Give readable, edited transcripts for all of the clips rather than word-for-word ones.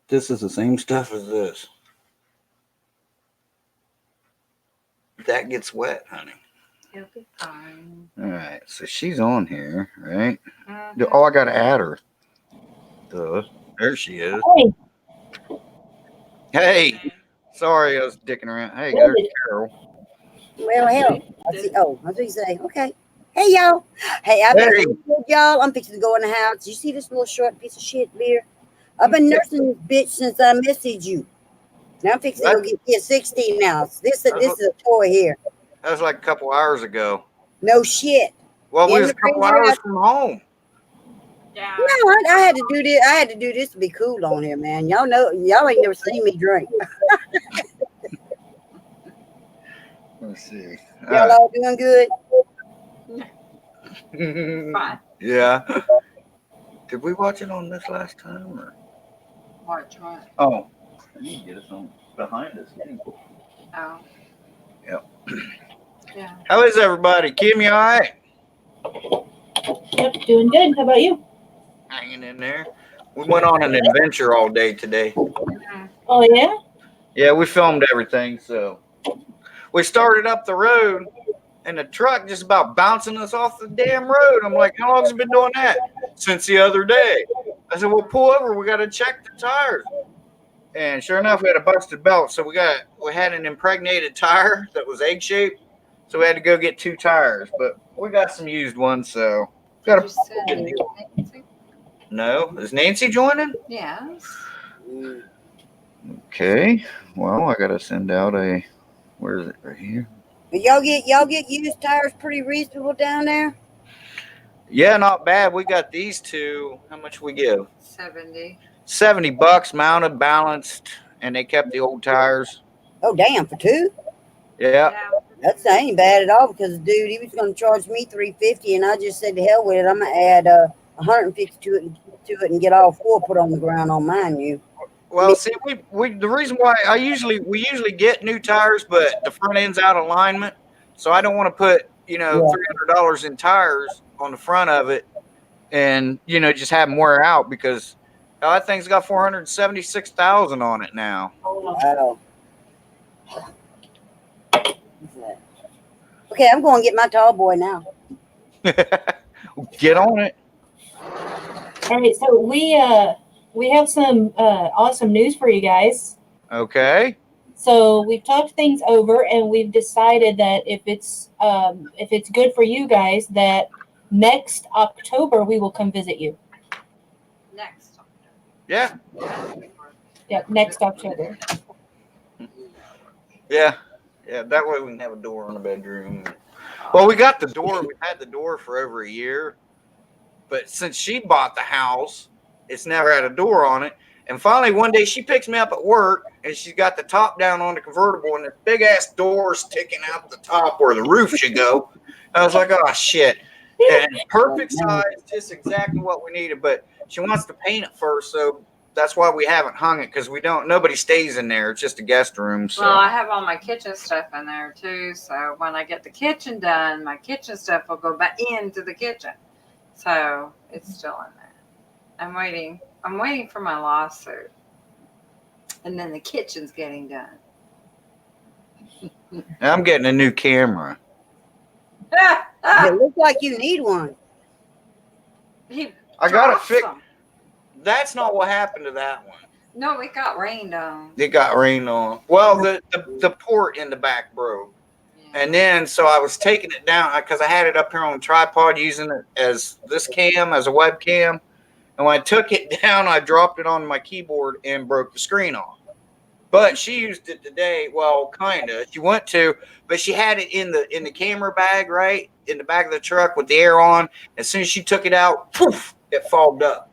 This is the same stuff as this. That gets wet, honey. It'll be fine. All right, so she's on here, right? Mhm. Oh, I gotta add her. Duh. There she is. Hey, Hey, sorry I was dicking around. Hey, what there's is it? Carol. Well, hell, I see. Oh, I was going to say, okay. Hey, y'all. Hey, I've Hey. been y'all. I'm fixing to go in the house. You see this little short piece of shit beer? I've been nursing this bitch since I messaged you. Now I'm fixing to go get me a 16 ounce. This is a toy here. That was like a couple hours ago. No shit. Well, we In was the a couple freezer, hours from home. Yeah. No, I had to do this. I had to do this to be cool on here, man. Y'all know, y'all ain't never seen me drink. Let's see. Y'all all doing good? Fine. Yeah. Did we watch it on this last time? Or? Watch what? Oh, I need to get us on behind us. Oh. Yep. Yeah. How is everybody? Kim, you all right? Yep, doing good. How about you? Hanging in there. We went on an adventure all day today. Mhm. Oh, yeah? Yeah, we filmed everything. So we started up the road, and the truck just about bouncing us off the damn road. I'm like, how long has it been doing that? Since the other day. I said, well, pull over. We got to check the tires. And sure enough, we had a busted belt. So we had an impregnated tire that was egg shaped. So we had to go get 2 tires. But we got some used ones. So got Did a you send good deal. Nancy? No, is Nancy joining? Yes. Okay. Well, I gotta send out a. Where is it? Right here. But y'all get used tires pretty reasonable down there. Yeah, not bad. We got these 2. How much we give? 70. $70 mounted, balanced, and they kept the old tires. Oh damn, for 2? Yeah. That ain't bad at all because dude, he was going to charge me $350, and I just said to hell with it. I'm gonna add $150 to it and get all 4 put on the ground on mine. Well, see, we the reason why we usually get new tires, but the front end's out of alignment, so I don't want to put $300 in tires on the front of it, and just have them wear out because that thing's got 476,000 on it now. Wow. Okay, I'm going to get my tall boy now. Get on it. All right, so we have some awesome news for you guys. Okay. So we've talked things over, and we've decided that if it's good for you guys, that next October we will come visit you. Next. Yeah. Yeah, next October. Yeah. Yeah. That way we can have a door on the bedroom. Well, we got the door. We've had the door for over a year, but since she bought the house, it's never had a door on it. And finally, one day she picks me up at work, and she's got the top down on the convertible, and this big ass door sticking out the top where the roof should go. I was like, oh shit! And perfect size, just exactly what we needed. But she wants to paint it first, so that's why we haven't hung it because nobody stays in there. It's just a guest room. So. Well, I have all my kitchen stuff in there too. So when I get the kitchen done, my kitchen stuff will go back into the kitchen. So it's still in there. I'm waiting for my lawsuit. And then the kitchen's getting done. I'm getting a new camera. It looks like you need one. I got to fix. That's not what happened to that one. No, it got rained on. It got rained on. Well, the port in the back broke. And then, so I was taking it down because I had it up here on a tripod using it as this cam, as a webcam. And when I took it down, I dropped it on my keyboard and broke the screen off. But she used it today. Well, kind of. She went to, but she had it in the camera bag, right? In the back of the truck with the air on. As soon as she took it out, poof, it fogged up.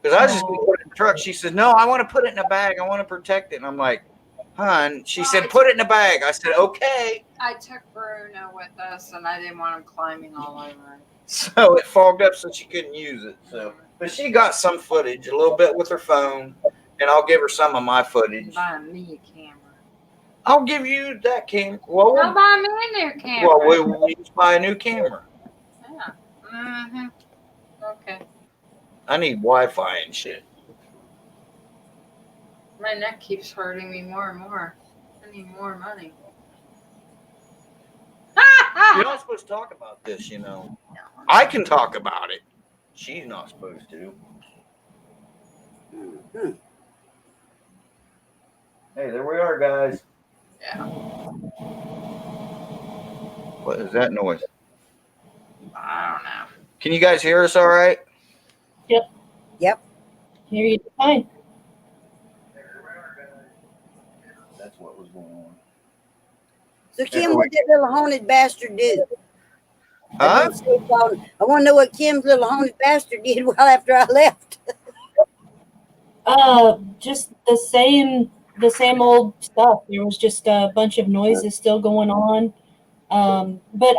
Because I was just going to put it in the truck. She said, no, I want to put it in a bag. I want to protect it. And I'm like, hun, she said, put it in a bag. I said, okay. I took Bruno with us, and I didn't want him climbing all over it. So it fogged up so she couldn't use it. So, but she got some footage, a little bit with her phone, and I'll give her some of my footage. Buy me a camera. I'll give you that camera. Well, I'll buy me a new camera. Well, we just buy a new camera. Yeah. Mm-hmm. Okay. I need Wi-Fi and shit. My neck keeps hurting me more and more. I need more money. You're not supposed to talk about this, you know. I can talk about it. She's not supposed to. Mhm. Hey, there we are, guys. Yeah. What is that noise? I don't know. Can you guys hear us all right? Yep. Yep. Here you fine. That's what was going on. So Kim, what that little haunted bastard do? Huh? I want to know what Kim's little haunted bastard did well after I left. Just the same old stuff. There was just a bunch of noises still going on. But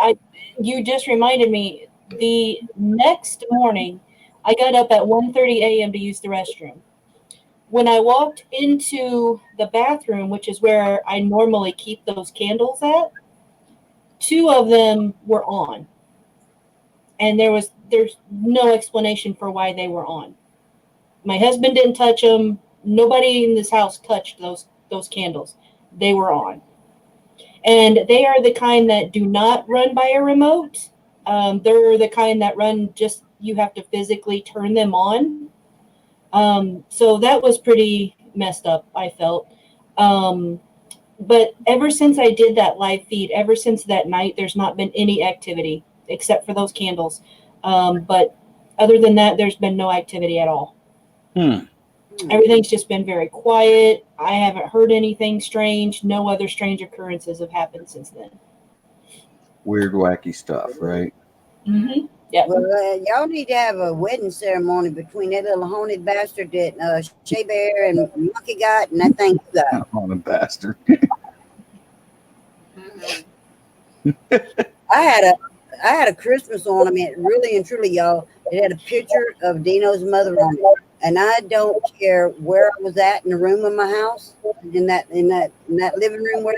you just reminded me, the next morning, I got up at 1:30 a.m. to use the restroom. When I walked into the bathroom, which is where I normally keep those candles at, 2 of them were on. And there's no explanation for why they were on. My husband didn't touch them. Nobody in this house touched those candles. They were on. And they are the kind that do not run by a remote. They're the kind that run just, you have to physically turn them on. So that was pretty messed up, I felt. But ever since I did that live feed, ever since that night, there's not been any activity except for those candles. But other than that, there's been no activity at all. Everything's just been very quiet. I haven't heard anything strange. No other strange occurrences have happened since then. Weird, wacky stuff, right? Mm-hmm. Yeah. Well, y'all need to have a wedding ceremony between that little haunted bastard that Shea Bear and Monkey got and that thing you got. On a bastard. Mhm. I had a Christmas ornament, really and truly, y'all. It had a picture of Dino's mother on it, and I don't care where I was at in the room of my house, in that living room where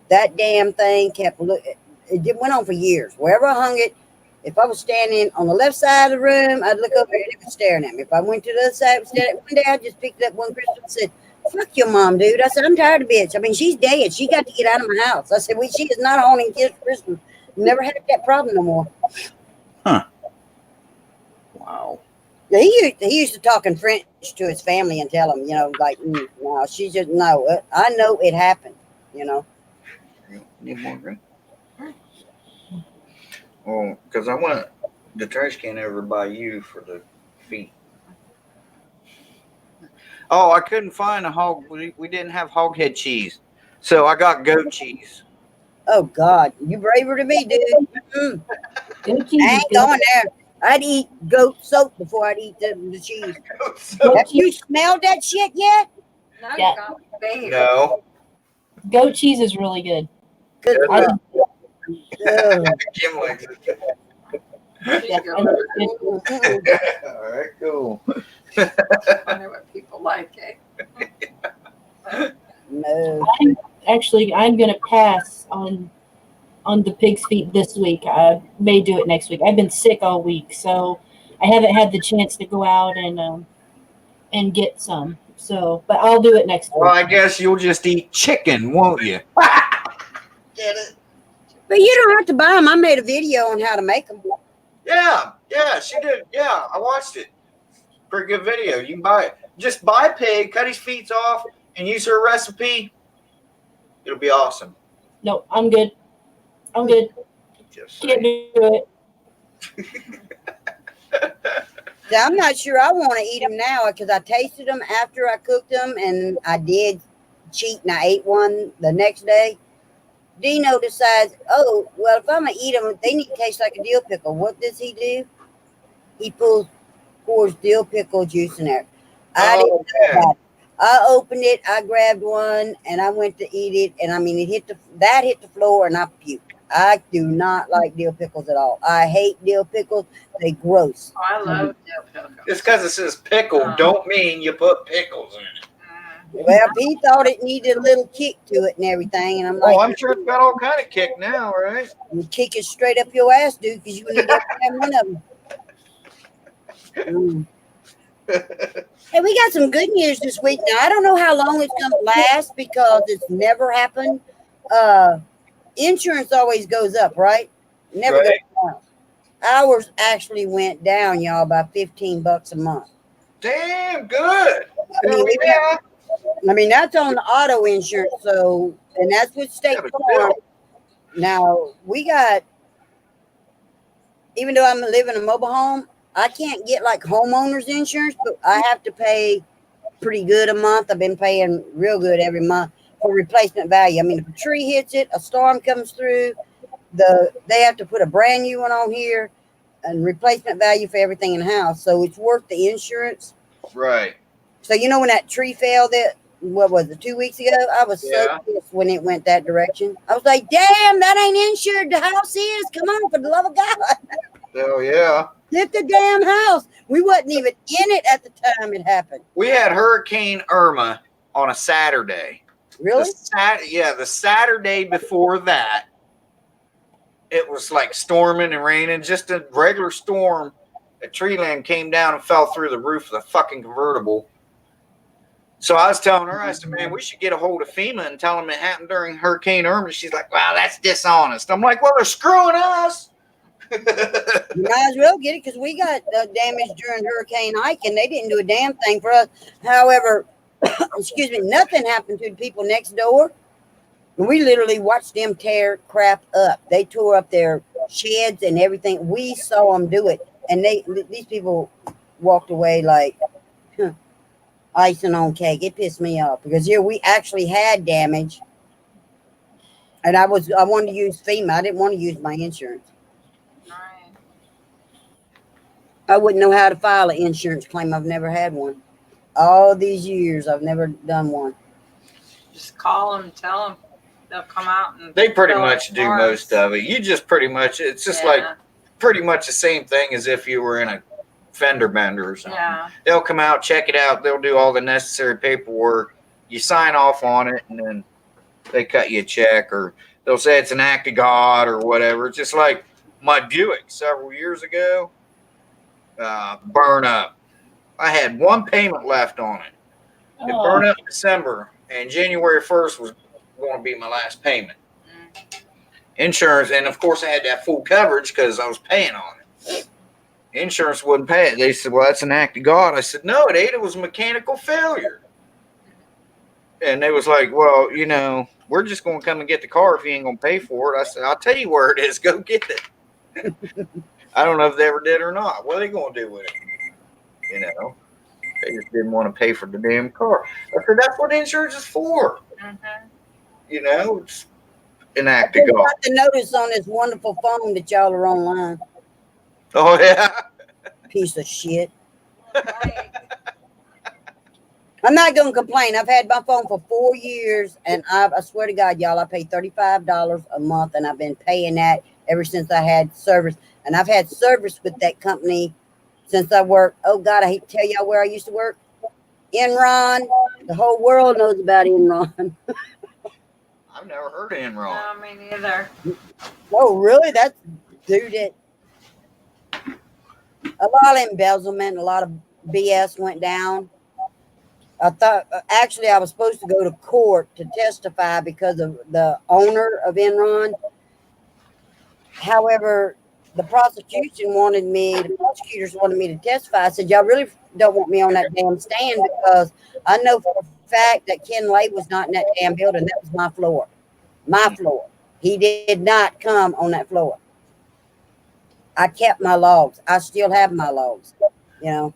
that damn thing kept looking. It went on for years. Wherever I hung it, if I was standing on the left side of the room, I'd look over and it was staring at me. If I went to the other side, it was staring. One day I just picked it up one Christmas and said, "Fuck your mom, dude." I said, "I'm tired of bitch. I mean, she's dead. She got to get out of my house." I said, she is not haunting kids for Christmas. Never had that problem no more. Wow. Yeah, he used to talk in French to his family and tell them, like, no, she just, no. I know it happened, Need more room? Oh, because I want the trash can over by you for the feet. Oh, I couldn't find a hog. We didn't have hog head cheese, so I got goat cheese. Oh, God. You braver than me, dude. Goat cheese I is ain't good. going there. I'd eat goat soap before I'd eat the cheese. Goat Have you cheese, smelled that shit yet? No, Yeah. you got me. No. goat cheese is really good. Good I luck. Ugh. Jim likes it. Yeah, I know it's good. All right, cool. Funny what people like it. No. I'm gonna pass on the pig's feet this week. I may do it next week. I've been sick all week, so I haven't had the chance to go out and get some. So, but I'll do it next Well, week. I guess you'll just eat chicken, won't you? Get it? But you don't have to buy them. I made a video on how to make them. Yeah, she did. Yeah, I watched it. Pretty good video. You can buy it. Just buy a pig, cut his feet off, and use her recipe. It'll be awesome. No, I'm good. I'm good. Just Can't saying. do it. So I'm not sure I want to eat them now because I tasted them after I cooked them, and I did cheat and I ate one the next day. Dino decides, oh, well, if I'm going to eat them, they need to taste like a dill pickle. What does he do? He pours dill pickle juice in there. I didn't know yeah. that. I opened it, I grabbed one, and I went to eat it, and I mean, it hit the floor, and I puked. I do not like dill pickles at all. I hate dill pickles. They gross. Oh, I love dill pickle. Just because it says pickle don't mean you put pickles in it. Well, he thought it needed a little kick to it and everything, and I'm like, Oh, I'm sure it's got all kind of kick now, right? you kick it straight up your ass, dude, because you need every damn one of them. Hey, we got some good news this week. Now I don't know how long it's gonna last because it's never happened. Insurance always goes up, right? Never Right. goes down. Ours actually went down, y'all, by $15 a month. Damn good. I mean, we Yeah. I mean, that's on the auto insurance, so and that's with State Yeah, but Farm. still. Now we got, even though I'm living in a mobile home, I can't get like homeowners insurance, but I have to pay pretty good a month. I've been paying real good every month for replacement value. I mean, if a tree hits it, a storm comes through, they have to put a brand new one on here and replacement value for everything in the house. So it's worth the insurance. Right. So you know when that tree fell that what was it, 2 weeks ago? I was Yeah. so pissed when it went that direction. I was like, damn, that ain't insured. The house is. Come on, for the love of God. Hell yeah. Hit the damn house. We wasn't even in it at the time it happened. We had Hurricane Irma on a Saturday. Really? The Saturday before that, it was like storming and raining, just a regular storm. A tree limb came down and fell through the roof of the fucking convertible. So I was telling her, I said, man, we should get a hold of FEMA and tell them it happened during Hurricane Irma. She's like, wow, that's dishonest. I'm like, well, they're screwing us. You might as well get it because we got damage during Hurricane Ike and they didn't do a damn thing for us. However, excuse me, nothing happened to the people next door. And we literally watched them tear crap up. They tore up their sheds and everything. We saw them do it. And these people walked away like icing on cake. It pissed me off because here we actually had damage. And I wanted to use FEMA. I didn't want to use my insurance. Right. I wouldn't know how to file an insurance claim. I've never had one. All these years, I've never done one. Just call them, tell them they'll come out and. They pretty fill much it do for most us. of it. You just pretty much, it's just Yeah. like pretty much the same thing as if you were in a fender bender or something. Yeah. They'll come out, check it out. They'll do all the necessary paperwork. You sign off on it, and then they cut you a check, or they'll say it's an act of God or whatever. It's just like my Buick several years ago, burn up. I had one payment left on it. It Oh, burned up in December, and January 1st was going to be my last payment. Insurance, and of course I had that full coverage because I was paying on it. Insurance wouldn't pay it. They said, well, that's an act of God. I said, no, it ain't. It was mechanical failure. And they was like, well, you know, we're just going to come and get the car if you ain't going to pay for it. I said, I'll tell you where it is. Go get it. I don't know if they ever did or not. What are they going to do with it? You know, they just didn't want to pay for the damn car. I said, that's what insurance is for. Mhm. You know, it's an act I of God. got the notice on this wonderful phone that y'all are online. Oh, yeah. Piece of shit. Right. I'm not going to complain. I've had my phone for 4 years, and I swear to God, y'all, I pay $35 a month, and I've been paying that ever since I had service. And I've had service with that company since I worked. Oh, God, I hate to tell y'all where I used to work. Enron. The whole world knows about Enron. I've never heard of Enron. No, me neither. Oh, really? That's dude it. A lot of embezzlement, a lot of BS went down. I thought actually I was supposed to go to court to testify because of the owner of Enron. However, the prosecutors wanted me to testify. I said, y'all really don't want me on that damn stand because I know for a fact that Ken Lay was not in that damn building. That was my floor. My floor. He did not come on that floor. I kept my logs. I still have my logs, you know.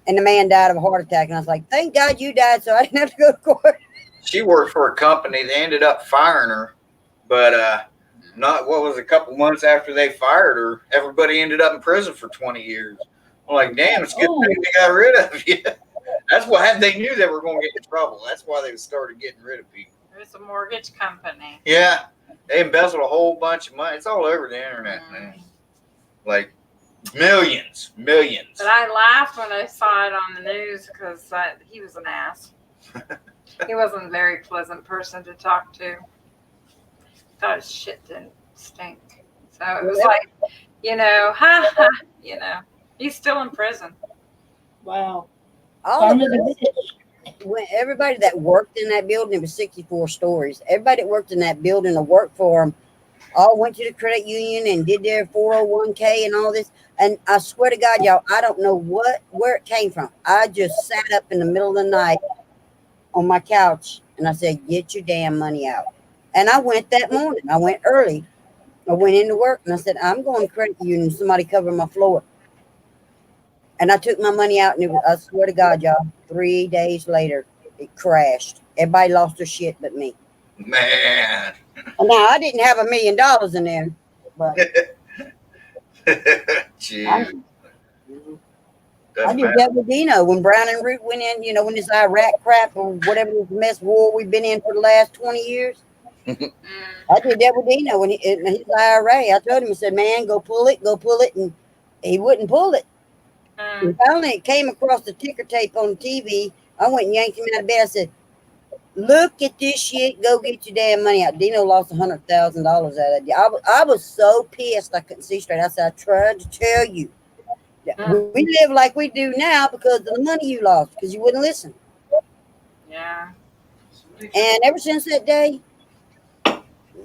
And the man died of a heart attack. And I was like, thank God you died so I didn't have to go to court. She worked for a company. They ended up firing her, but not what was a couple months after they fired her, everybody ended up in prison for 20 years. I'm like, damn, it's a good thing they got rid of you. That's why they knew they were going to get in trouble. That's why they started getting rid of people. It's a mortgage company. Yeah, they embezzled a whole bunch of money. It's all over the internet, man. Like millions. But I laughed when I saw it on the news because he was an ass. He wasn't a very pleasant person to talk to. Thought his shit didn't stink. So it was like, you know, ha ha, you know, he's still in prison. wow. all Farm of of the us, rich. when everybody that worked in that building, it was 64 stories. Everybody that worked in that building or worked for them all went to the credit union and did their 401k and all this. And I swear to God, y'all, I don't know where it came from. I just sat up in the middle of the night on my couch and I said, get your damn money out. And I went that morning. I went early. I went into work and I said, I'm going to credit union. Somebody cover my floor. And I took my money out and I swear to God, y'all, 3 days later, it crashed. Everybody lost their shit but me. Man. Now, I didn't have $1 million in there, but Jeez. I Doesn't did matter. that with Dino when Brown and Root went in, when this Iraq crap or whatever this mess war we've been in for the last 20 years. Mm. I did that with Dino when in his IRA. I told him, I said, man, go pull it. And he wouldn't pull it. Mm. And finally, it came across the ticker tape on the TV. I went and yanked him out of bed. I said, look at this shit. Go get your damn money out. Dino lost $100,000 out of it. I was so pissed I couldn't see straight. I said, I tried to tell you. We live like we do now because of the money you lost because you wouldn't listen. Yeah. And ever since that day,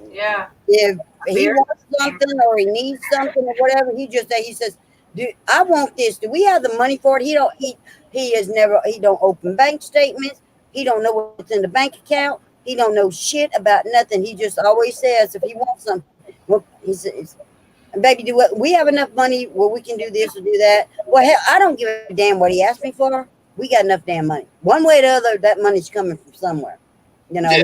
Yeah. if he Beer? wants something or he needs something or whatever, he says, dude, I want this. Do we have the money for it? He don't open bank statements. He don't know what's in the bank account. He don't know shit about nothing. He just always says if he wants something, well, he says, baby, we have enough money where we can do this or do that? Well, hell, I don't give a damn what he asked me for. We got enough damn money. One way or the other, that money's coming from somewhere. Yeah.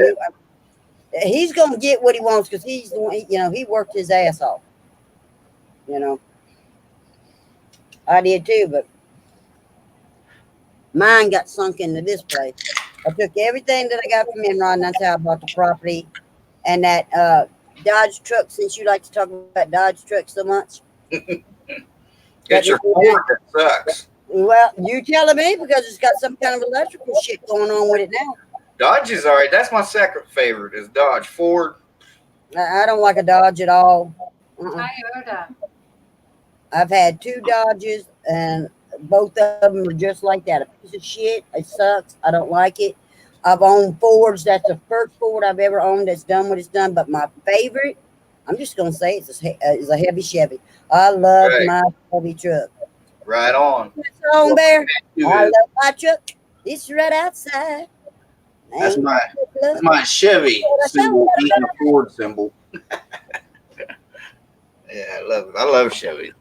He's gonna get what he wants because he's the one. He worked his ass off. I did too, but mine got sunk into this place. I took everything that I got from Enron, and that's how I bought the property. And that Dodge truck, since you like to talk about Dodge trucks so much. It's your Ford that sucks. Well, you telling me because it's got some kind of electrical shit going on with it now. Dodge is all right. That's my second favorite is Dodge. Ford. I don't like a Dodge at all. Toyota. I've had 2 Dodges, and both of them are just like that. A piece of shit. It sucks. I don't like it. I've owned Fords. That's the first Ford I've ever owned that's done what it's done. But my favorite, I'm just going to say, is a heavy Chevy. I love Right. my Chevy truck. Right on. On there. I That's love my truck. It's right outside. my Chevy symbol eating a Ford symbol. Yeah, I love it. I love Chevy.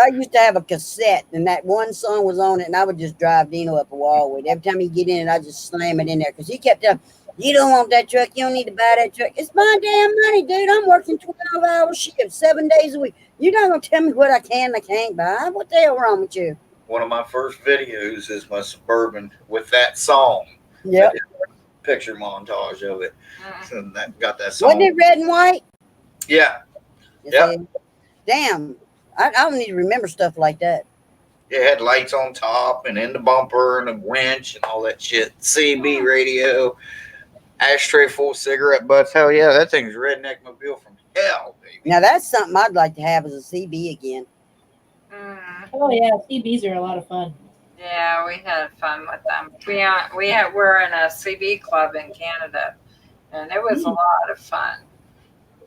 I used to have a cassette, and that one song was on it, and I would just drive Dino up a wall with it. Every time he'd get in it, I'd just slam it in there because he kept telling me, you don't want that truck. You don't need to buy that truck. It's my damn money, dude. I'm working 12-hour shifts, 7 days a week. You're not going to tell me what I can and I can't buy. What the hell wrong with you? One of my first videos is my Suburban with that song. Yep. Picture montage of it. Mm. So that got that song. Wasn't it red and white? Yeah. You Yep. see? Damn. I don't need to remember stuff like that. It had lights on top and in the bumper and a winch and all that shit. CB radio, ashtray full of cigarette butts. Hell yeah, that thing's redneck mobile from hell, baby. Now, that's something I'd like to have as a CB again. Mm. Oh yeah, CBs are a lot of fun. Yeah, we had fun with them. We're in a CB club in Canada, and it was a lot of fun.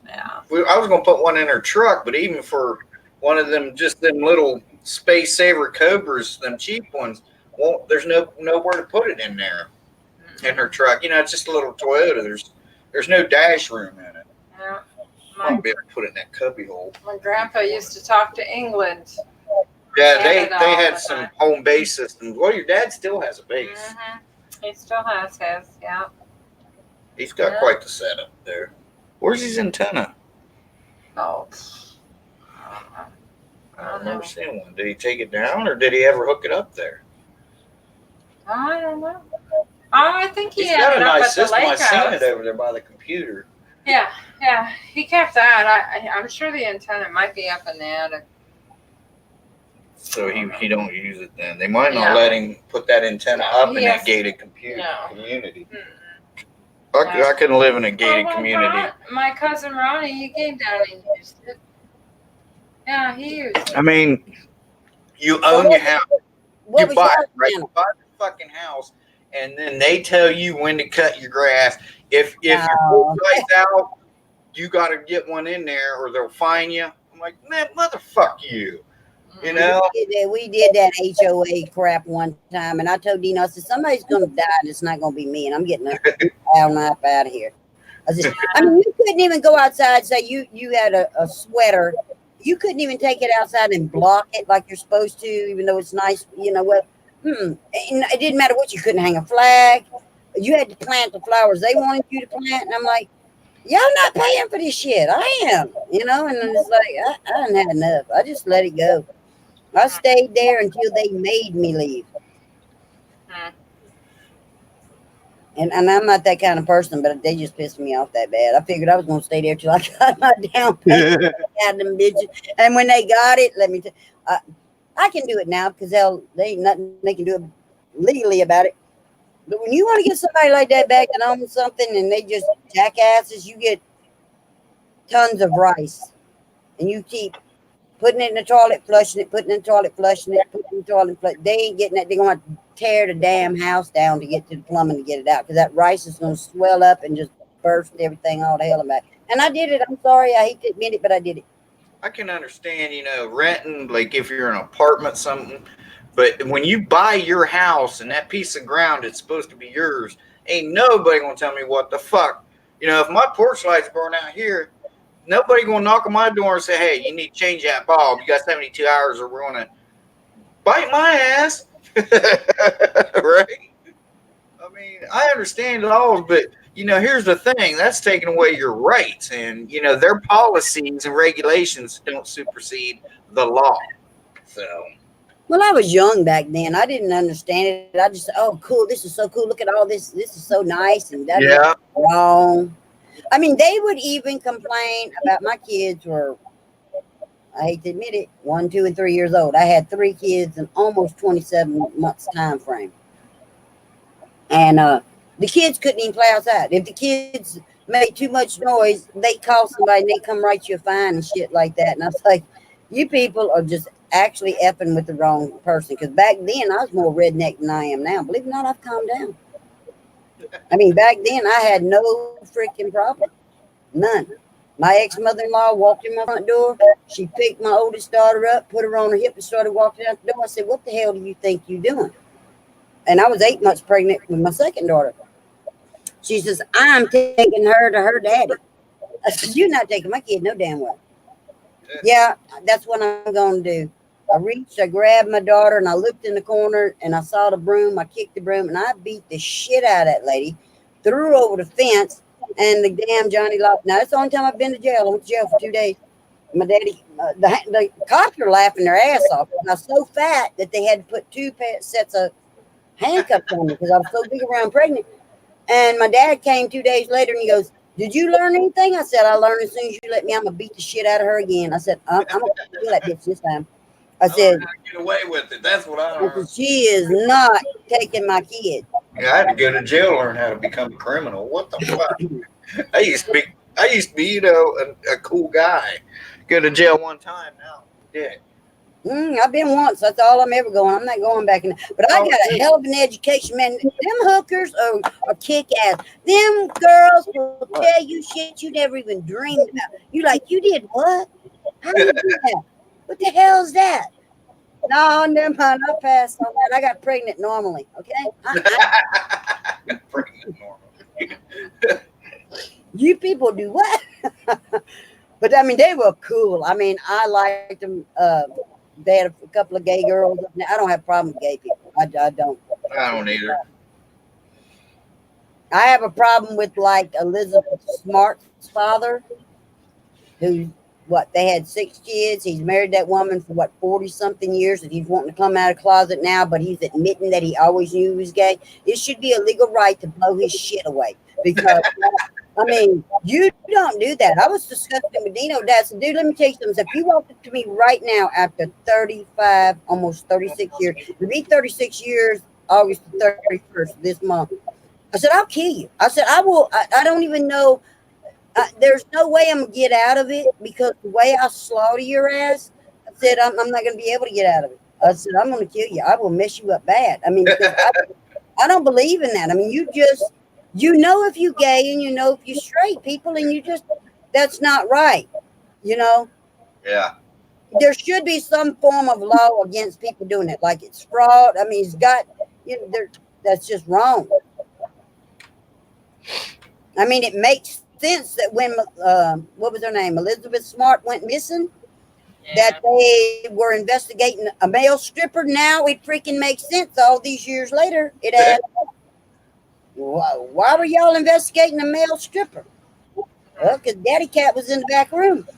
Yeah. I was going to put one in her truck, but even for one of them, just them little space saver Cobras, them cheap ones, there's nowhere to put it in there in her truck. It's just a little Toyota. There's no dash room in it. Yeah. I won't be able to put it in that cubby hole. My grandpa used to talk to England. Yeah, they Canada all had the some time. home base systems. Well, your dad still has a base. Mm-hmm. He still has his. Yeah. He's got Yeah. quite the setup there. Where's his antenna? Oh. I've never seen one. Did he take it down, or did he ever hook it up there? I don't know. Oh, I think he He's had got it a up nice at the system. lake I've seen house. it over there by the computer. Yeah, he kept that. I'm sure the antenna might be up in the attic. So he don't use it then. They might not Yeah. let him put that antenna up in Yes. that gated No. community. Mm-mm. I couldn't live in a gated well, community. my cousin Ronnie, he came down and used it. Yeah, he used it. I mean, you own your house. What You was buy your it, right? antenna? You buy it fucking house, and then they tell you when to cut your grass. If your No. light's out, you got to get one in there, or they'll fine you. I'm like, man, motherfuck you. You know? We did that HOA crap one time, and I told Dino, I said, somebody's going to die, and it's not going to be me, and I'm getting the hell up out of here. I mean, you couldn't even go outside. Say you had a sweater, you couldn't even take it outside and block it like you're supposed to, even though it's nice. You know what? It didn't matter what. You couldn't hang a flag. You had to plant the flowers they wanted you to plant, and I'm like, y'all not paying for this shit. I am, you know. And it's like I didn't have enough. I just let it go. I stayed there until they made me leave. And I'm not that kind of person, but they just pissed me off that bad. I figured I was going to stay there till I got my down payment. Had them bitches. And when they got it, let me tell I can do it now because they ain't nothing they can do legally about it. But when you want to get somebody like that back and own something and they just jackasses, you get tons of rice. And you keep putting it in the toilet, flushing it, putting it in the toilet, flushing it, putting it in the toilet, flushing it. They ain't getting that. They're going to tear the damn house down to get to the plumbing to get it out because that rice is going to swell up and just burst everything all the hell about. And I did it. I'm sorry. I hate to admit it, but I did it. I can understand, renting, like if you're in an apartment, something. But when you buy your house and that piece of ground it's supposed to be yours, ain't nobody going to tell me what the fuck. If my porch lights burn out here, nobody going to knock on my door and say, hey, you need to change that bulb. You got 72 hours or we're going to bite my ass. Right? I mean, I understand laws, but here's the thing: that's taking away your rights, and their policies and regulations don't supersede the law. So, well, I was young back then. I didn't understand it. I just, oh, cool. This is so cool. Look at all this. This is so nice, and that's wrong. I mean, they would even complain about my kids were, I hate to admit it, 1, 2, and 3 years old. I had 3 kids in almost 27 months time frame. And the kids couldn't even play outside. If the kids made too much noise, they call somebody and they come write you a fine and shit like that. And I was like, you people are just actually effing with the wrong person. Because back then, I was more redneck than I am now. Believe it or not, I've calmed down. I mean, back then, I had no freaking problem. None. My ex-mother-in-law walked in my front door. She picked my oldest daughter up, put her on her hip, and started walking out the door. I said, what the hell do you think you're doing? And I was 8 months pregnant with my second daughter. She says, I'm taking her to her daddy. I said, you're not taking my kid no damn way. Yeah, that's what I'm going to do. I reached, I grabbed my daughter, and I looked in the corner, and I saw the broom. I kicked the broom, and I beat the shit out of that lady, threw her over the fence, and the damn Johnny Law. Now, that's the only time I've been to jail. I went to jail for 2 days. My daddy, the cops are laughing their ass off. I was so fat that they had to put 2 sets of handcuffs on me because I was so big around pregnant. And my dad came 2 days later, and he goes, did you learn anything? I said, I learned as soon as you let me. I'm going to beat the shit out of her again. I said, I'm going to kill that bitch this time. I said, get away with it. That's what I learned. She is not taking my kid. Yeah, I had to go to jail to learn how to become a criminal. What the fuck? I used to be, a cool guy. Go to jail one time now. Yeah. I've been once. That's all I'm ever going. I'm not going back in. But I got a hell of an education, man. Them hookers are kick ass. Them girls will tell you shit you never even dreamed about. You like, you did what? How did you do that? What the hell is that? No, never mind. I passed on that. I got pregnant normally. Okay. Pregnant normally. You people do what? But I mean, they were cool. I mean, I liked them. They had a couple of gay girls. I don't have a problem with gay people. I don't. I don't either. I have a problem with like Elizabeth Smart's father, who, they had 6 kids. He's married that woman for 40 something years, and he's wanting to come out of the closet now, but he's admitting that he always knew he was gay. It should be a legal right to blow his shit away because. I mean, you don't do that. I was discussing with Dino. Dad said, dude, let me tell you something. If you walked up to me right now after 35, almost 36 years, to be 36 years, August the 31st this month, I said, I'll kill you. I said, I will. I don't even know. There's no way I'm going to get out of it because the way I slaughter your ass, I said, I'm not going to be able to get out of it. I said, I'm going to kill you. I will mess you up bad. I mean, because I don't believe in that. I mean, you know if you gay and you know if you straight people and that's not right. You know, Yeah. there should be some form of law against people doing it. Like it's fraud. I mean, that's just wrong. I mean, it makes sense that when, what was her name? Elizabeth Smart went missing, that they were investigating a male stripper. Now it freaking makes sense all these years later. It adds up. Why were y'all investigating a male stripper? Well, because Daddy Cat was in the back room.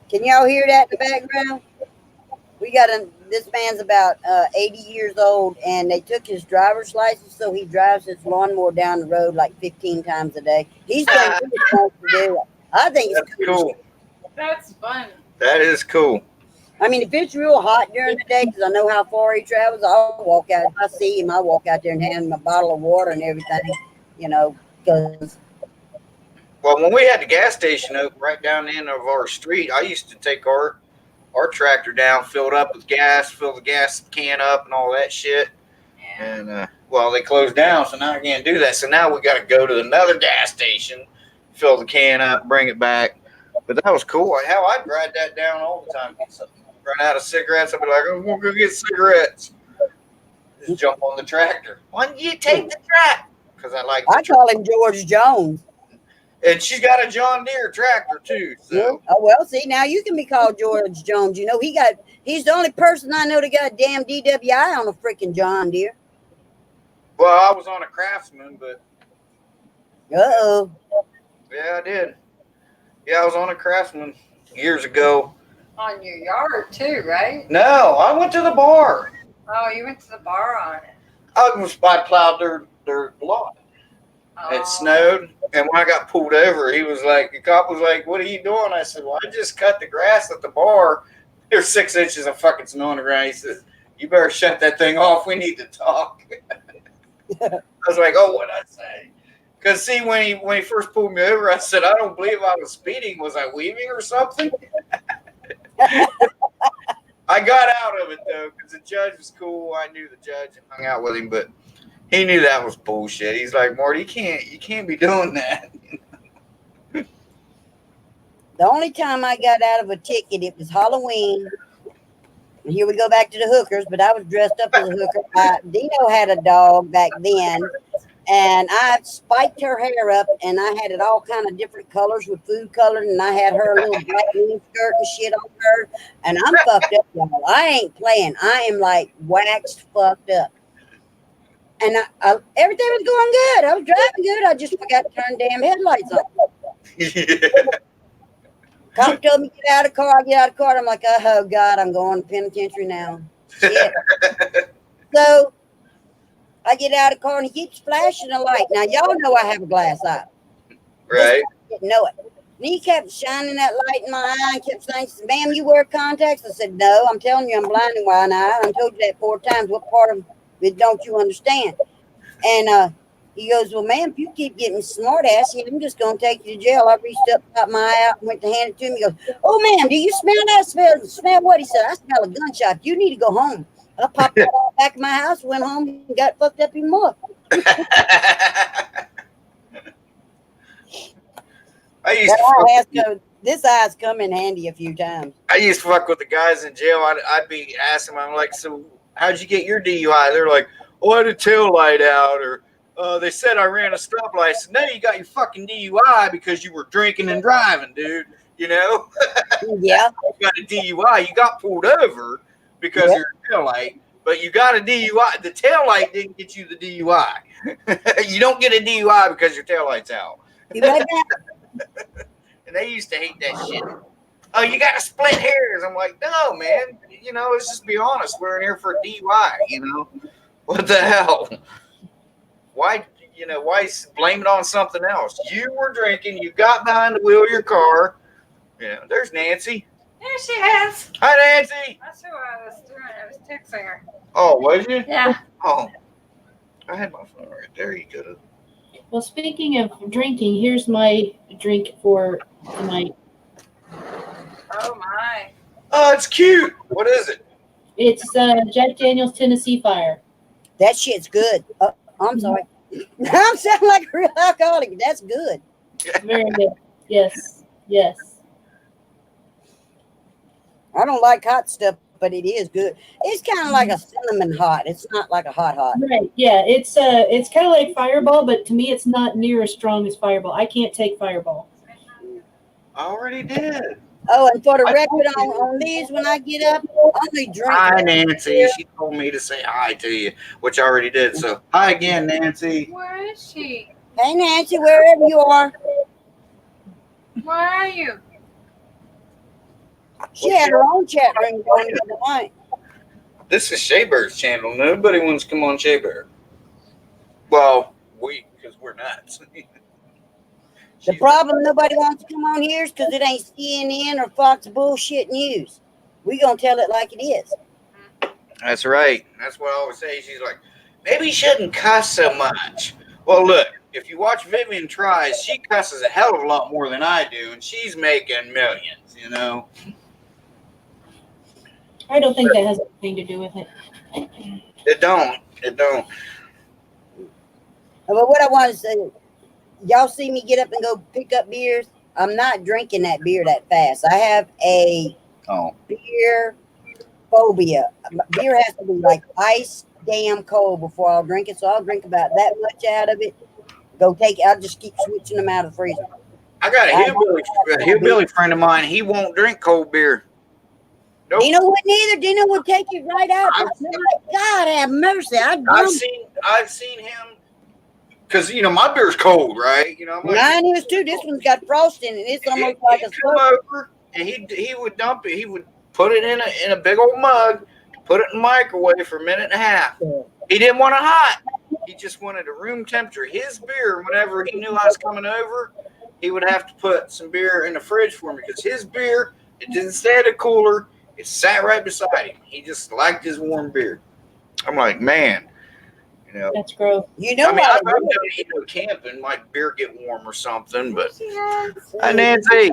Can y'all hear that in the background? We got this man's about 80 years old, and they took his driver's license, so he drives his lawnmower down the road like 15 times a day. He's doing what he wants to do. I think it's cool. That's fun. That is cool. I mean, if it's real hot during the day, because I know how far he travels, I'll walk out. If I see him, I'll walk out there and hand him a bottle of water and everything, because. Well, when we had the gas station open right down the end of our street, I used to take our tractor down, fill it up with gas, fill the gas can up and all that shit. And, well, they closed down, so now I can't do that. So now we got to go to another gas station, fill the can up, bring it back. But that was cool. Hell, I'd ride that down all the time. Run out of cigarettes, I'd be like, oh, we'll go get cigarettes. Just jump on the tractor. Why don't you take the track? Because I call him George Jones. And she's got a John Deere tractor too. So. Yeah. Oh well, see now you can be called George Jones. You know he's the only person I know that got a damn DWI on a freaking John Deere. Well, I was on a Craftsman, but. Uh-oh. Yeah, I did. Yeah, I was on a Craftsman years ago. On your yard too, right? No, I went to the bar. Oh, you went to the bar on it. I plowed their lawn. Oh. It snowed, and when I got pulled over, the cop was like, "What are you doing?" I said, "Well, I just cut the grass at the bar. There's 6 inches of fucking snow on the ground." He says, "You better shut that thing off. We need to talk." I was like, "Oh, what'd I say?" Because see, when he first pulled me over, I said, "I don't believe I was speeding. Was I weaving or something?" I got out of it though, because the judge was cool. I knew the judge and hung out with him, but he knew that was bullshit. He's like, "Marty, you can't be doing that." The only time I got out of a ticket, it was Halloween. And here we go back to the hookers, but I was dressed up as a hooker. Dino had a dog back then, and I spiked her hair up, and I had it all kind of different colors with food colored, and I had her little black mini skirt and shit on her, and I'm fucked up, y'all. I ain't playing. I am like waxed fucked up. And everything was going good. I was driving good. I just forgot to turn damn headlights on. Yeah. Cop told me to get out of the car. I get out of the car. I'm like, oh, God, I'm going to penitentiary now. Shit. So I get out of the car, and he keeps flashing the light. Now, y'all know I have a glass eye. Right. I didn't know it. And he kept shining that light in my eye and kept saying, "Ma'am, you wear contacts?" I said, "No, I'm telling you, I'm blind in one eye. I told you that 4 times. What part of it don't you understand?" And he goes, "Well, ma'am, if you keep getting smart assy, I'm just going to take you to jail." I reached up, got my eye out, and went to hand it to him. He goes, "Oh, ma'am, do you smell that? Smell what?" He said, "I smell a gunshot. You need to go home." I popped out of the back of my house, went home, and got fucked up even more. This eye's come in handy a few times. I used to fuck with the guys in jail. I'd be asking them, I'm like, "So how'd you get your DUI?" They're like, "Oh, I had a tail light out," or "They said I ran a stoplight." I said, "No, you got your fucking DUI because you were drinking and driving, dude. You know?" Yeah. You got a DUI. You got pulled over because of your tail light, but you got a DUI. The tail light didn't get you the DUI. You don't get a DUI because your tail light's out. You like that? And they used to hate that shit. "Oh, you got to split hairs." I'm like, "No, man. Let's just be honest. We're in here for a DUI, What the hell? Why blame it on something else? You were drinking. You got behind the wheel of your car. There's Nancy. There she is. Hi, Nancy. That's who I was doing. I was texting her. Oh, was you? Yeah. Oh, I had my phone right there. You could have. Well, speaking of drinking, here's my drink for tonight. Oh my. Oh, it's cute. What is it? It's Jack Daniel's Tennessee Fire. That shit's good. I'm sorry. I'm sounding like a real alcoholic. That's good. Very good. Yes, yes. I don't like hot stuff, but it is good. It's kind of like a cinnamon hot. It's not like a hot. Right. Yeah. It's kind of like Fireball, but to me, it's not near as strong as Fireball. I can't take Fireball. I already did. Oh, and for the I record told you. on these, when I get up, I only drink. Hi, Nancy. She told me to say hi to you, which I already did. So, hi again, Nancy. Where is she? Hey, Nancy, wherever you are. Where are you? She had her own chat room going the other night. This is Shea Bear's channel. Nobody wants to come on Shea Bear. Well, because we're nuts. The problem nobody wants to come on here is because it ain't CNN or Fox bullshit news. We gonna tell it like it is. That's right. That's what I always say. She's like, maybe you shouldn't cuss so much. Well, look, if you watch Vivian Tries, she cusses a hell of a lot more than I do, and she's making millions, you know? I don't think that has anything to do with it. It don't. It don't. But what I want to say, y'all see me get up and go pick up beers. I'm not drinking that beer that fast. I have a Oh, beer phobia. Beer has to be like ice damn cold before I'll drink it. So I'll drink about that much out of it. I'll just keep switching them out of the freezer. I got a hillbilly friend of mine. He won't drink cold beer. Nope. Dino wouldn't either. Dino would take it right out. God have mercy. I've seen him because my beer's cold, right? I'm like, Mine is too. This one's got frost in it. It's almost like a he'd come slurp. over and he would dump it. He would put it in a big old mug, put it in the microwave for a minute and a half. He didn't want it hot. He just wanted a room temperature. His beer, whenever he knew I was coming over, he would have to put some beer in the fridge for me because his beer, it didn't stay at a cooler. It sat right beside him. He just liked his warm beer. I'm like, man, That's gross. You know I mean, what? I've done camping, my beer get warm or something, but She is. hi, Nancy.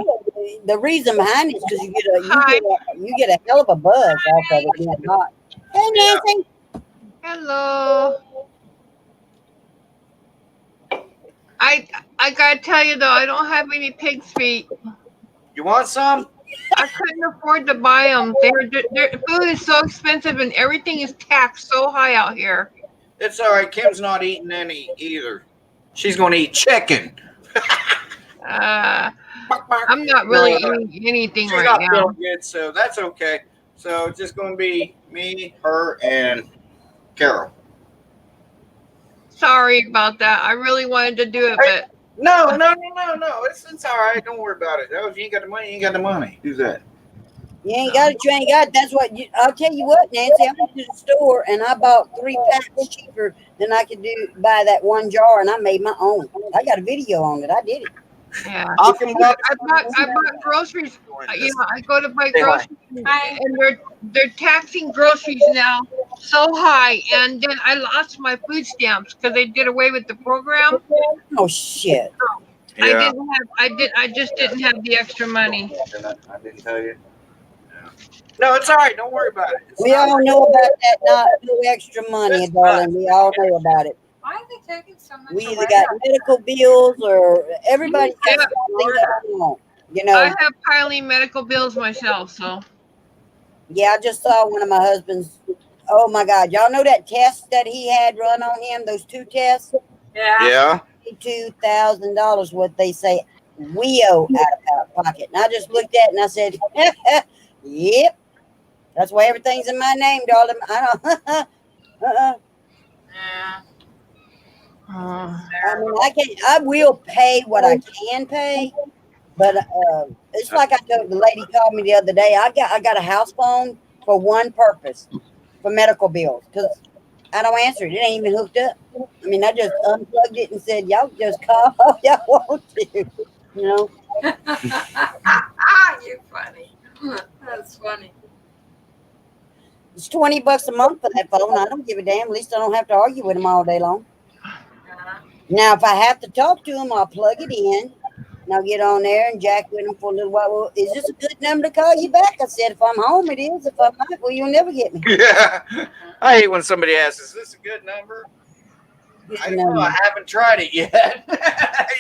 The reason behind it is because you get a hell of a buzz off of it being hot. Hey, Nancy. Hello. I gotta tell you though, I don't have any pig's feet. You want some? I couldn't afford to buy them. Their food is so expensive and everything is taxed so high out here. It's all right. Kim's not eating any either. She's going to eat chicken. I'm not really eating anything She's right not now. feeling good, so that's okay. So it's just going to be me, her, and Carol. Sorry about that. I really wanted to do it, but No. It's all right. Don't worry about it. Oh, if you ain't got the money, you ain't got the money. Who's that? You ain't got it. You ain't got it. That's what I'll tell you what, Nancy. I went to the store and I bought 3 packs cheaper than I could buy that one jar, and I made my own. I got a video on it. I did it. yeah. I'll come back. I bought groceries. I go to buy Say hi. groceries, and they're taxing groceries now so high. And then I lost my food stamps because they did away with the program. Oh shit! Yeah. I just didn't have the extra money. I didn't tell you. No, it's all right. Don't worry about it. We all know about that. Not no extra money, darling. We all know about it. Why are they taking so much We either away? got medical bills or everybody's got Yeah. something going on. I have piling medical bills myself, so Yeah, I just saw one of my husband's. Oh my God, y'all know that test that he had run on him? Those 2 tests, Yeah. $2,000. What they say we owe out of pocket. And I just looked at it and I said, "Yep, that's why everything's in my name, darling." I don't. Yeah. I mean, I will pay what I can pay, but it's like I told the lady called me the other day. I got a house phone for one purpose, for medical bills, because I don't answer it. It ain't even hooked up. I mean, I just unplugged it and said, "Y'all just call if y'all want to," you know. You're funny. That's funny. It's $20 a month for that phone. I don't give a damn. At least I don't have to argue with them all day long. Now, if I have to talk to him, I'll plug it in and I'll get on there and jack with him for a little while. Well, is this a good number to call you back? I said, if I'm home, it is. If I'm not, well, you'll never get me. Yeah. I hate when somebody asks, "Is this a good number?" Good I know, number. I haven't tried it yet.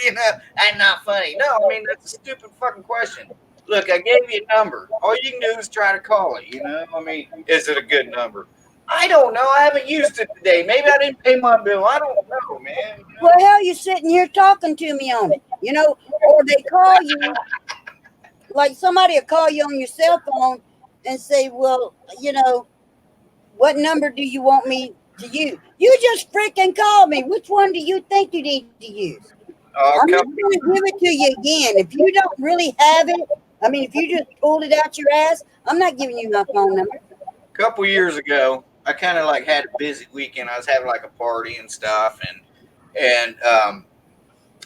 You know, that's not funny. No, I mean, that's a stupid fucking question. Look, I gave you a number. All you can do is try to call it, you know? I mean, is it a good number? I don't know. I haven't used it today. Maybe I didn't pay my bill. I don't know, man. You know? Well, hell, you're sitting here talking to me on it, you know, or they call you, like somebody will call you on your cell phone and say, well, you know, what number do you want me to use? You just freaking call me. Which one do you think you need to use? I'm not going to give it to you again. If you don't really have it, I mean, if you just pulled it out your ass, I'm not giving you my phone number. A couple years ago, I kind of like had a busy weekend. I was having like a party and stuff, and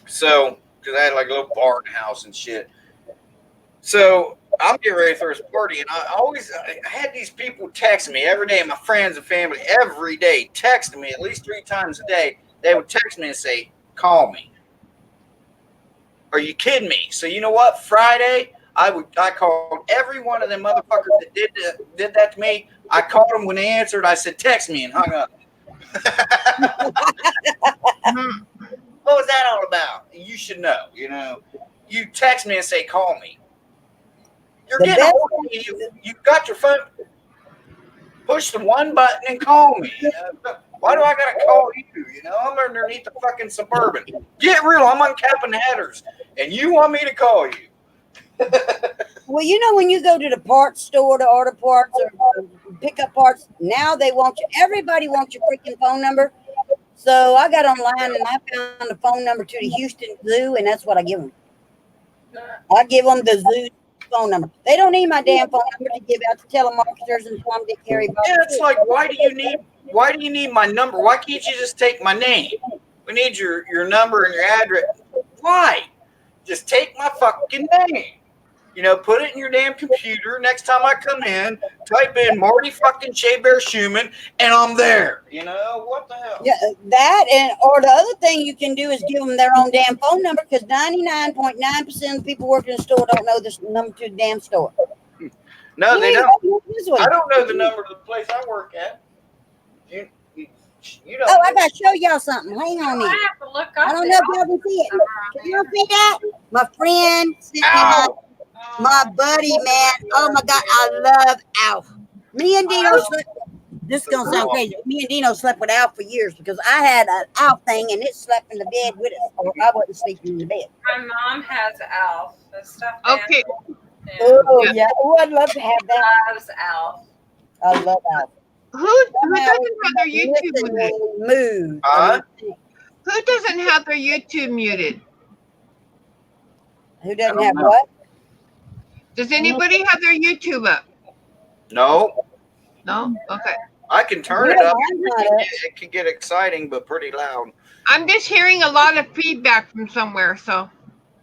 so because I had like a little bar in the house and shit. So I'm getting ready for this party, and I had these people text me every day. My friends and family every day texting me at least 3 times a day. They would text me and say, "Call me." Are you kidding me? So you know what? Friday, I called every one of them motherfuckers that did that to me. I called them when they answered. I said, "Text me," and hung up. What was that all about? You should know. You know, you text me and say, "Call me." You're The getting best- hold of me. You got your phone. Push the one button and call me. You know? Why do I gotta call you? You know, I'm underneath the fucking Suburban. Get real. I'm uncapping headers, and you want me to call you? Well, you know, when you go to the parts store to order parts or pick up parts, now they want you, everybody wants your freaking phone number. So I got online and I found the phone number to the Houston Zoo, and that's what I give them. I give them the zoo phone number. They don't need my damn phone number to give out to telemarketers and Tom, Dick, Harry, Bob. Yeah, it's like, why do you need my number? Why can't you just take my name? We need your number and your address. Why? Just take my fucking name. You know, put it in your damn computer. Next time I come in, type in Marty fucking Shea Bear Schumann, and I'm there. You know, what the hell? Yeah, that and or the other thing you can do is give them their own damn phone number, because 99.9% of the people working in the store don't know this number to the damn store. No, they don't. I I don't know the number of the place I work at. You don't. Oh, I gotta show y'all something. Hang on a I minute. have to look up I don't the know if y'all can see it. number Can on y'all see that? My friend sent me Ow. my buddy, man. Oh my God, I love Alf. Me and Dino slept. This is gonna sound crazy. Me and Dino slept with Alf for years because I had an Alf thing and it slept in the bed with us, or I wasn't sleeping in the bed. My mom has Alf. The stuff. Okay. Oh yeah, oh, I'd love to have that. Loves Alf. I love Alf. Who doesn't have their YouTube muted? Mood. Who doesn't have their YouTube muted? Who doesn't have what? Does anybody have their YouTube up? No, No? Okay. I can turn it up. It can get exciting, but pretty loud. I'm just hearing a lot of feedback from somewhere, so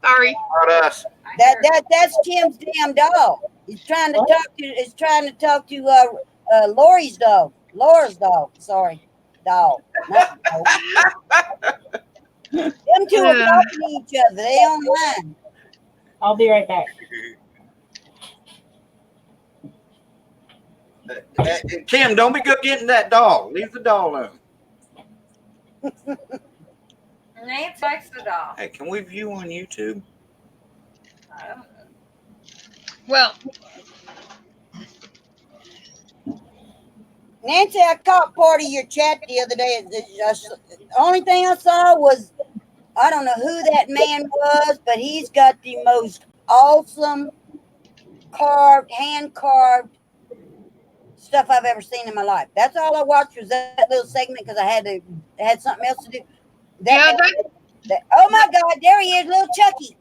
sorry. Not us. That's Tim's damn dog. He's trying to talk to Lori's dog. Laura's dog. Sorry. Dog. Not dog. Them two are talking to each other. They online. I'll be right back. Kim, don't be good getting that doll. Leave the doll alone. Nate likes the dog. Hey, can we view on YouTube? I don't know. Well, Nancy, I caught part of your chat the other day. The only thing I saw was, I don't know who that man was, but he's got the most awesome hand carved stuff I've ever seen in my life. That's all I watched was that little segment because I had something else to do. Oh my God, there he is, little Chucky.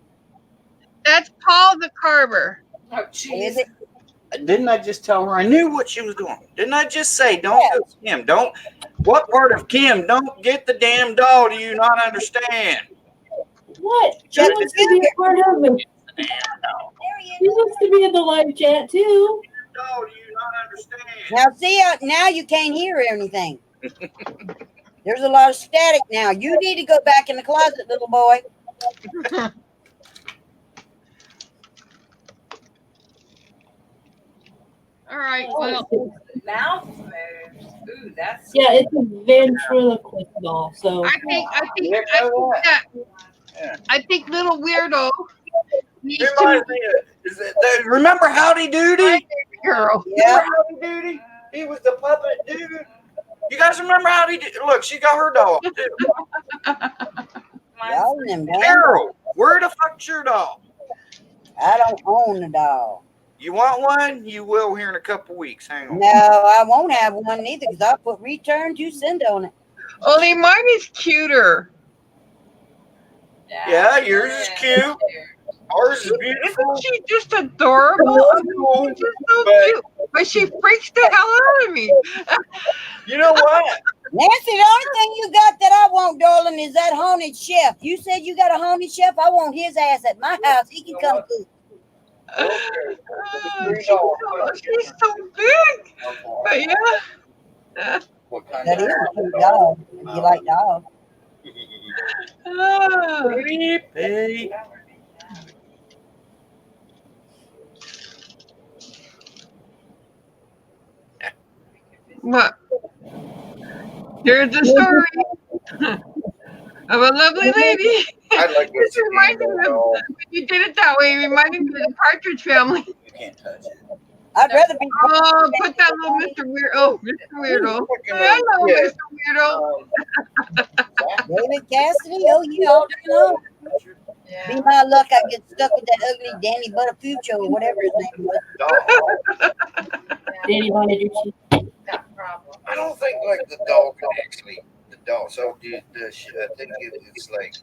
that's Paul the Carver. Oh, Is jeez. it? Didn't I just tell her? I knew what she was doing. Didn't I just say, don't do Kim? Don't. What part of Kim? Don't get the damn doll. Do you not understand? What? She Chucky wants to be a part of it. There he She is. wants to be in the live chat too. Doll, do you not understand? Now see, now you can't hear anything. There's a lot of static now. You need to go back in the closet, little boy. All right. Oh, Well, mouth moves. Ooh, that's Yeah, it's a ventriloquist doll. So I think little weirdo needs to Reminds me of, remember Howdy Doody? be girl. Yeah. Remember Howdy Doody? He was the puppet dude. You guys remember Howdy Doody? Look, she got her doll too. Y'all in them damn. Carol, where the fuck's your doll? I don't own a doll. You want one? You will here in a couple weeks. Hang on. No, I won't have one neither because I'll put return to send on it. Only mine is cuter. Yeah, yours is cute. Ours is beautiful. Isn't she just adorable? I mean, she's just so cute. But she freaks the hell out of me. You know what? Nancy, the only thing you got that I want, darling, is that haunted chef. You said you got a haunted chef. I want his ass at my house. He can come cook. She's so big. But yeah. What kind That is a cute dog. If you like dogs. Creepy. What? Here's the story of a lovely lady. I'd like This to reminds me of, when you did it that way, it reminded me of the Partridge Family. You can't touch it. I'd rather be. Oh, put that little Mr. Weirdo. Mr. Weirdo. Hello, Yeah. Mr. Weirdo. David Cassidy. Oh, you all day long. Be my luck, I get stuck with that ugly Danny Buttafuoco or whatever his name was. Danny Bonaducci. I don't think like the dog can actually the dog. So the shit, I think it's like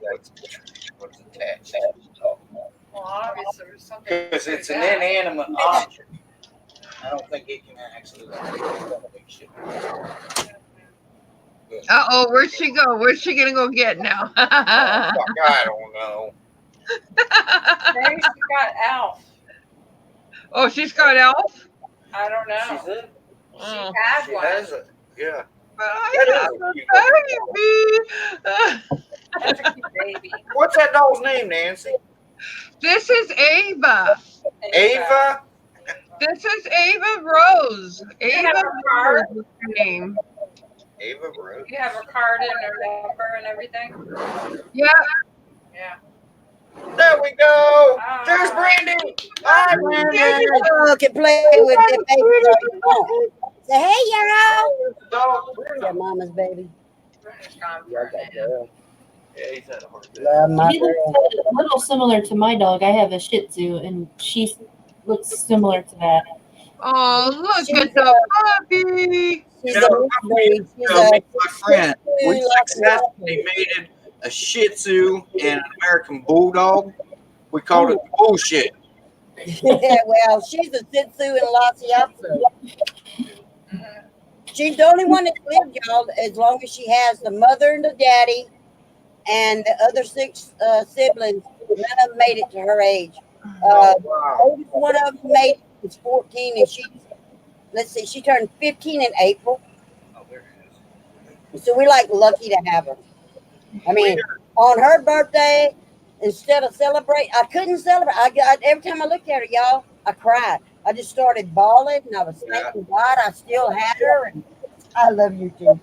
what's attached to the dog Well, obviously, there's something. because it's an inanimate object. I don't think it can actually like make shit. Uh-oh, where'd she go? Where's she gonna go get now? Fuck, I don't know. Maybe she got Alf. Oh, she's got Elf? I don't know. She's in. She Oh. had She one. has it. Yeah. But I That is have a a cute baby. That's a cute baby. What's that dog's name, Nancy? This is Ava. Ava. This is Ava Rose. You have Ava her card? Rose is her name. Ava Rose. You have her card and her number and everything. Yeah. Yeah. There we go. There's Brandy. Hi, Brandy. Oh, can play with the baby. Say, hey, y'all. Dog. Your mama's baby. Brennan's gone for a nap. Yeah, he's had a hard day. Love my He looks girl. a little similar to my dog. I have a Shih Tzu, and she looks similar to that. Oh, look She's at the puppy. She's You a know, mixed breed. She's So, a me and my friend, we successfully mated a Shih Tzu and an American Bulldog. We called it bullshit. Yeah, well, she's a Shih Tzu and Lhasa Apso. She's the only one that lived, y'all, as long as she has the mother and the daddy and the other 6 siblings. None of them made it to her age. Wow. Oldest one of them made it was 14, and she turned 15 in April. Oh, there it is. So we're like lucky to have her. I mean, on her birthday, instead of celebrate, I couldn't celebrate. Every time I looked at her, y'all, I cried. I just started bawling, and I was thanking God I still had her. And I love you too.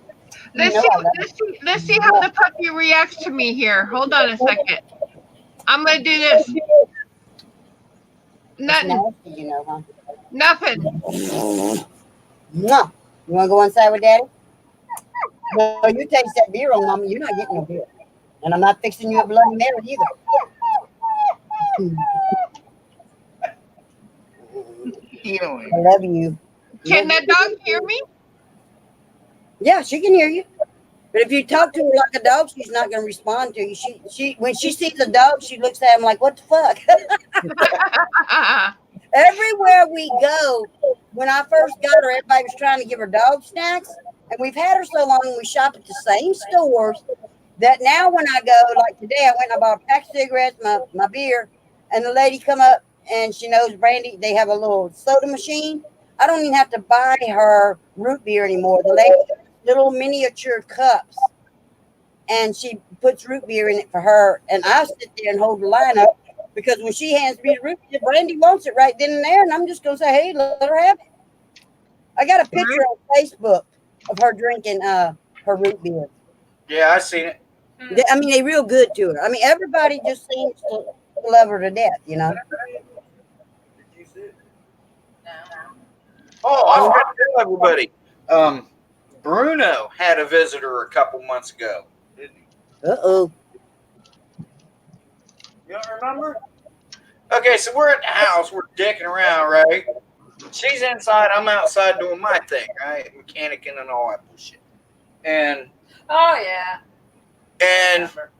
Let's You know see, I love let's see how the puppy reacts to me here. Hold on a second. I'm gonna do this. It's Nothing. nasty, you know, huh? Nothing. Mwah. You want to go inside with Daddy? No, you taste that beer on Mama. You're not getting no beer. And I'm not fixing you a Bloody Mary either. I love you. Can that dog hear me? Yeah, she can hear you. But if you talk to her like a dog, she's not going to respond to you. She when she sees a dog, she looks at him like, "What the fuck?" Everywhere we go, when I first got her, everybody was trying to give her dog snacks, and we've had her so long, and we shop at the same stores that now when I go, like today, I went and I bought a pack of cigarettes, my beer, and the lady come up and she knows Brandy. They have a little soda machine. I don't even have to buy her root beer anymore. The lady little miniature cups and she puts root beer in it for her. And I sit there and hold the line up because when she hands me the root beer, Brandy wants it right then and there. And I'm just going to say, hey, let her have it. I got a picture on Facebook of her drinking her root beer. Yeah, I seen it. I mean, they're real good to her. I mean, everybody just seems to love her to death, you know. Oh, I forgot to tell everybody. Bruno had a visitor a couple months ago. Uh-oh. You don't remember? Okay, so we're at the house, we're dicking around, right? She's inside, I'm outside doing my thing, right? Mechanicking and all that bullshit. And Oh yeah.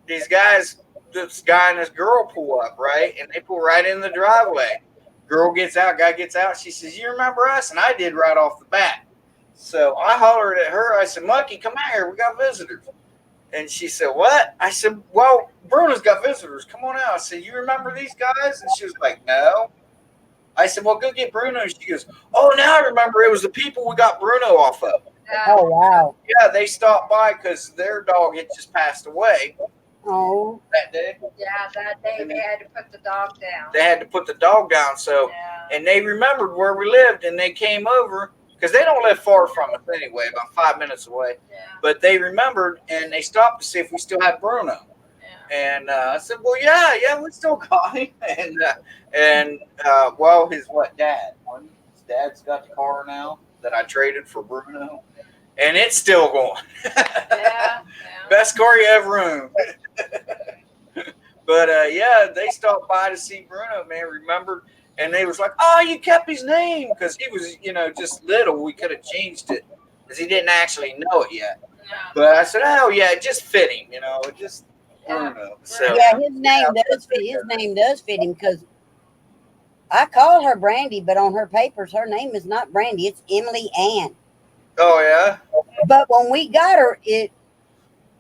these guys, this guy and this girl pull up, right? And they pull right in the driveway. Girl gets out, guy gets out. She says, you remember us? And I did right off the bat. So I hollered at her. I said, Monkey, come out here. We got visitors. And she said, what? I said, well, Bruno's got visitors. Come on out. I said, you remember these guys? And she was like, no. I said, well, go get Bruno. She goes, oh, now I remember. It was the people we got Bruno off of. Oh, wow. Yeah, they stopped by because their dog had just passed away Oh. that day. Yeah, that day they had to put the dog down. They had to put the dog down. So, Yeah. and they remembered where we lived, and they came over because they don't live far from us anyway, about 5 minutes away. Yeah. But they remembered, and they stopped to see if we still had Bruno. Yeah. And I said, well, yeah, we still got him. And well, his dad? His dad's got the car now that I traded for Bruno, and it's still going. Yeah. Best car you ever owned. But yeah, they stopped by to see Bruno, man, remembered. And they was like, oh, you kept his name because he was, just little. We could have changed it because he didn't actually know it yet. Yeah. But I said, oh, yeah, it just fit him, it just, Bruno. So, Yeah, his name does fit. His name does fit him because I call her Brandy, but on her papers, her name is not Brandy. It's Emily Ann. oh, yeah. But when we got her, it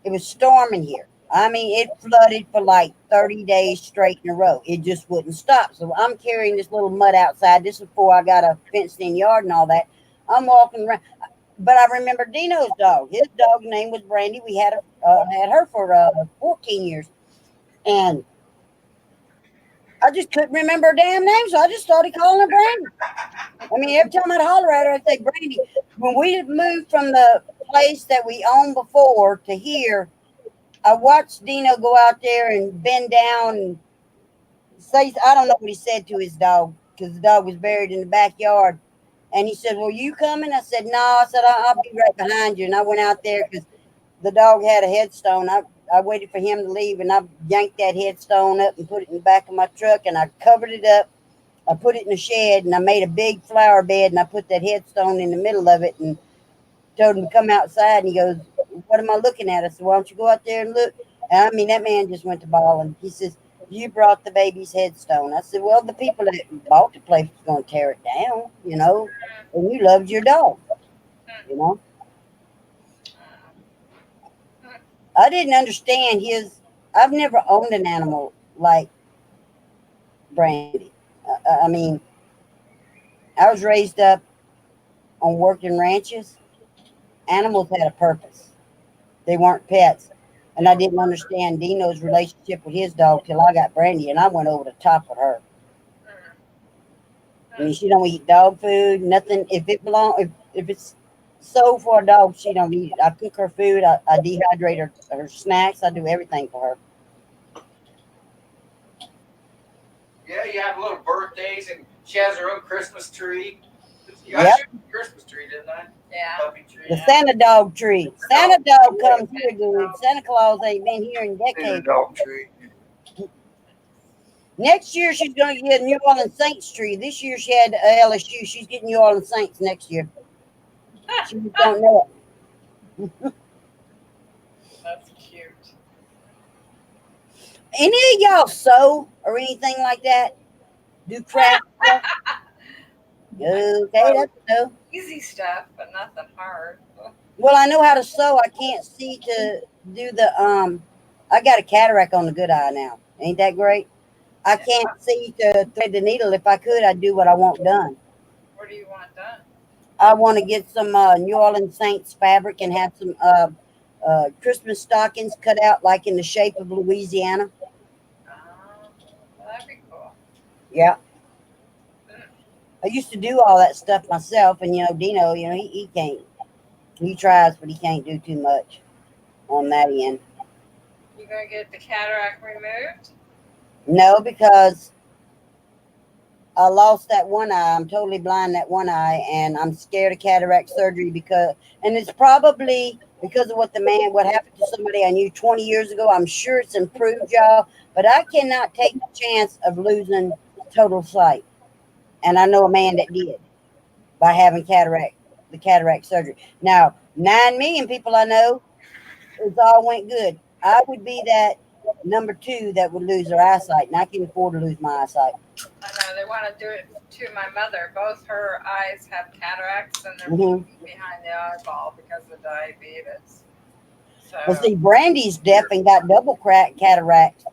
was storming here. I mean, it flooded for like 30 days straight in a row. It just wouldn't stop. So I'm carrying this little mud outside. This is before I got a fenced-in yard and all that. I'm walking around. But I remember Dino's dog. His dog's name was Brandy. We had her for 14 years. And I just couldn't remember her damn name, so I just started calling her Brandy. I mean, every time I'd holler at her, I'd say Brandy. When we moved from the place that we owned before to here, I watched Dino go out there and bend down and say, I don't know what he said to his dog because the dog was buried in the backyard. And he said, well, you coming? I said, no. I said, I'll be right behind you. And I went out there because the dog had a headstone. I waited for him to leave, and I yanked that headstone up and put it in the back of my truck, and I covered it up. I put it in the shed, and I made a big flower bed, and I put that headstone in the middle of it and told him to come outside. And he goes, what am I looking at? I said, why don't you go out there and look? And I mean, that man just went to bawling. He says, you brought the baby's headstone. I said, well, the people that bought the place was going to tear it down, and you loved your dog, I didn't understand I've never owned an animal like Brandy. I mean, I was raised up on working ranches. Animals had a purpose. They weren't pets. And I didn't understand Dino's relationship with his dog till I got Brandy, and I went over the top with her. I mean, she don't eat dog food, nothing. If it's sold for a dog, she don't eat it. I cook her food. I dehydrate her snacks. I do everything for her. Yeah, you have little birthdays, and she has her own Christmas tree. I Yep. showed you the Christmas tree, didn't I? Yeah. Puppy tree. The Santa dog tree. Santa dog comes here, dude. Santa Claus ain't been here in And the decades. dog tree. Next year, she's going to get a New Orleans Saints tree. This year, she had LSU. She's getting New Orleans Saints next year. She just don't know it. That's cute. Any of y'all sew or anything like that? Do craft stuff? Okay, that's so. Easy stuff, but nothing hard. Well, I know how to sew. I can't see to do the I got a cataract on the good eye now. Ain't that great? I can't see to thread the needle. If I could, I'd do what I want done. What do you want done? I want to get some New Orleans Saints fabric and have some Christmas stockings cut out like in the shape of Louisiana. That'd be cool. Yeah. I used to do all that stuff myself, and Dino, he can't. He tries, but he can't do too much on that end. You gonna get the cataract removed? No, because I lost that one eye. I'm totally blind that one eye, and I'm scared of cataract surgery and it's probably because of what happened to somebody I knew 20 years ago. I'm sure it's improved, y'all, but I cannot take the chance of losing total sight. And I know a man that did by having the cataract surgery. Now, 9 million people I know, it's all went good. I would be that number 2 that would lose their eyesight, and I can afford to lose my eyesight. I know they want to do it to my mother. Both her eyes have cataracts, and they're Mhm. behind the eyeball because of diabetes. So Well, see, Brandy's deaf and got double cataract.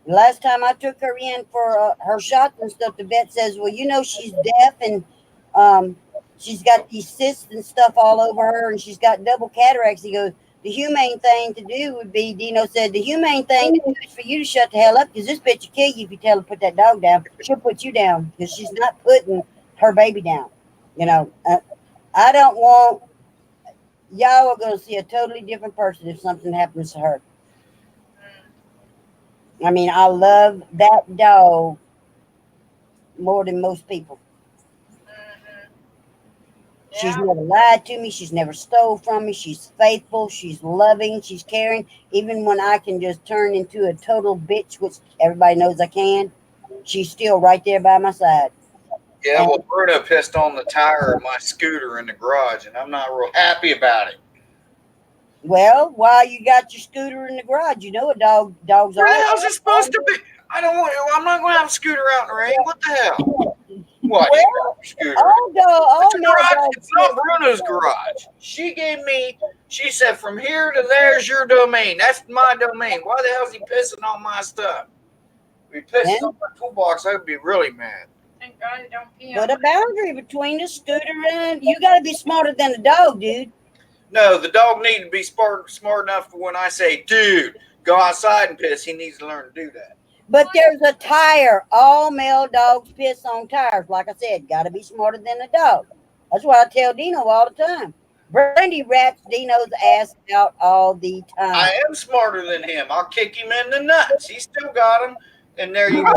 The last time I took her in for her shots and stuff, the vet says, well, she's deaf and she's got these cysts and stuff all over her, and she's got double cataracts. He goes, the humane thing to do would be, Dino said, the humane thing to do is for you to shut the hell up, because this bitch will kill you if you tell her to put that dog down. She'll put you down, because she's not putting her baby down. I don't want, y'all are going to see a totally different person if something happens to her. I mean, I love that dog more than most people. She's yeah. never lied to me. She's never stole from me. She's faithful. She's loving. She's caring. Even when I can just turn into a total bitch, which everybody knows I can, she's still right there by my side. Yeah, well, Bruno pissed on the tire of my scooter in the garage, and I'm not real happy about it. Well, while you got your scooter in the garage, dogs Where the are. hell's it supposed to be? I'm not going to have a scooter out in the rain. What the hell? What? Well, Scooter? all It's a male garage. dogs. It's not Bruno's garage. She said, from here to there's your domain. That's my domain. Why the hell is he pissing on my stuff? If he pisses on my toolbox, I'd be really mad. Thank God you don't pee Put on a boundary between the scooter and you got to be smarter than the dog, dude. No, the dog needs to be smart enough for when I say, dude, go outside and piss. He needs to learn to do that. But there's a tire. All male dogs piss on tires. Like I said, got to be smarter than the dog. That's what I tell Dino all the time. Brandy rats Dino's ass out all the time. I am smarter than him. I'll kick him in the nuts. He still got him. And there you go.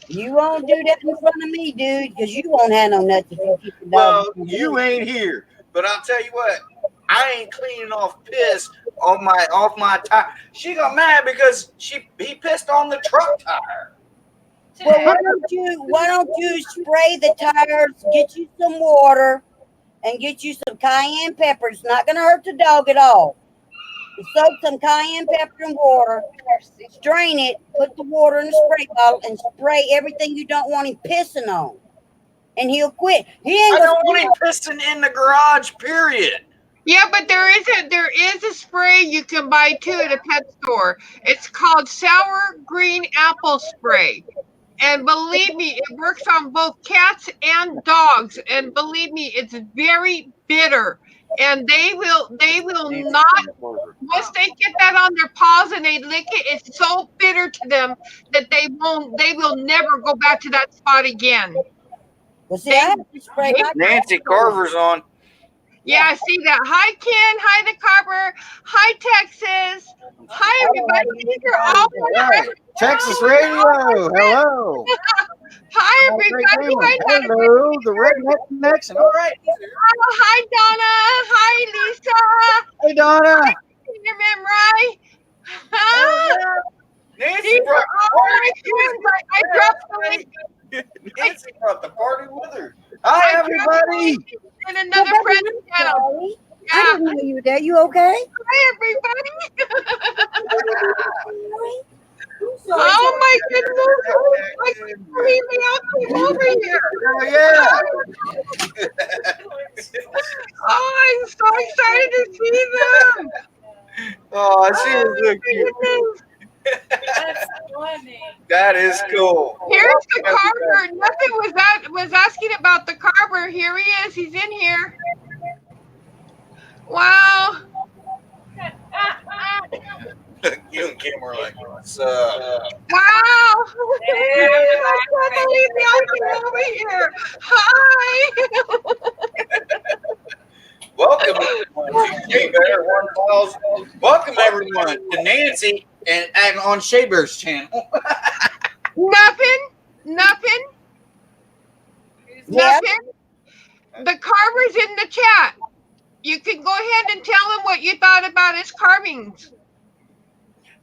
You won't do that in front of me, dude, because you won't have no nuts if you keep the Well, dog. you ain't here. But I'll tell you what, I ain't cleaning off piss off my tire. She got mad because he pissed on the truck tire. Well, why don't you spray the tires, get you some water, and get you some cayenne pepper. It's not going to hurt the dog at all. Soak some cayenne pepper in water, strain it, put the water in the spray bottle, and spray everything you don't want him pissing on. And he'll quit. I don't want him pissing in the garage, period. Yeah, but there is a spray you can buy too at a pet store. It's called sour green apple spray. And believe me, it works on both cats and dogs. And believe me, it's very bitter. And they will not, once they get that on their paws and they lick it, it's so bitter to them that they will never go back to that spot again. Well, see, I have to spray my Nancy Carver's on. Yeah, I see that. Hi, Ken. Hi, the Carver. Hi, Texas. Hi, everybody. You're all Right. Texas Radio. Hello. Hi, everybody. Hi, Hello, the Redneck Connection. All right. Oh, hi, Donna. Hi, Lisa. Hey, Donna. Hi, right? Huh? Nancy brought I dropped the Nancy brought the party with her. Hi, everybody. in another friend's channel. I Yeah. didn't know you were there. You okay? Hi, everybody. Oh, my goodness. Leave me out. Come over here. Oh, yeah. Oh, I'm so excited to see them. Oh, she is so my cute. goodness. That's funny. That is cool. Here's the Carver. Nothing was asking about the Carver. Here he is. He's in here. Wow. You and Kim were like, what's up? Wow. I can't believe y'all came over here. Hi. Welcome everyone to Shea Bear 1000. Welcome everyone to Nancy and on Shea Bear's channel. Nothing. The carver's in the chat. You can go ahead and tell him what you thought about his carvings.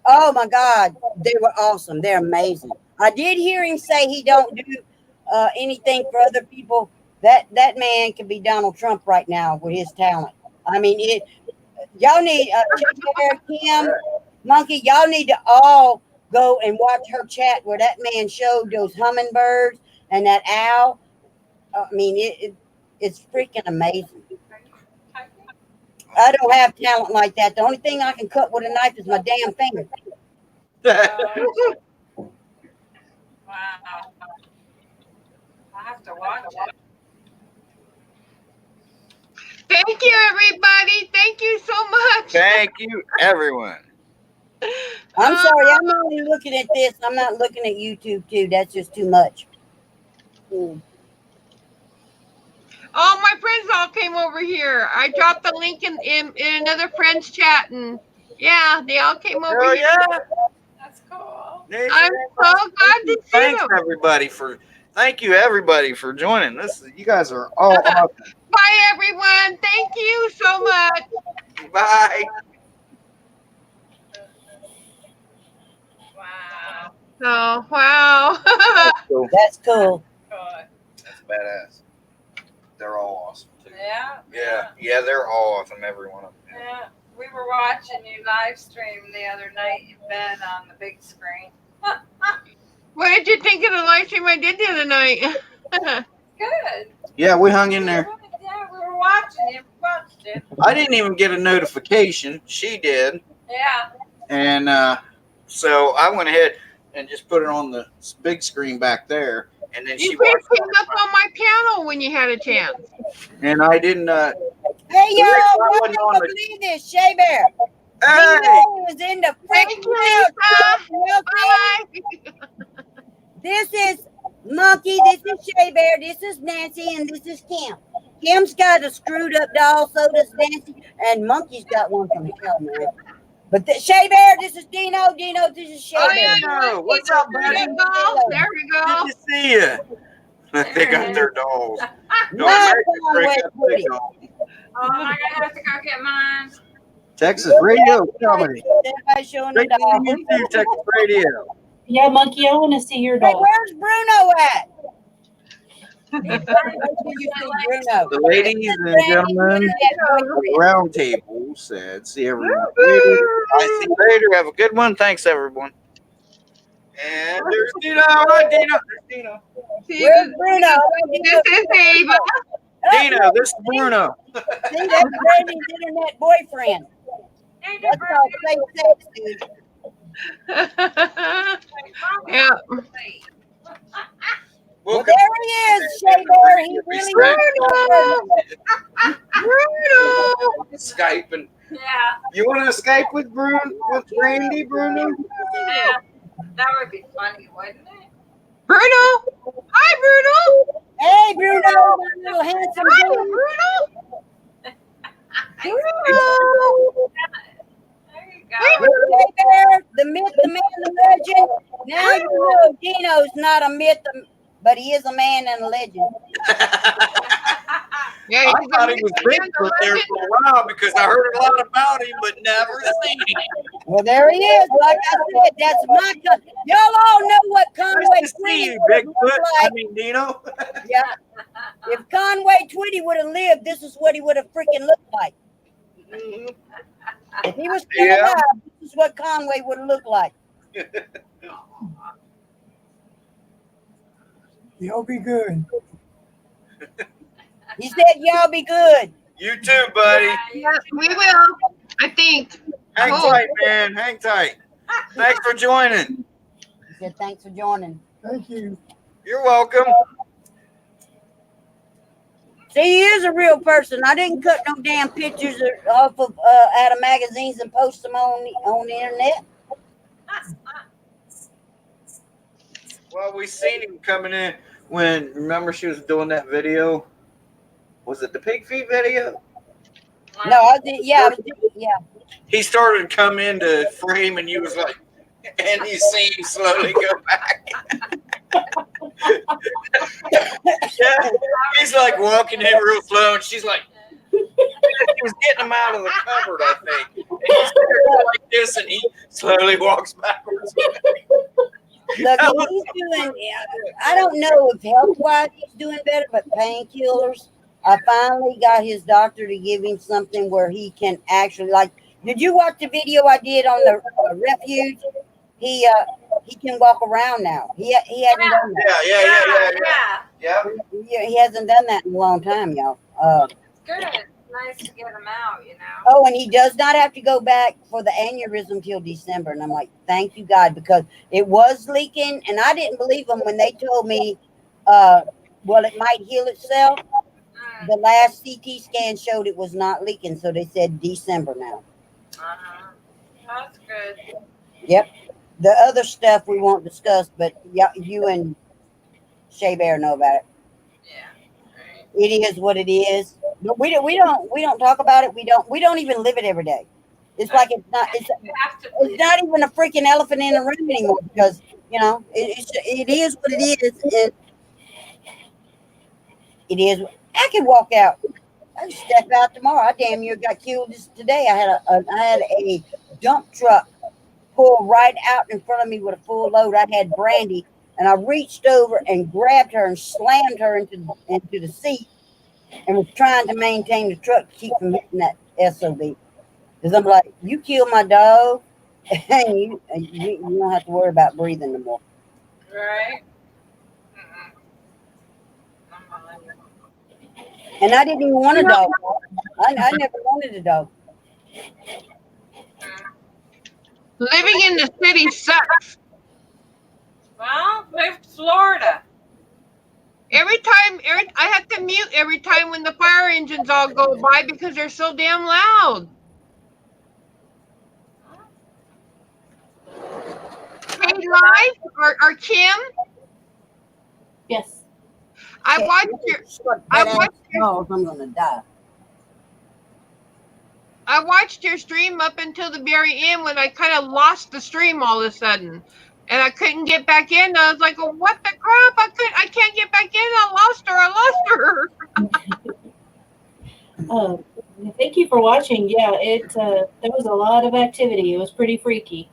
Oh my God, they were awesome. They're amazing. I did hear him say he don't do anything for other people. That man could be Donald Trump right now with his talent. I mean, y'all need Kim, Monkey. Y'all need to all go and watch her chat where that man showed those hummingbirds and that owl. I mean, it's freaking amazing. I don't have talent like that. The only thing I can cut with a knife is my damn finger. Wow. I have to watch it. Thank you, everybody. Thank you so much. Thank you, everyone. I'm sorry, I'm only looking at this. I'm not looking at YouTube too. That's just too much. All my friends all came over here. I dropped the link in another friend's chat, and yeah, they all came over Oh, here. yeah. That's cool. I'm so glad to see Thanks them. thank you everybody for joining. You guys are all awesome. Bye, everyone. Thank you so much. Bye. Wow. Oh, wow. That's cool. That's badass. They're all awesome too. Yeah. Yeah, they're all awesome, every one of them. Yeah. We were watching you live stream the other night in bed on the big screen. What did you think of the live stream I did the other night? Good. Yeah, we hung in there. Yeah, we were watching it. Watched it. I didn't even get a notification. She did. Yeah. And so I went ahead and just put it on the big screen back there. And then she You could have watched came up on my panel when you had a chance. it. And I didn't. Hey, y'all, I I wasn't can't on the- believe this. Shea Bear. Hey! He was in the Thank freaking you, Lisa. house. Bye. This is Monkey, this is Shea Bear, this is Nancy, and this is Kim. Kim's got a screwed up doll, so does Nancy, and Monkey's got one from hell, man. But Shea Bear, this is Dino. Dino, this is Shea Oh, Bear. yeah. Dino, what's up, buddy? There we go. Good to see you. They got their dolls. Don't Nice make me one, break West up the Woody. doll. Oh, I'm gonna have to go get mine. Texas Radio Comedy. Everybody showing the Great to doll. see you too, Texas Radio. Yeah, Monkey, I want to see your Hey, doll. where's Bruno at? Where did you see Bruno? The ladies and gentlemen, the round table said, see everyone later. I see you later. Have a good one. Thanks, everyone. And there's Dino. Hi, Dino. There's Dino. Where's Bruno? This is Ava. Dino, this is Bruno. See, that's Brandy's internet boyfriend. That's all fake sex, dude. Yeah. Well, there he is, Shea Bear. He really Bruno. Skyping. Yeah. You want to Skype with Randy, Bruno? Yeah. That would be funny, wouldn't it? Bruno. Hi, Bruno. Hey, Bruno, my little handsome Hi, boy. Bruno. There you go. Shea Bear, the myth, the man, the legend. Now you know Dino's not a myth, but he is a man and a legend. Yeah, I he's thought a he was legend. Bigfoot there for a while because I heard a lot about him, but never seen him. Well, there he is. Like I said, that's my cousin. Y'all all know what Conway Nice to see Twitty you, would have Bigfoot. looked I like. mean, Dino. Yeah. If Conway Twitty would have lived, this is what he would have freaking looked like. If he was still Yeah. alive, this is what Conway would have looked like. Y'all be good. He said, y'all be good. You too, buddy. Yeah, we will. I think. Hang Oh. tight, man. Hang tight. Thanks for joining. He said, thanks for joining. Thank you. You're welcome. See, he is a real person. I didn't cut no damn pictures off of out of magazines and post them on the internet. Well, we seen him coming in when, remember she was doing that video? Was it the pig feet video? No, I did. Yeah, yeah. He started to come into frame and you was like, and you see him slowly go back. Yeah, he's like walking in real slow and she's like, he was getting him out of the cupboard, I think. And he's there like this and he slowly walks backwards. Look, he's doing. I don't know if health-wise he's doing better, but painkillers. I finally got his doctor to give him something where he can actually like. Did you watch the video I did on the refuge? He can walk around now. He hadn't done that. Yeah. Yeah, he hasn't done that in a long time, y'all. Good. Nice to get them out, you know. Oh, and he does not have to go back for the aneurysm till December. And I'm like, thank you, God, because it was leaking, and I didn't believe them when they told me, well, it might heal itself. The last CT scan showed it was not leaking, so they said December now. That's good. Yep. The other stuff we won't discuss, but you and Shea Bear know about it. Yeah. It is what it is. But we don't talk about it. We don't even live it every day. It's like it's You have to. not even a freaking elephant in the room anymore because it is what it is. And it is. I can walk out. I can step out tomorrow. I damn near got killed today. I had a dump truck pull right out in front of me with a full load. I had Brandy, and I reached over and grabbed her and slammed her into the seat, and was trying to maintain the truck to keep from hitting that SOB. Because I'm like, you killed my dog, and you don't have to worry about breathing no more. Right. And I didn't even want a dog. I never wanted a dog. Living in the city sucks. Well, move to Florida. I have to mute every time when the fire engines all go by because they're so damn loud. Hey, Live or Kim, Yes. I watched I'm gonna die. I watched your stream up until the very end when I kind of lost the stream all of a sudden, and I couldn't get back in. I was like, oh, "What the crap? I can't get back in. I lost her." Thank you for watching. Yeah, there was a lot of activity. It was pretty freaky.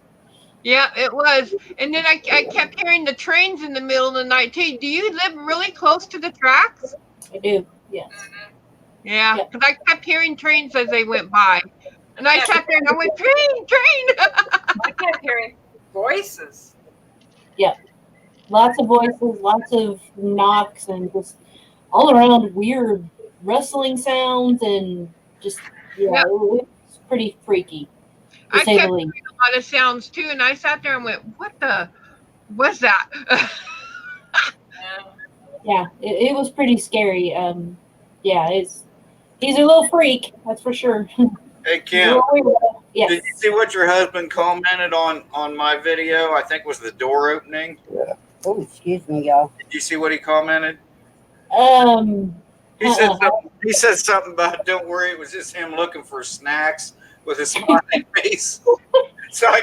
Yeah, it was. And then I kept hearing the trains in the middle of the night too. Do you live really close to the tracks? I do. Yes. Yeah, because I kept hearing trains as they went by, and I sat there and I went, "Train!" I kept hearing voices. Lots of voices, lots of knocks, and just all around weird rustling sounds, and just it was pretty freaky. To I say kept the hearing least. a lot of sounds too, and I sat there and went, what's that? Yeah, it was pretty scary. He's a little freak, that's for sure. Hey, Kim, Yes. did you see what your husband commented on my video? I think it was the door opening. Oh, excuse me, y'all. Did you see what he commented? He said something about, don't worry, it was just him looking for snacks with a smiling face. So I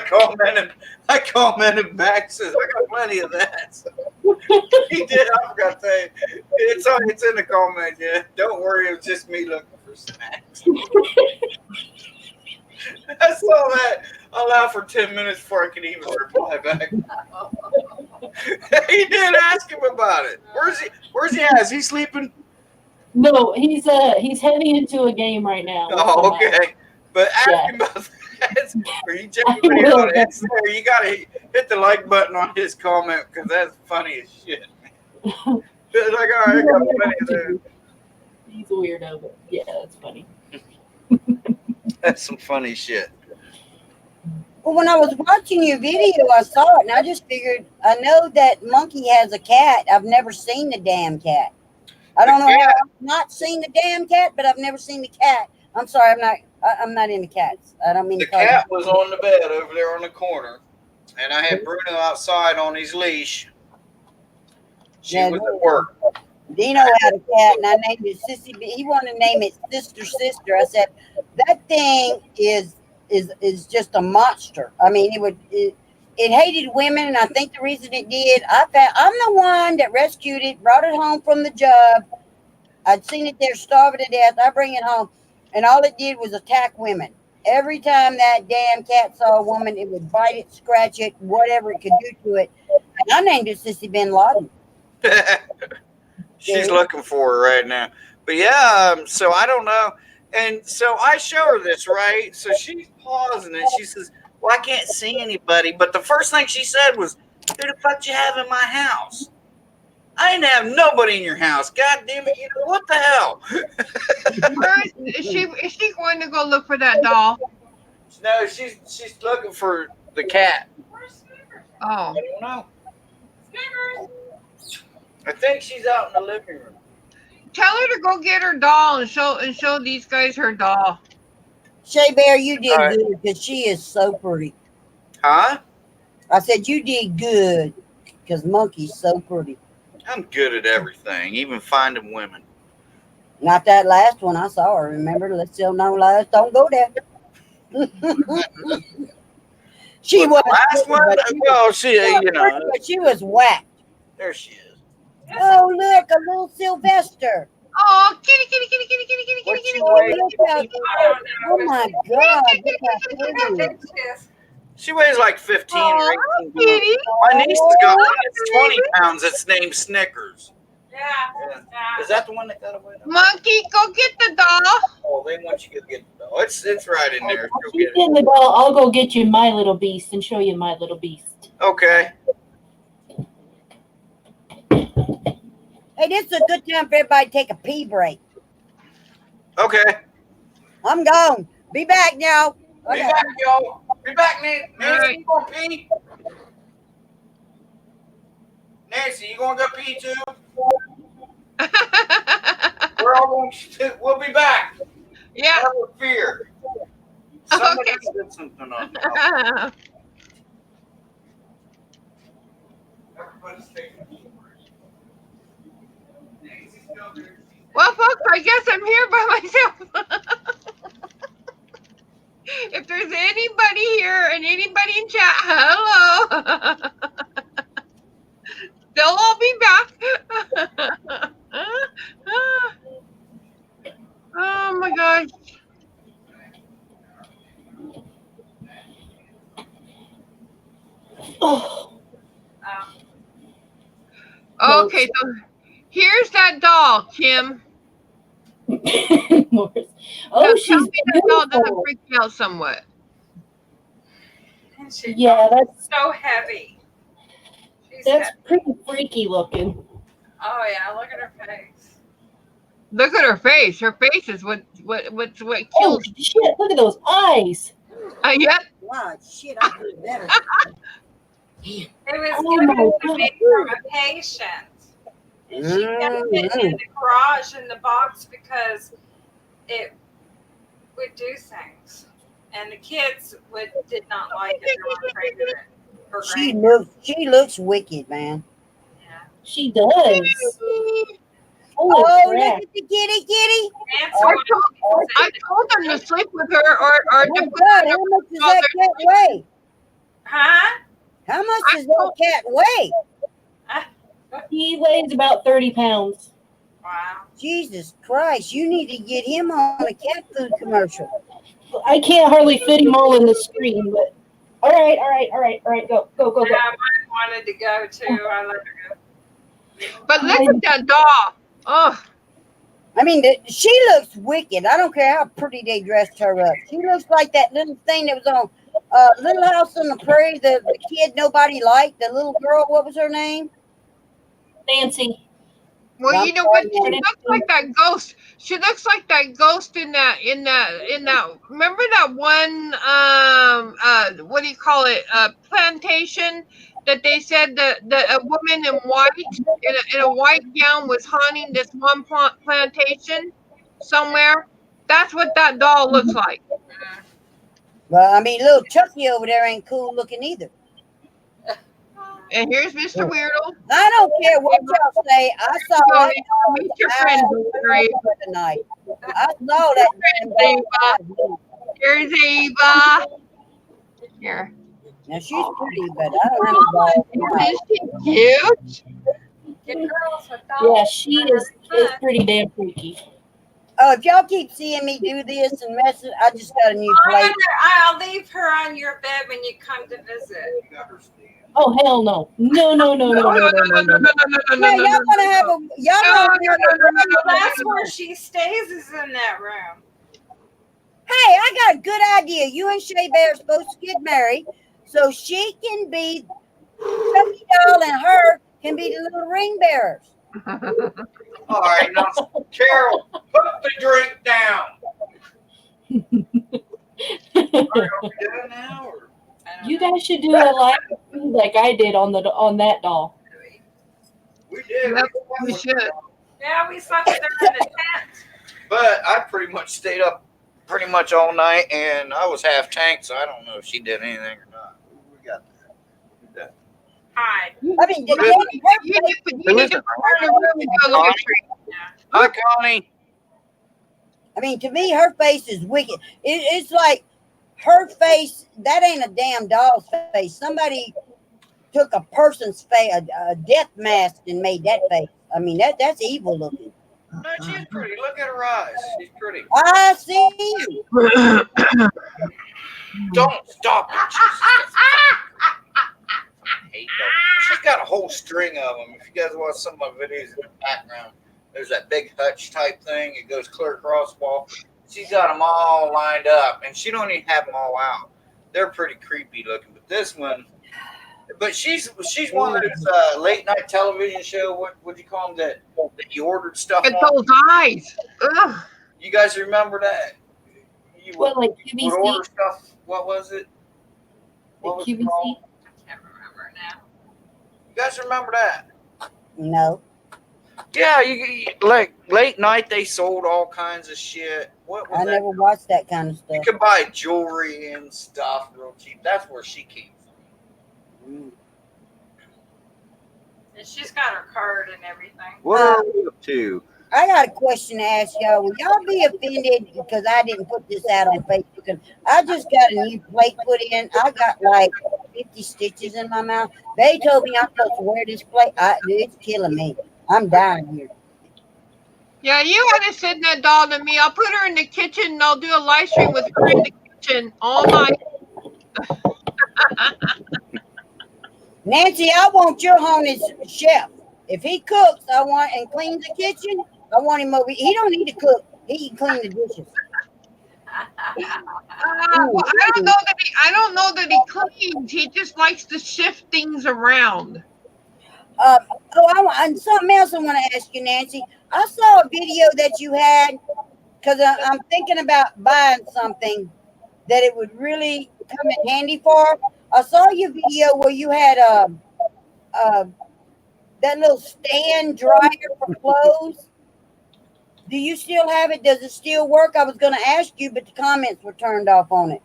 commented back, says, I got plenty of that. So he did, I forgot to say, it's in the comment, yeah. Don't worry, it was just me looking for snacks. I saw that. I laughed for 10 minutes before I could even reply back. He did ask him about it. Where's he at? Is he sleeping? No, he's heading into a game right now. Oh, okay. But ask him about that. Are you checking video on it? It's there. You gotta hit the like button on his comment because that's funny as shit. It's like, all right, I got plenty of that. He's a weirdo, but yeah, that's funny. That's some funny shit. Well, when I was watching your video, I saw it, and I just figured, I know that Monkey has a cat. I've never seen the damn cat. I don't know The how cat- I've not seen the damn cat, but I've never seen the cat. I'm sorry, I'm not into cats. I don't mean The to call you. cat was on the bed over there on the corner, and I had Bruno outside on his leash. She Yeah, was at work. Dino had a cat, and I named it Sissy. He wanted to name it Sister. I said that thing is just a monster. I mean, it hated women, and I think the reason it did, I'm the one that rescued it, brought it home from the job. I'd seen it there starving to death. I bring it home, and all it did was attack women. Every time that damn cat saw a woman, it would bite it, scratch it, whatever it could do to it. And I named it Sissy Bin Laden. She's looking for her right now. But yeah, so I don't know. And so I show her this, right? So she's pausing and she says, well, I can't see anybody. But the first thing she said was, who the fuck you have in my house? I didn't have nobody in your house. God damn it. You know, what the hell? Is she going to go look for that doll? No, she's looking for the cat. Oh. I don't know. I think she's out in the living room. Tell her to go get her doll and show these guys her doll. Shay Bear, you did All right. good because she is so pretty. Huh? I said you did good because Monkey's so pretty. I'm good at everything, even finding women. Not that last one I saw her. Remember, let's tell no lies. Don't go there. She was Last one? Well, she was whacked. there she is. Oh look, a little Sylvester. Oh, kitty, kitty, kitty, kitty, kitty, kitty, kitty, What's kitty. she Oh, weigh? look how, oh my God, look how pretty. She weighs like 15 or Oh, 18 pounds. kitty. My niece has got one that's 20 pounds. It's named Snickers. Is that the one that got away? Monkey, go get the doll. Oh, they want you to get the doll. It's right in there. She'll She's get it. getting the doll. I'll go get you My Little Beast and show you My Little Beast. Okay. Hey, this is a good time for everybody to take a pee break. Okay. I'm gone. Be back now. Be back, y'all. Be back, Nancy. Nancy, you gonna pee? Nancy, you gonna go pee too? We're all going to. We'll be back. Yeah. Never fear. Somebody Okay. said something on that. Everybody's taking a pee break. Nancy's still there. Well, folks, I guess I'm here by myself. If there's anybody here and anybody in chat, hello. They'll all be back. Oh my gosh. Oh, Okay, so here's that doll, Kim. Morris. Now Oh, tell she's me that doll doesn't beautiful. freak you out somewhat. Yeah, that's so heavy. She's that's heavy. pretty freaky looking. Oh yeah, look at her face. Look at her face. Her face is what Oh kills. shit! Look at those eyes. Yep. Wow, shit, I feel better. It was Oh given my to me from a patient. And she kept it in the garage in the box because it would do things. And the kids did not like it. They were afraid of it. Her She looks wicked, man. Yeah. She does. Holy Oh, look crap! at the kitty. Nancy I wanted I told them to sleep with her or Oh to my put God, her in how much does Oh, that cat weigh? Huh? How much does that cat weigh? He weighs about 30 pounds. Wow. Jesus Christ, you need to get him on a cat food commercial. I can't hardly fit him all in the screen, but all right, go. Yeah, I wanted to go too. I let her go. But look at that doll. Oh, I mean, she looks wicked. I don't care how pretty they dressed her up. She looks like that little thing that was on Little House on the Prairie, the kid nobody liked, the little girl, what was her name? Nancy. well, you know what? She looks like that ghost. She looks like that ghost in that. Remember that one? What do you call it? Plantation, that they said a woman in white in a white gown was haunting this one plantation somewhere. That's what that doll looks like. Well, I mean, little Chucky over there ain't cool looking either. And here's Mr. Weirdo. I don't care what y'all say. I saw Go that meet your friend, Barry. tonight. I saw that. Ava. Here's Ava. Here. Now she's pretty, but I don't have a ball. Isn't she cute? Get girls with Yeah, dolls. she is pretty damn freaky. Oh, if y'all keep seeing me do this and mess it, I just got a new plate. I'll leave her on your bed when you come to visit. Oh hell no. No. Yeah, y'all gonna have a That's where she stays, is in that room. Hey, I got a good idea. You and Shea Bear are supposed to get married, so she can be Chucky doll and her can be the little ring bearers. All right, now, Carol, put the drink down. Are we done now, or? You guys should do a live like I did on that doll. We did. Yep, we should. Yeah, we slept there in the tent. But I pretty much stayed up pretty much all night, and I was half tanked, so I don't know if she did anything or not. We got that. Hi. I mean, You need to put her in a room and do a live stream. Hi, Connie. I mean, to me, her face is wicked. It's like her face. That ain't a damn doll's face. Somebody took a person's face, a death mask, and made that face. I mean, that's evil looking. No, she's pretty. Look at her eyes. She's pretty. I see. Don't stop her. I hate that. She's got a whole string of them. If you guys watch some of my videos in the background, there's that big hutch type thing. It goes clear across the wall. She's got them all lined up, and she don't even have them all out. They're pretty creepy looking. But this one, but she's one of those late night television show. What would you call them that you ordered stuff And on? those eyes. Ugh. You guys remember that? You What, like would order QVC? stuff. What was it? What was it QVC? called? I can't remember now. You guys remember that? No. Yeah, you like late night. They sold all kinds of shit. What was I that? never watched that kind of stuff. You could buy jewelry and stuff real cheap. That's where she came from. And she's got her card and everything. What are we up to? I got a question to ask y'all. Will y'all be offended because I didn't put this out on Facebook? And I just got a new plate put in. I got like 50 stitches in my mouth. They told me I'm supposed to wear this plate. It's killing me. I'm dying here. Yeah, you want to send that doll to me. I'll put her in the kitchen and I'll do a live stream with her in the kitchen all night. Nancy, I want your home as chef. If he cooks, I want and cleans the kitchen. I want him over. He don't need to cook. He can clean the dishes. Well, I don't know that he cleans. He just likes to shift things around. And something else I want to ask you, Nancy. I saw a video that you had because I'm thinking about buying something that it would really come in handy for. I saw your video where you had that little stand dryer for clothes. Do you still have it? Does it still work? I was going to ask you, but the comments were turned off on it.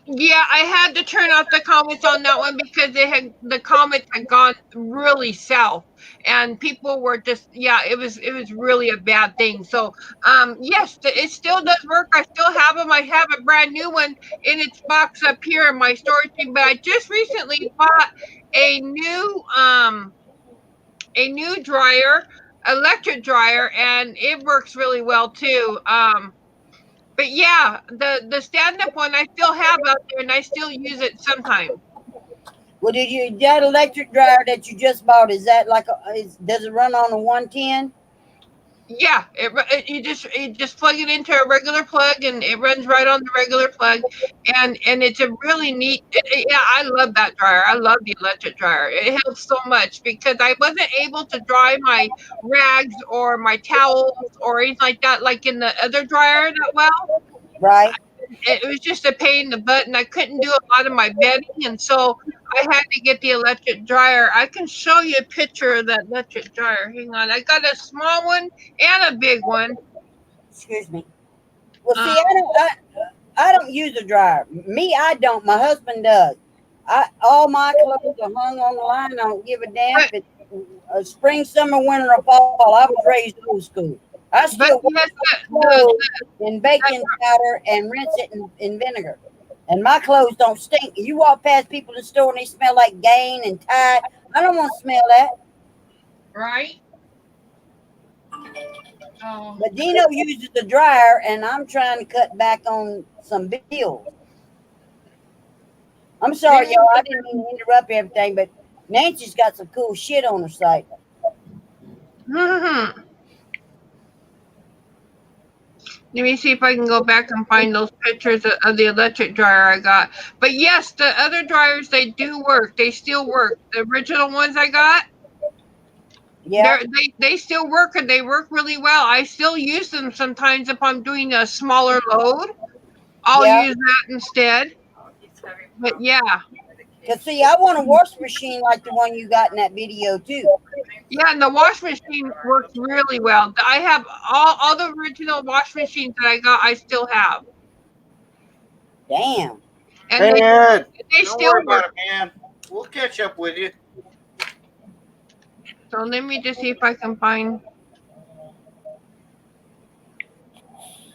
Yeah, I had to turn off the comments on that one because the comments had gone really south, and people were just it was really a bad thing. So yes, it still does work. I still have them. I have a brand new one in its box up here in my storage thing. But I just recently bought a new dryer, electric dryer, and it works really well too. But yeah, the stand-up one I still have out there, and I still use it sometimes. Well, that electric dryer that you just bought, is that like does it run on a 110? Yeah, you just plug it into a regular plug, and it runs right on the regular plug, and it's a really neat. I love that dryer. I love the electric dryer. It helps so much because I wasn't able to dry my rags or my towels or anything like that, like in the other dryer that well. Right. It was just a pain in the butt, and I couldn't do a lot of my bedding, and so I had to get the electric dryer. I can show you a picture of that electric dryer. Hang on. I got a small one and a big one. Excuse me. Well, see, I don't use a dryer. Me, I don't. My husband does. All my clothes are hung on the line. I don't give a damn if it's spring, summer, winter, or fall. I was raised old school. I But still wash yes, my clothes in baking powder and rinse it in vinegar. And my clothes don't stink. You walk past people in the store and they smell like Gain and Tide. I don't want to smell that. right? Oh. But Dino uses the dryer, and I'm trying to cut back on some bills. I'm sorry, y'all. I didn't mean to interrupt everything, but Nancy's got some cool shit on her site. Let me see if I can go back and find those pictures of the electric dryer I got. But yes, the other dryers, they do work. They still work. The original ones I got, Yeah. they still work, and they work really well. I still use them sometimes if I'm doing a smaller load. I'll use that instead. But yeah. Because, see, I want a washing machine like the one you got in that video, too. Yeah, and the wash machine works really well. I have all the original wash machines that I got, I still have. Damn. And Hey, Ed. they Don't still worry about work. it, man. We'll catch up with you. So let me just see if I can find.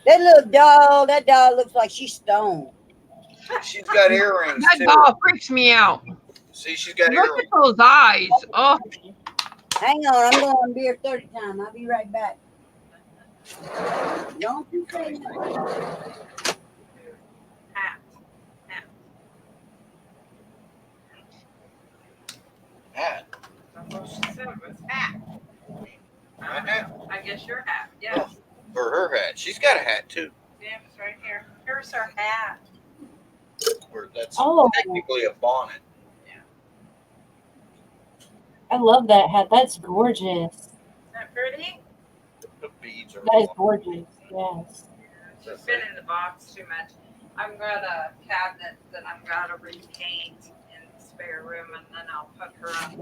That doll looks like she's stoned. She's got earrings That too. doll freaks me out. See, she's got Look earrings. at those eyes. Oh, Hang on, I'm going beer 30 time. I'll be right back. Don't you say that. Hat. That's what she said was hat. My hat. I guess your hat. Yes. Or her hat. She's got a hat too. Yeah, it's right here. Here's her hat. Or that's Oh. technically a bonnet. I love that hat. That's gorgeous. Isn't that pretty? The beads are That is long. gorgeous. Yes. She's been in the box too much. I've got a cabinet that I'm gonna repaint in the spare room, and then I'll put her up.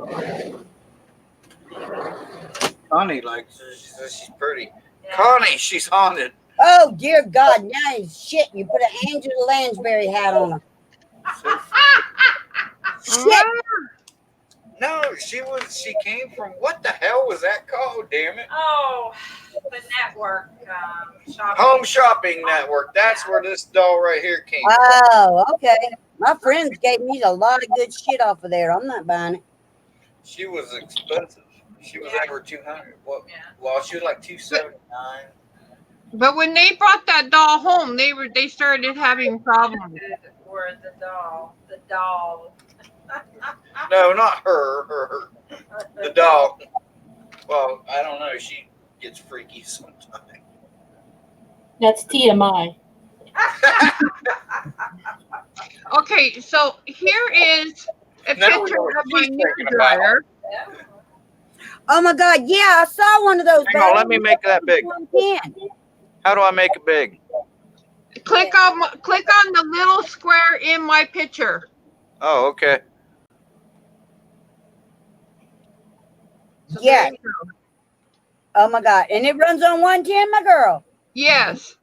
Connie likes her. She says she's pretty. Yeah. Connie, she's haunted. Oh, dear God. Now he's shit. You put an Angela Lansbury hat on her. Shit. No, she came from, what the hell was that called, damn it? Oh, the network shopping. Home Shopping Network. That's where this doll right here came from. Oh, okay. My friends gave me a lot of good shit off of there. I'm not buying it. She was expensive. She was over 200. Well, Yeah. well, she was like 279. but when they brought that doll home, they started having problems. Or the doll. The doll. No, not her. The doll. Well, I don't know. She gets freaky sometimes. That's TMI. Okay, so here is a Now we picture know what of my she's new thinking about. dryer. Oh, my God. Yeah, I saw one of those. Hang on, let me make that big. Can. How do I make it big? Click on the little square in my picture. Oh, okay. So Yeah. there you go. Oh, my God. And it runs on 110, my girl. Yes.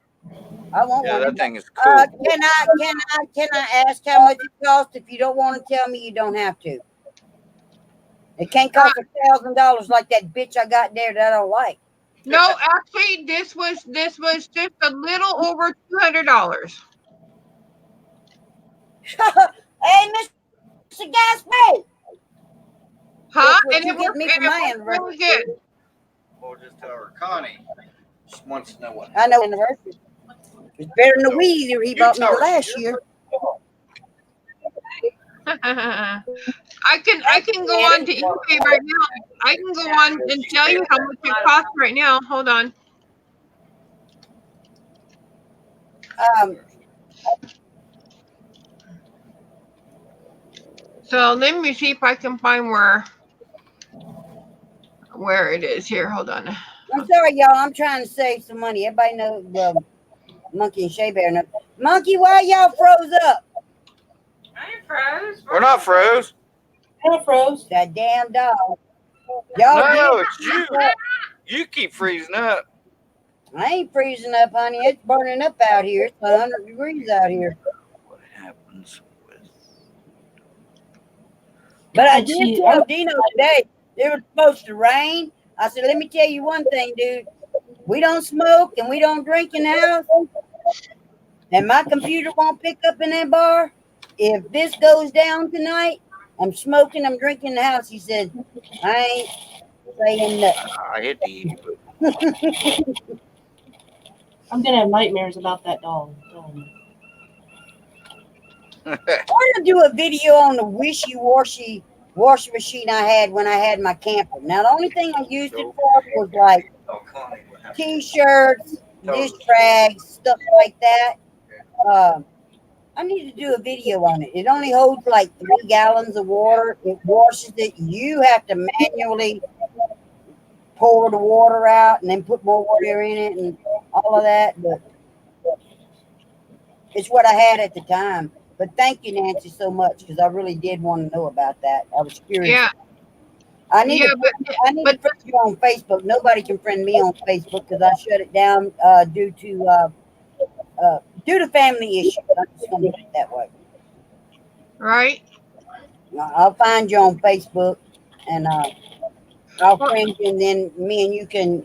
I want Yeah, one. that thing is cool. Can I ask how much it costs? If you don't want to tell me, you don't have to. It can't cost $1,000 like that bitch I got there that I don't like. No, actually, this was just a little over $200. Hey, Mr. Gaspy. Huh? What And you it get worked, me for and it my worked anniversary? really good. We'll just tell her, Connie. She wants to know what. I know anniversary. It's better than the weed eater he You bought me tell the her. last year. I can go on to eBay right now. I can go on and tell you how much it costs right now. Hold on. So let me see if I can find where it is here. Hold on. I'm sorry, y'all. I'm trying to save some money. Everybody knows Monkey and Shea Bear. Know. Monkey, why y'all froze up? I ain't froze. We're not froze. kind of froze. That damn dog. Y'all No, did. it's you. You keep freezing up. I ain't freezing up, honey. It's burning up out here. It's 100 degrees out here. What happens with? But I And did she- tell Dino today it was supposed to rain. I said, let me tell you one thing, dude. We don't smoke and we don't drink in the house. And my computer won't pick up in that bar. If this goes down tonight, I'm smoking, I'm drinking in the house. He said, I ain't saying nothing. I hit the eat, but I'm gonna have nightmares about that dog. I want to do a video on the wishy-washy washing machine I had when I had my camper. Now, the only thing I used it for was like oh, Connie, what happened? t-shirts, dish rags, stuff like that. I need to do a video on it. It only holds like 3 gallons of water. It washes it. You have to manually pour the water out and then put more water in it and all of that. But it's what I had at the time. But thank you, Nancy, so much because I really did want to know about that. I was curious. Yeah, I need yeah, to but friend you on Facebook. Nobody can friend me on Facebook because I shut it down due to family issues. I'm just gonna put it that way. right. I'll find you on Facebook and I'll friend you, and then me and you can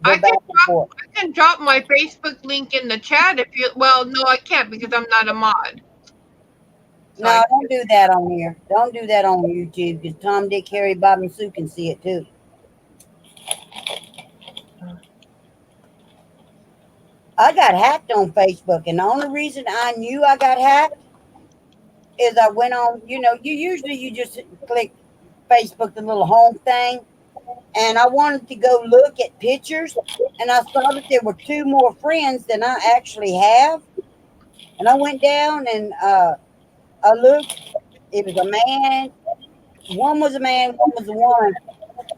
go I back can and forth. I can drop my Facebook link in the chat if you. Well, no, I can't because I'm not a mod. No, don't do that on here. Don't do that on YouTube because Tom, Dick, Harry, Bob, and Sue can see it too. I got hacked on Facebook, and the only reason I knew I got hacked is I went on. You just click Facebook, the little home thing, and I wanted to go look at pictures, and I saw that there were 2 more friends than I actually have, and I went down and I looked. It was a man. One was a man, one was a woman.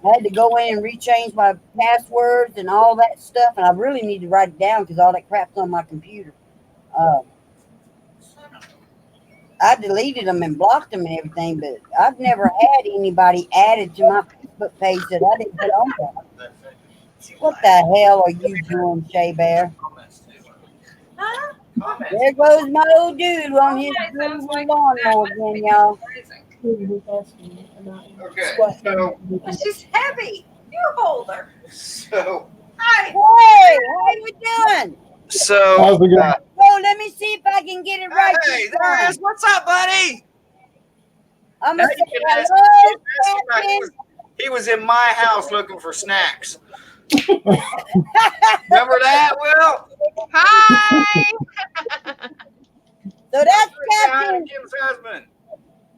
I had to go in and rechange my passwords and all that stuff, and I really need to write it down because all that crap's on my computer. I deleted them and blocked them and everything, but I've never had anybody added to my Facebook page that I didn't put on there. What the hell are you doing, Shea Bear? Huh? There goes my old dude on his Okay, sounds like lawnmower that. again, y'all. Okay, Well, she's heavy. You hold her. so Hi. Hey, how you doing? How's it going? Oh, let me see if I can get it right. hey, this there it time. is. What's up, buddy? I'm Now gonna you say can ask hello, He Captain. was in my house looking for snacks. Remember that, Will? Hi. So that's Hi, Captain. Jim's husband.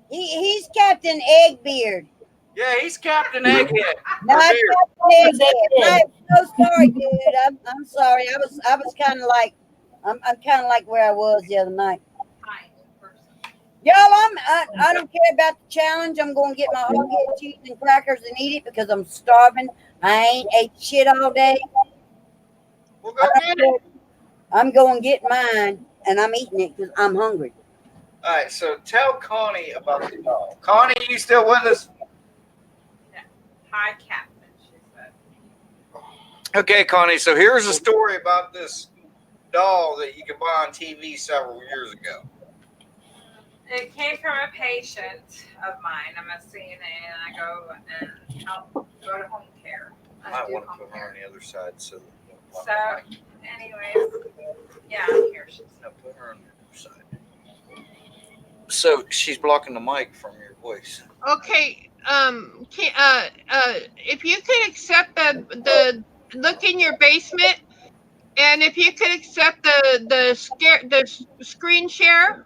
He's Captain Eggbeard. Yeah, he's Captain Egghead. Not Or beard. Captain Eggbeard. I'm so sorry, dude. I'm sorry. I was kind of like I'm kind of like where I was the other night. Hi. Y'all, I don't care about the challenge. I'm going to get my hog-head cheese and crackers and eat it because I'm starving. I ain't ate shit all day. We'll go get it. I'm going to get mine, and I'm eating it because I'm hungry. All right, so tell Connie about the dog. Connie, you still with us? Hi, Captain, she said. Okay, Connie, so here's a story about this doll that you could buy on TV several years ago. It came from a patient of mine. I'm a CNA, and I go and help go to home care. I do want to home put her care. on the other side so. So, anyways, yeah, I'm here. She's No, put her on the other side. So she's blocking the mic from your voice. Okay. If you could accept the look in your basement, and if you could accept the screen share.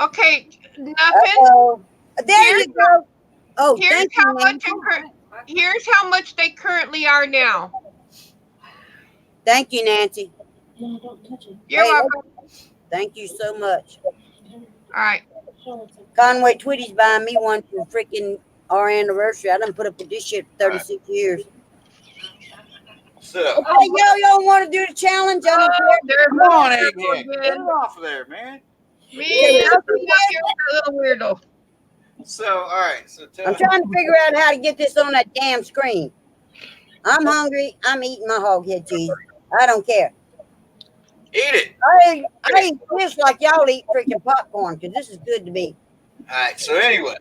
Okay. Nothing. Uh-oh. There Here's you go. Oh, Here's thank how you, much. Nancy. Here's how much they currently are now. Thank you, Nancy. No, don't touch it. You're Hey, welcome. Thank you so much. All right. Conway Twitty's buying me one for freaking our anniversary. I done put up with this shit for 36 years. So, Okay, y'all want to do the challenge? I don't care. There's come on, little Egghead. Get it off of there, man. Me, I'm up here with a a weirdo. So, all right. So I'm trying to figure out how to get this on that damn screen. I'm hungry. I'm eating my hog head cheese. I don't care. eat it. I eat this like y'all eat freaking popcorn because this is good to me. All right. So anyway,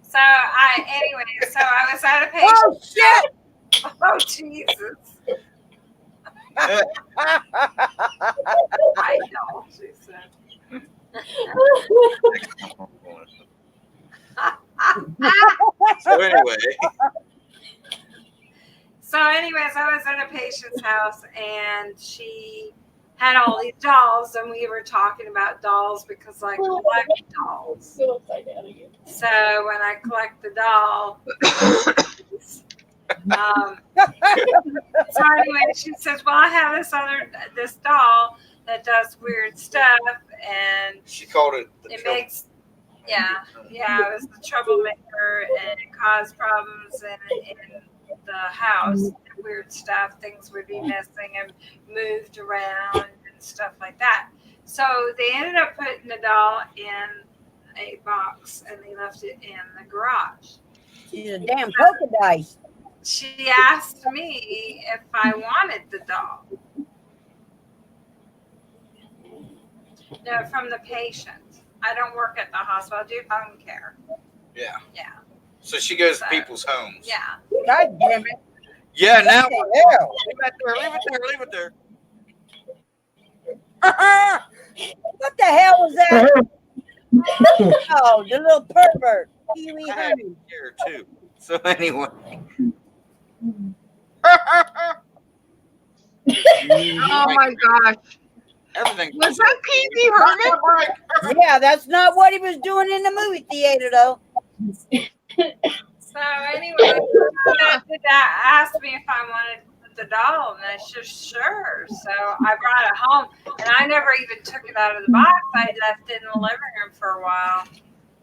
So I was at a patient. Oh shit! Oh Jesus! I know. She said. so anyway, So, anyways, I was at a patient's house and she had all these dolls, and we were talking about dolls because I collect dolls. Go upside down again. So when I collect the doll, so anyway, she says, "Well, I have this doll that does weird stuff, and she called it. The it trouble. makes, yeah, it was the troublemaker, and it caused problems in the house. Weird stuff, things would be missing and moved around and stuff like that. So they ended up putting the doll in a box and they left it in the garage. She's a damn polka dice. She asked me if I wanted the doll. No, from the patient. I don't work at the hospital. I do home care. Yeah. Yeah. So she goes to people's homes. Yeah. God damn it. Yeah. Now What the hell? leave it there. What the hell was that? Oh, the little pervert. Pee-wee I have Herman. it here too. So anyway. Oh my gosh. Everything. Was that Pee-wee Herman? Yeah, that's not what he was doing in the movie theater, though. So anyway, that asked me if I wanted the doll, and I said sure. So I brought it home, and I never even took it out of the box. I left it in the living room for a while,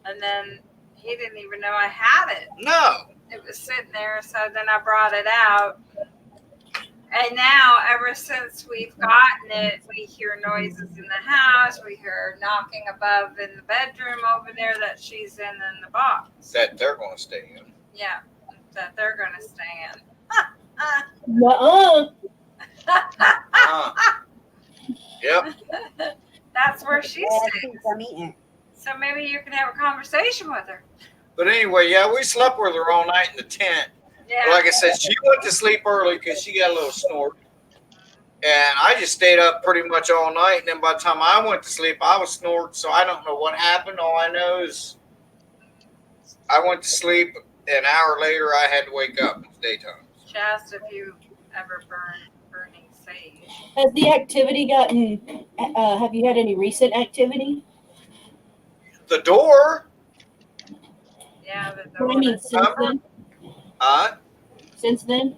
and then he didn't even know I had it. No. It was sitting there, so then I brought it out. And now, ever since we've gotten it, we hear noises in the house. We hear knocking above in the bedroom over there that she's in the box. That they're going to stay in. Yeah, that they're going to stay in. Nuh-uh. Yep. That's where she Yeah, stays. I'm eating. So maybe you can have a conversation with her. But anyway, yeah, we slept with her all night in the tent. Yeah. Like I said, she went to sleep early because she got a little snort. And I just stayed up pretty much all night. And then by the time I went to sleep, I was snoring. So I don't know what happened. All I know is I went to sleep. An hour later, I had to wake up. It was daytime. She asked if you ever burning sage. Has the activity gotten, have you had any recent activity? The door. Yeah, What I mean, since then? Since then?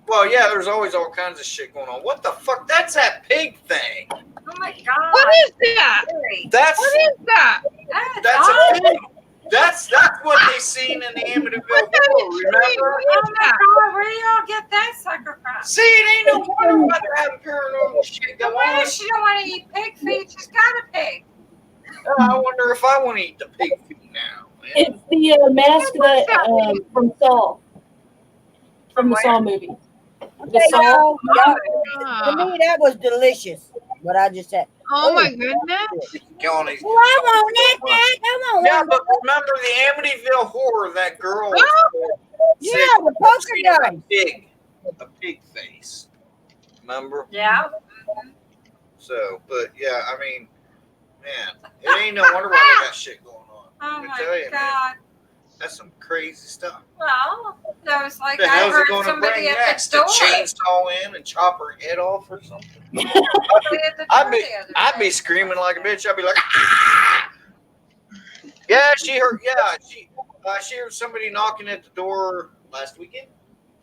Well, yeah, there's always all kinds of shit going on. What the fuck? That's that pig thing. Oh my God. What is that? Scary. That's What is that? that's a awesome. pig. That's what they seen in the Amityville Horror, remember? Oh my God, where do y'all get that sucker from? See, it ain't no wonder why they're having paranormal shit No going wonder on. she don't want to eat pig feet. She's got a pig. I wonder if I want to eat the pig feet now. Man. It's the mask that from Saw. From the Where? Saw movie. Okay, The Saw. y'all, to Ah. me, that was delicious. What I just said. Oh my goodness. Killing these. Well, I want that. I want Yeah, one. but remember the Amityville Horror? That girl. Yeah, the polka dice. A pig face. Remember? Yeah. So, but yeah, I mean, man, it ain't no wonder why they got shit going on. Oh Let me my tell you, man, God. that's some crazy stuff. Well, that was like The I hell's it heard going to somebody bring at next? the To door. chainsaw in and chop her head off or something? Somebody at the door I'd be the other day. screaming like a bitch. I'd be like, ah! Yeah, she heard. Yeah, she heard somebody knocking at the door last weekend.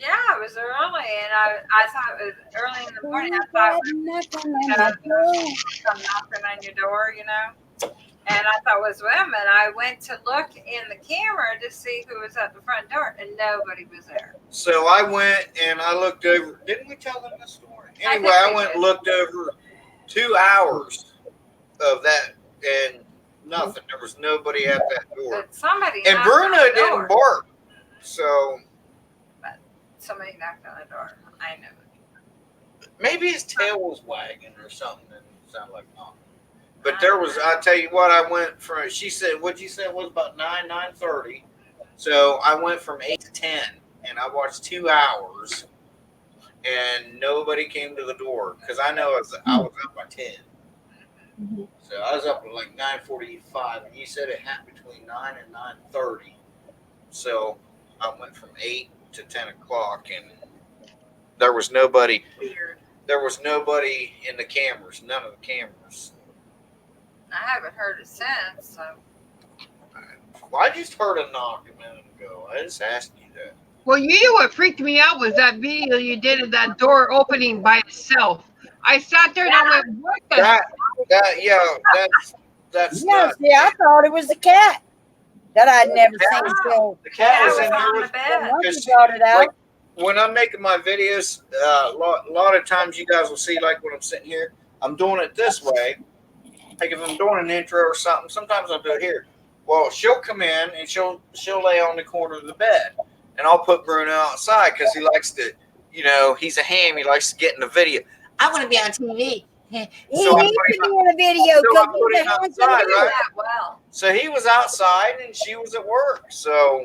Yeah, it was early, and I thought it was early in the morning. I thought it was some knocking on your door, you know. And I thought it was women. I went to look in the camera to see who was at the front door, and nobody was there. So I went and I looked over. Didn't we tell them the story? I Anyway, think I we went did. and looked over 2 hours of that, and Nothing. There was nobody at that door. But somebody And knocked on Bruno the didn't door. bark. So Somebody knocked on the door. I know. maybe his tail was wagging or something and it sounded like knocking. But there was, I tell you what, I went from, she said, what'd you say it was about 9:30. So I went from 8 to 10 and I watched 2 hours and nobody came to the door because I know I was up by 10. Mhm. So I was up at like 9:45 and you said it happened between 9 and 9:30. So I went from 8 to 10 o'clock and there was nobody. Weird. There was nobody in the cameras, none of the cameras. I haven't heard it since. So Well, I just heard a knock a minute ago. I just asked you that. Well, you know what freaked me out was that video you did of that door opening by itself. I sat there and I went, "What the?" That's Yeah, not. see, I thought it was a cat that I'd never seen. So The cat I was was in there on the with. bed. once you brought it out, Like, when I'm making my videos, a lot of times you guys will see, like when I'm sitting here, I'm doing it this way. Like if I'm doing an intro or something, sometimes I'll do it here. Well, she'll come in and she'll lay on the corner of the bed, and I'll put Bruno outside because he likes to, he's a ham. He likes to get in the video. I want to be on TV. he So I needs put to him be in a video so I because put he's him a handsome outside, dude. right? that well. So he was outside and she was at work. So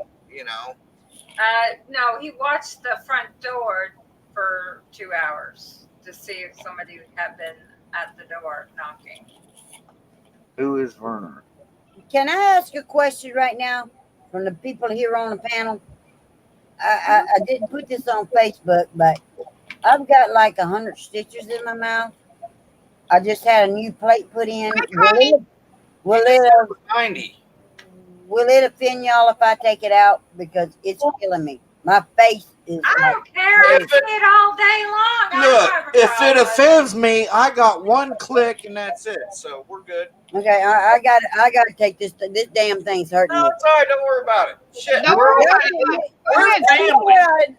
No, he watched the front door for 2 hours to see if somebody had been at the door knocking. Who is Werner? Can I ask a question right now from the people here on the panel? I didn't put this on Facebook, but I've got like 100 stitches in my mouth. I just had a new plate put in. Will it 90. offend y'all if I take it out? Because it's killing me. My face is I like, don't care. I If see it- it all day long. I don't Look, have a if problem it with offends me, I got one click and that's it. So we're good. okay, I got to take this. This damn thing's hurting No, me. it's all right. Don't worry about it. Shit. Don't we're worry all- about it. We're We're a in You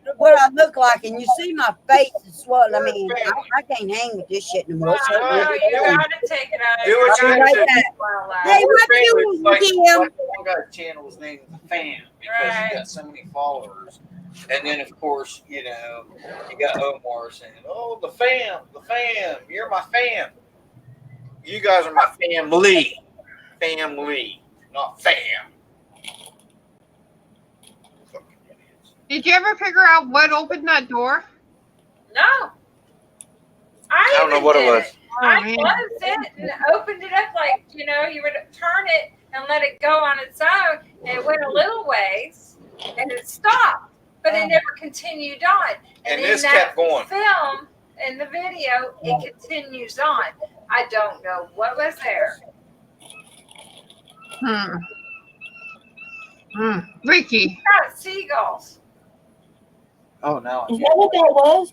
know what I look like, and you see my face is swollen. I mean, I can't hang with this shit anymore. It's Well, hurting me. you gotta take it out. Do what you I'll be gotta right do. back. Well, Hey, We're what you famous, like Kim? one guy's channel is named The Fan because he got so many followers. And then, of course, you got Omar saying, "Oh, the fam, you're my fam. You guys are my family, not fam." Fucking idiots. Did you ever figure out what opened that door? no. I I don't know even what it did was. I man. closed it and opened it up like, you would turn it and let it go on its own. And it went a little ways and it stopped, but it never continued on. And in this that kept going. film, in the video, it continues on. I don't know what was there. Ricky. Got seagulls. Oh, now Is that what that was?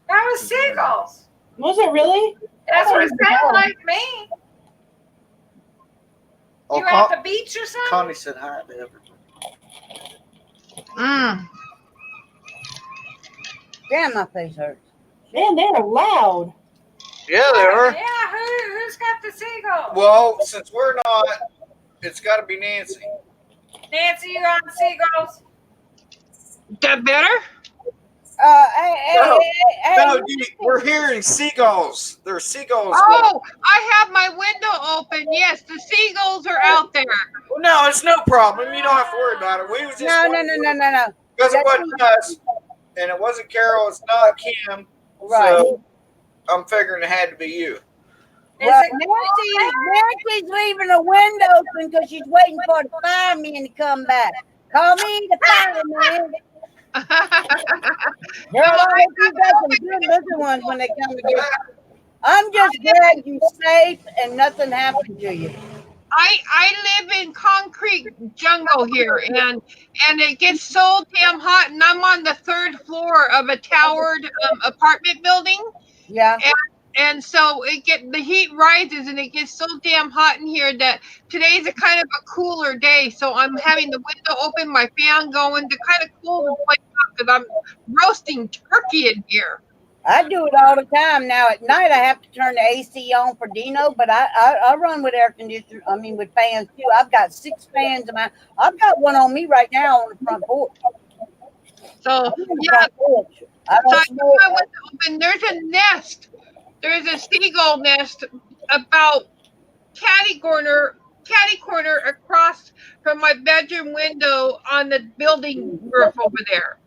That was seagulls. Was it really? That's what it sounded like to me. Oh, You at the beach or something? Connie said hi to everybody. Damn, my face hurts. Man, they're loud. Yeah, they are. Yeah, who's got the seagulls? Well, since we're not, it's got to be Nancy. Nancy, you on seagulls? That better? No, Hey, No, we're hearing seagulls. There are seagulls. Oh, I have my window open. Yes, the seagulls are out there. No, it's no problem. You don't have to worry about it. We was just no. because it wasn't us, and it wasn't Carol. It's not Kim. Right. So I'm figuring it had to be you. Well, Nancy's leaving the window open because she's waiting for the fireman to come back. Call me the fireman. Girl, I hope you got some good looking ones when they come to get you. I'm just glad you're safe and nothing happened to you. I live in concrete jungle here, and it gets so damn hot, and I'm on the 3rd floor of a towered apartment building. Yeah. And so the heat rises and it gets so damn hot in here that today's a kind of a cooler day. So I'm having the window open, my fan going to kind of cool the place off because I'm roasting turkey in here. I do it all the time. Now at night I have to turn the AC on for Dino, but I run with air conditioner. I mean with fans too. I've got 6 fans in my. I've got one on me right now on the front porch. So I'm on the yeah, front porch. I so don't smoke. I went to open. There's a nest. There's a seagull nest about catty corner across from my bedroom window on the building roof over there.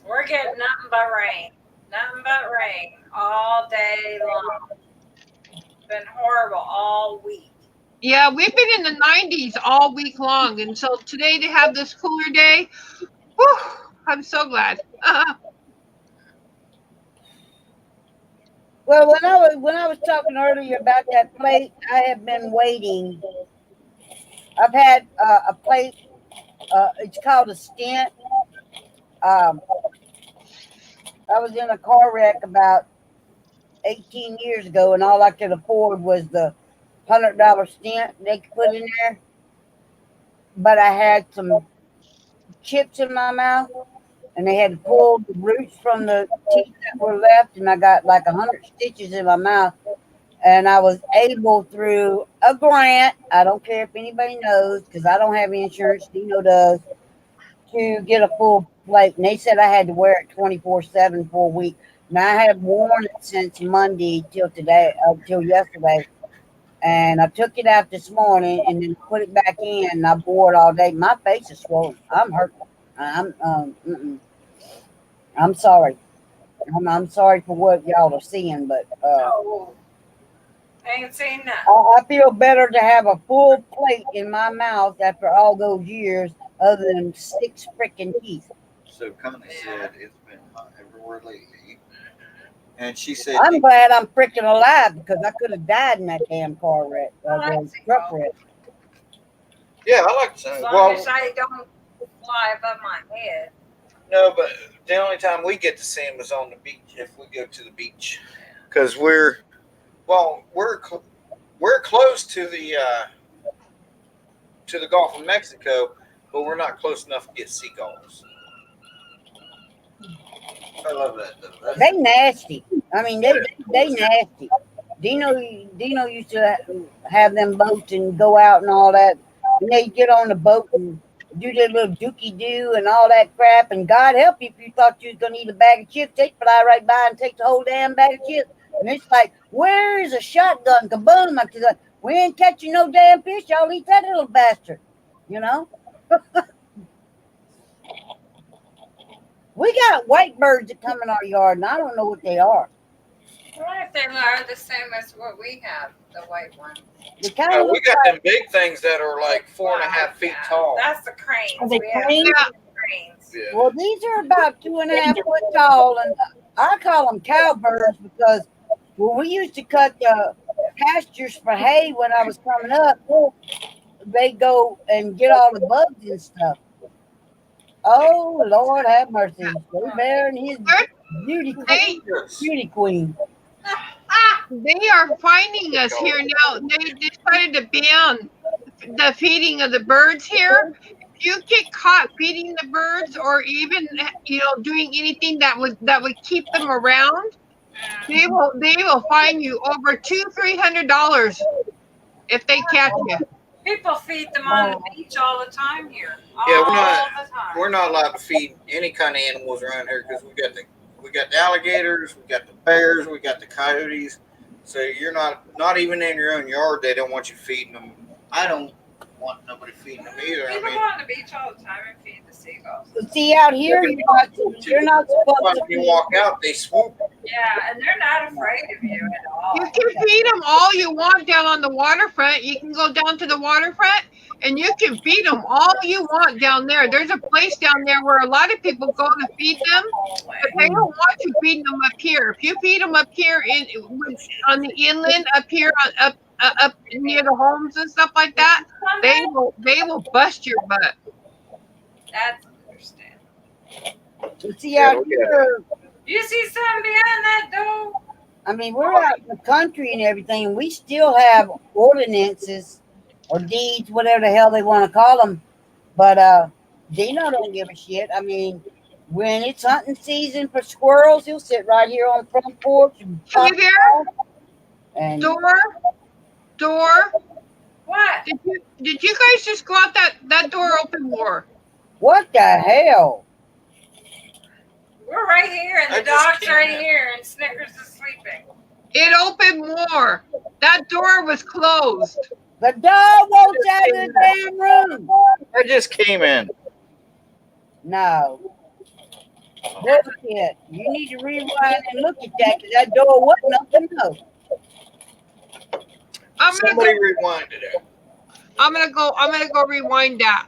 We're getting nothing but rain. Nothing but rain all day long. Been horrible all week. Yeah, we've been in the 90s all week long, and so today to have this cooler day, whew, I'm so glad. Well, when I was talking earlier about that plate, I have been waiting. I've had a plate. It's called a stent. Um, I was in a car wreck about 18 years ago, and all I could afford was the $100 stent they could put in there. But I had some chips in my mouth, and they had to pull the roots from the teeth that were left, and I got like 100 stitches in my mouth. And I was able through a grant. I don't care if anybody knows because I don't have insurance. Dino does. To get a full plate, and they said I had to wear it 24/7 for a week. Now I have worn it since Monday till today, till yesterday, and I took it out this morning and then put it back in. And I wore it all day. My face is swollen. I'm hurt. I'm sorry. I'm sorry for what y'all are seeing, but Oh, ain't seen that. I feel better to have a full plate in my mouth after all those years, other than 6 freaking teeth. So Connie said it's been hot everywhere lately. And she said, I'm glad I'm freaking alive because I could have died in that damn car wreck, truck wreck. yeah, I like As to. long Well, as I don't fly above my head. No, but the only time we get to see him is on the beach if we go to the beach, because we're close to the Gulf of Mexico, but we're not close enough to get seagulls. I love that though. That's, They nasty. I mean, they nasty. Dino used to have them boats and go out and all that. And they get on the boat and do their little dookie doo and all that crap. And God help you if you thought you was gonna eat a bag of chips, they fly right by and take the whole damn bag of chips. And it's like, where is a shotgun? Kaboom! I like, we ain't catching no damn fish. Y'all eat that little bastard. You know. We got white birds that come in our yard, and I don't know what they are. I wonder if they are the same as what we have, the white ones. They kind of We look got like them big things that are like 4.5 feet tall. That's the cranes. Are they We have cranes? cranes. Yeah. well, these are about 2.5 foot tall, and I call them cowbirds because when we used to cut the pastures for hay when I was coming up, they go and get all the bugs and stuff. Oh Lord, have mercy! Stay Bear and his beauty queen. They are finding us here now. They decided to ban the feeding of the birds here. If you get caught feeding the birds, or even doing anything that would keep them around, they will fine you over $200-300 if they catch you. People feed them on the beach all the time here. Yeah, All the time. we're not allowed to feed any kind of animals around here because we got the alligators, we got the bears, we got the coyotes. So you're not even in your own yard. They don't want you feeding them. I don't want nobody feeding them either. People go on the beach all the time and feed the seagulls. But see, out here, you're not supposed to. When you walk out, they swoop. Yeah, and they're not afraid of you at all. You can feed them all you want down on the waterfront. You can go down to the waterfront and you can feed them all you want down there. There's a place down there where a lot of people go to feed them, but they don't want you feeding them up here. If you feed them up here on the inland, up here up near the homes and stuff like that, they will bust your butt. That's understandable. But see, out here, You see something behind that door? I mean, we're out in the country and everything. And we still have ordinances or deeds, whatever the hell they want to call them. But Dino don't give a shit. I mean, When it's hunting season for squirrels, he'll sit right here on the front porch and pop Hey there, off. And door. What? Did you guys just go out that door open more? what the hell? We're right here, and I the just dog's came right in. here, and Snickers is sleeping. It opened more. That door was closed. The dog won't out of the damn room. I just came in. No. Bullshit. You need to rewind and look at that because that door wasn't open. No. Somebody rewinded it. I'm gonna go rewind that.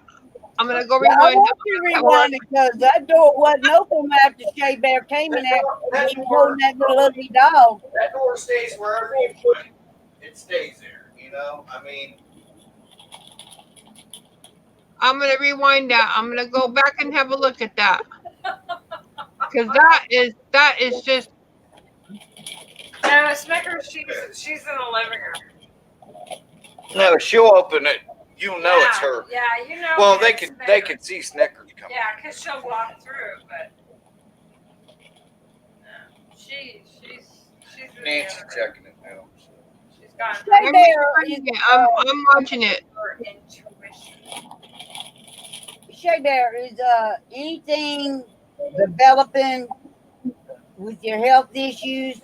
I'm gonna go Yeah, I rewind want you to rewind it because that door wasn't open after Shea Bear came in there and he was holding that little ugly dog. That door stays wherever you put it. It stays there. You know, I mean, I'm gonna rewind that. I'm gonna go back and have a look at that. Cause that is just No, Snickers, she's in the living room. no, she'll open it. You'll know it's her. Yeah, you know. Well, it's they Snickers. could see Snickers coming. Yeah, because she'll walk through, but she's in the Nancy's other room. checking it now. So. She's gone Shea Bear is I'm watching it. for intuition. Shea Bear is anything developing with your health issues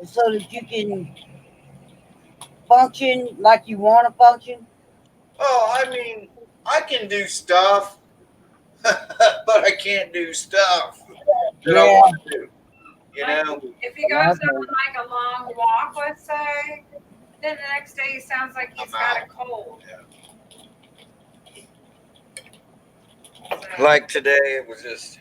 so that you can function like you want to function. Oh, I mean, I can do stuff, but I can't do stuff that I Yeah. want to do. You know? If he goes on like a long walk, let's say, then the next day he sounds like he's I'm got out. a cold. Yeah. So, Like today, it was just,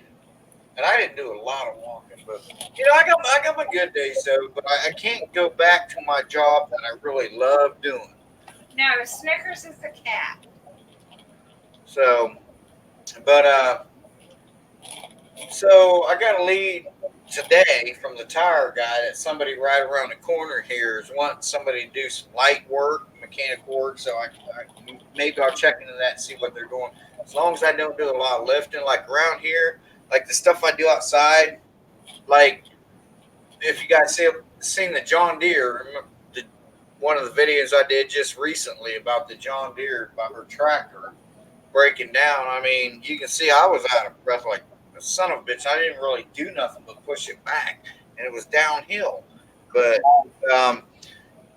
and I didn't do a lot of walking, but you know, I got my good days though. But I can't go back to my job that I really love doing. no, Snickers is the cat. So, but so I got a lead today from the tire guy that somebody right around the corner here is wanting somebody to do some light work, mechanic work. So I maybe I'll check into that and see what they're doing. As long as I don't do a lot of lifting, like around here, like the stuff I do outside, like if you guys seen the John Deere, remember one of the videos I did just recently about the John Deere, about her tractor breaking down. I mean, you can see I was out of breath like a son of a bitch. I didn't really do nothing but push it back, and it was downhill. But,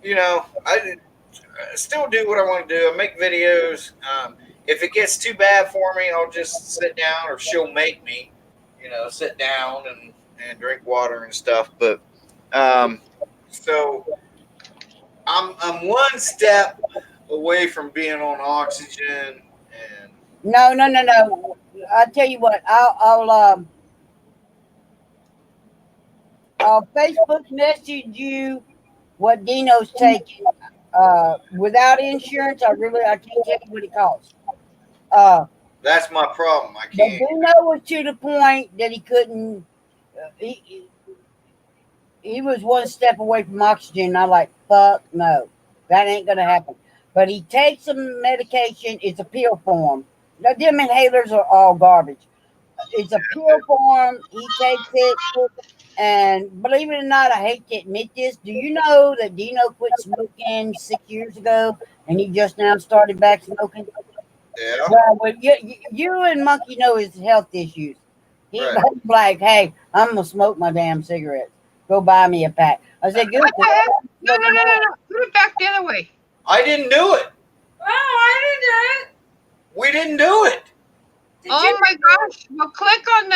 you know, I still do what I want to do. I make videos. If it gets too bad for me, I'll just sit down, or she'll make me, you know, sit down and drink water and stuff. But so I'm one step away from being on oxygen. And No. I'll tell you what. I'll Facebook message you what Dino's taking. Without insurance, I can't tell you what it costs. that's my problem. I But can't. Dino was to the point that he couldn't. He was one step away from oxygen. And I'm like, fuck no, that ain't gonna happen. But he takes some medication. It's a pill form. Now, them inhalers are all garbage. It's a pill form. He takes it. And believe it or not, I hate to admit this. Do you know that Dino quit smoking 6 years ago and he just now started back smoking? Yeah. Well, you and Monkey know his health issues. He's Right. like, hey, I'm going to smoke my damn cigarettes. Go buy me a pack. I said, good. What the heck? No. Put it back the other way. I didn't do it. Oh, I didn't do it. We didn't do it. Did Oh you? my gosh. Well, click on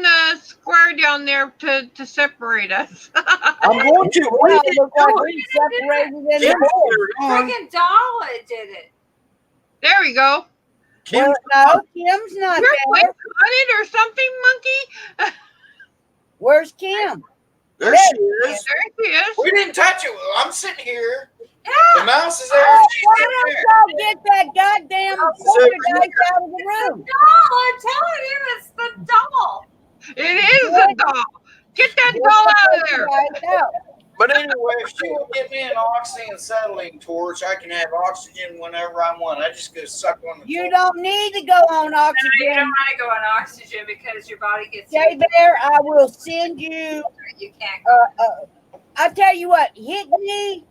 the square down there to separate us. I'm going to. We Well, didn't look like do we separated in Kim the board. put it on. Freaking Dala did it. There we go. Kim, Well, no, Kim's not You're quick there. on it or something, monkey. Where's Kim? there she is. There she is. We didn't touch it. I'm sitting here. The Yeah. mouse is there. Oh, She's why sitting don't there. y'all get that goddamn poltergeist out of the room? Doll, I'm telling you, it's the doll. It is a doll. Get that doll out of there. Poltergeist out. But anyway, if she will get me an oxy and acetylene torch, I can have oxygen whenever I want. I just go suck on the You torch. don't need to go on No, you don't oxygen. want to go on oxygen because your body gets Jay Bear, I will send you. You can't go. I tell you what, hit me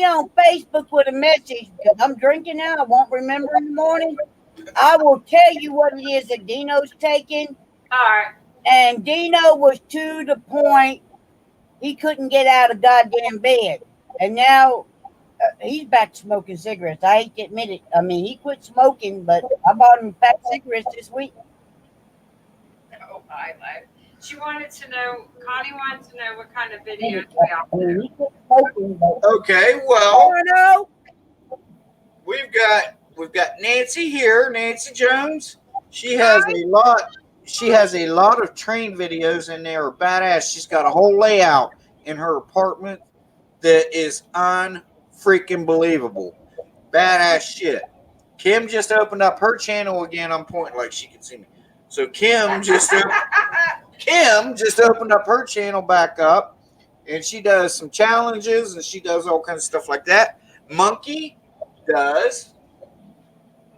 on Facebook with a message because I'm drinking now. I won't remember in the morning. I will tell you what it is that Dino's taking. All right. And Dino was to the point he couldn't get out of goddamn bed. And now he's back to smoking cigarettes. I hate to admit it. I mean, he quit smoking, but I bought him pack cigarettes this week. Oh, bye. She wanted to know, Connie wanted to know what kind of videos we I all mean, do. he quit smoking, but Okay, well, no. we've got Nancy here, Nancy Jones. She has a lot of train videos in there, badass. She's got a whole layout in her apartment that is unfreaking believable. Badass shit. Kim just opened up her channel again. I'm pointing like she can see me. So Kim just opened up her channel back up, and she does some challenges and she does all kinds of stuff like that. Monkey does.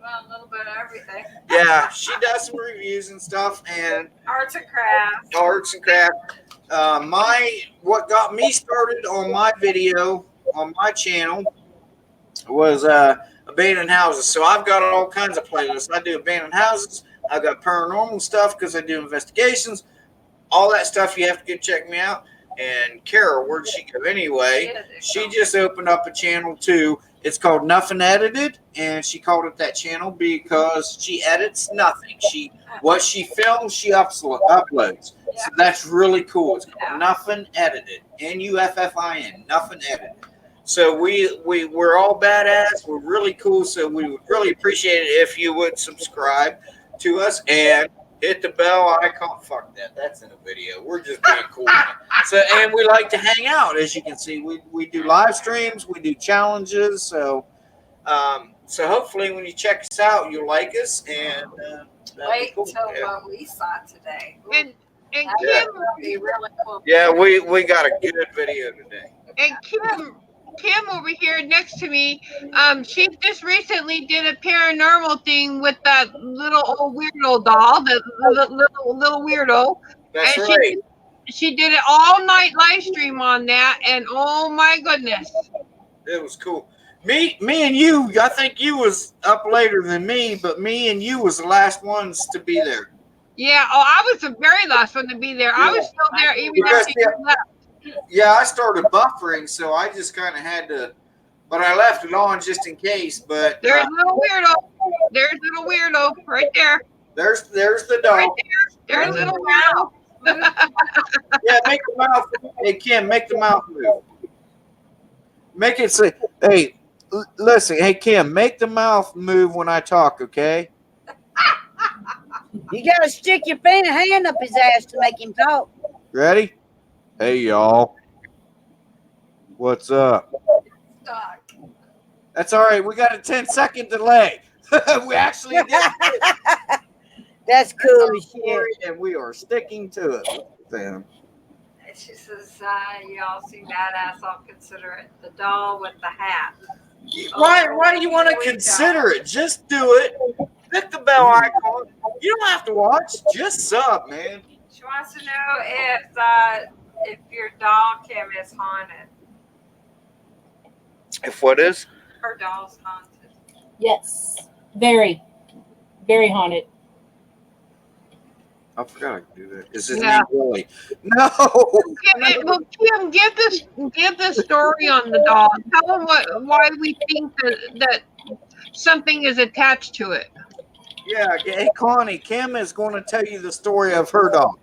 Well, a little bit of everything. Yeah, she does some reviews and stuff and Arts and crafts. arts and craft. What got me started on my video on my channel was abandoned houses. So I've got all kinds of playlists. I do abandoned houses. I've got paranormal stuff because I do investigations. All that stuff, you have to go check me out. And Kara, where'd she go anyway? She just opened up a channel too. It's called Nothing Edited, and she called it that channel because she edits nothing. What she films, she uploads. So that's really cool. It's called Nothing Edited. Nuffin, Nothing Edited. So we're all badass. We're really cool. So we would really appreciate it if you would subscribe to us and hit the bell icon. Fuck that. That's in a video. We're just being cool. So, and we like to hang out, as you can see. We do live streams. We do challenges. So hopefully when you check us out, you'll like us. And Wait cool. till what we saw today. And That will be really cool. Yeah, we got a good video today. Kim over here next to me, she just recently did a paranormal thing with that little old weirdo doll, the little weirdo. That's And right. She did it all night live stream on that, and oh my goodness. It was cool. Me and you, I think you was up later than me, but me and you was the last ones to be there. Yeah, I was the very last one to be there. I was still there even Because, after you left. Yeah, I started buffering, so I just kind of had to, but I left it on just in case. But There's little weirdo. There's little weirdo right there. there's the dog. Right there. There's little weirdo. Yeah, make the mouth. Hey Kim, make the mouth move. Make it say, "Hey, listen, hey Kim, make the mouth move when I talk." Okay. You gotta stick your hand up his ass to make him talk. Ready? Hey y'all. What's up? Stuck. That's all right. We got a 10-second delay. We actually did it. That's cool as shit. And we are sticking to it. Damn. And she says, you all seem badass. I'll consider it. The doll with the hat. Why do you want to consider it? Just do it. Hit the bell icon. You don't have to watch. Just sub, man. She wants to know if your doll, Kim, is haunted. If what is? Her doll's haunted. Yes, very, very haunted. I forgot I could do that. Is his Yeah. name Willie? No. Kim, give the story on the doll. Tell them why we think that something is attached to it. Yeah. Hey, Connie, Kim is going to tell you the story of her dog.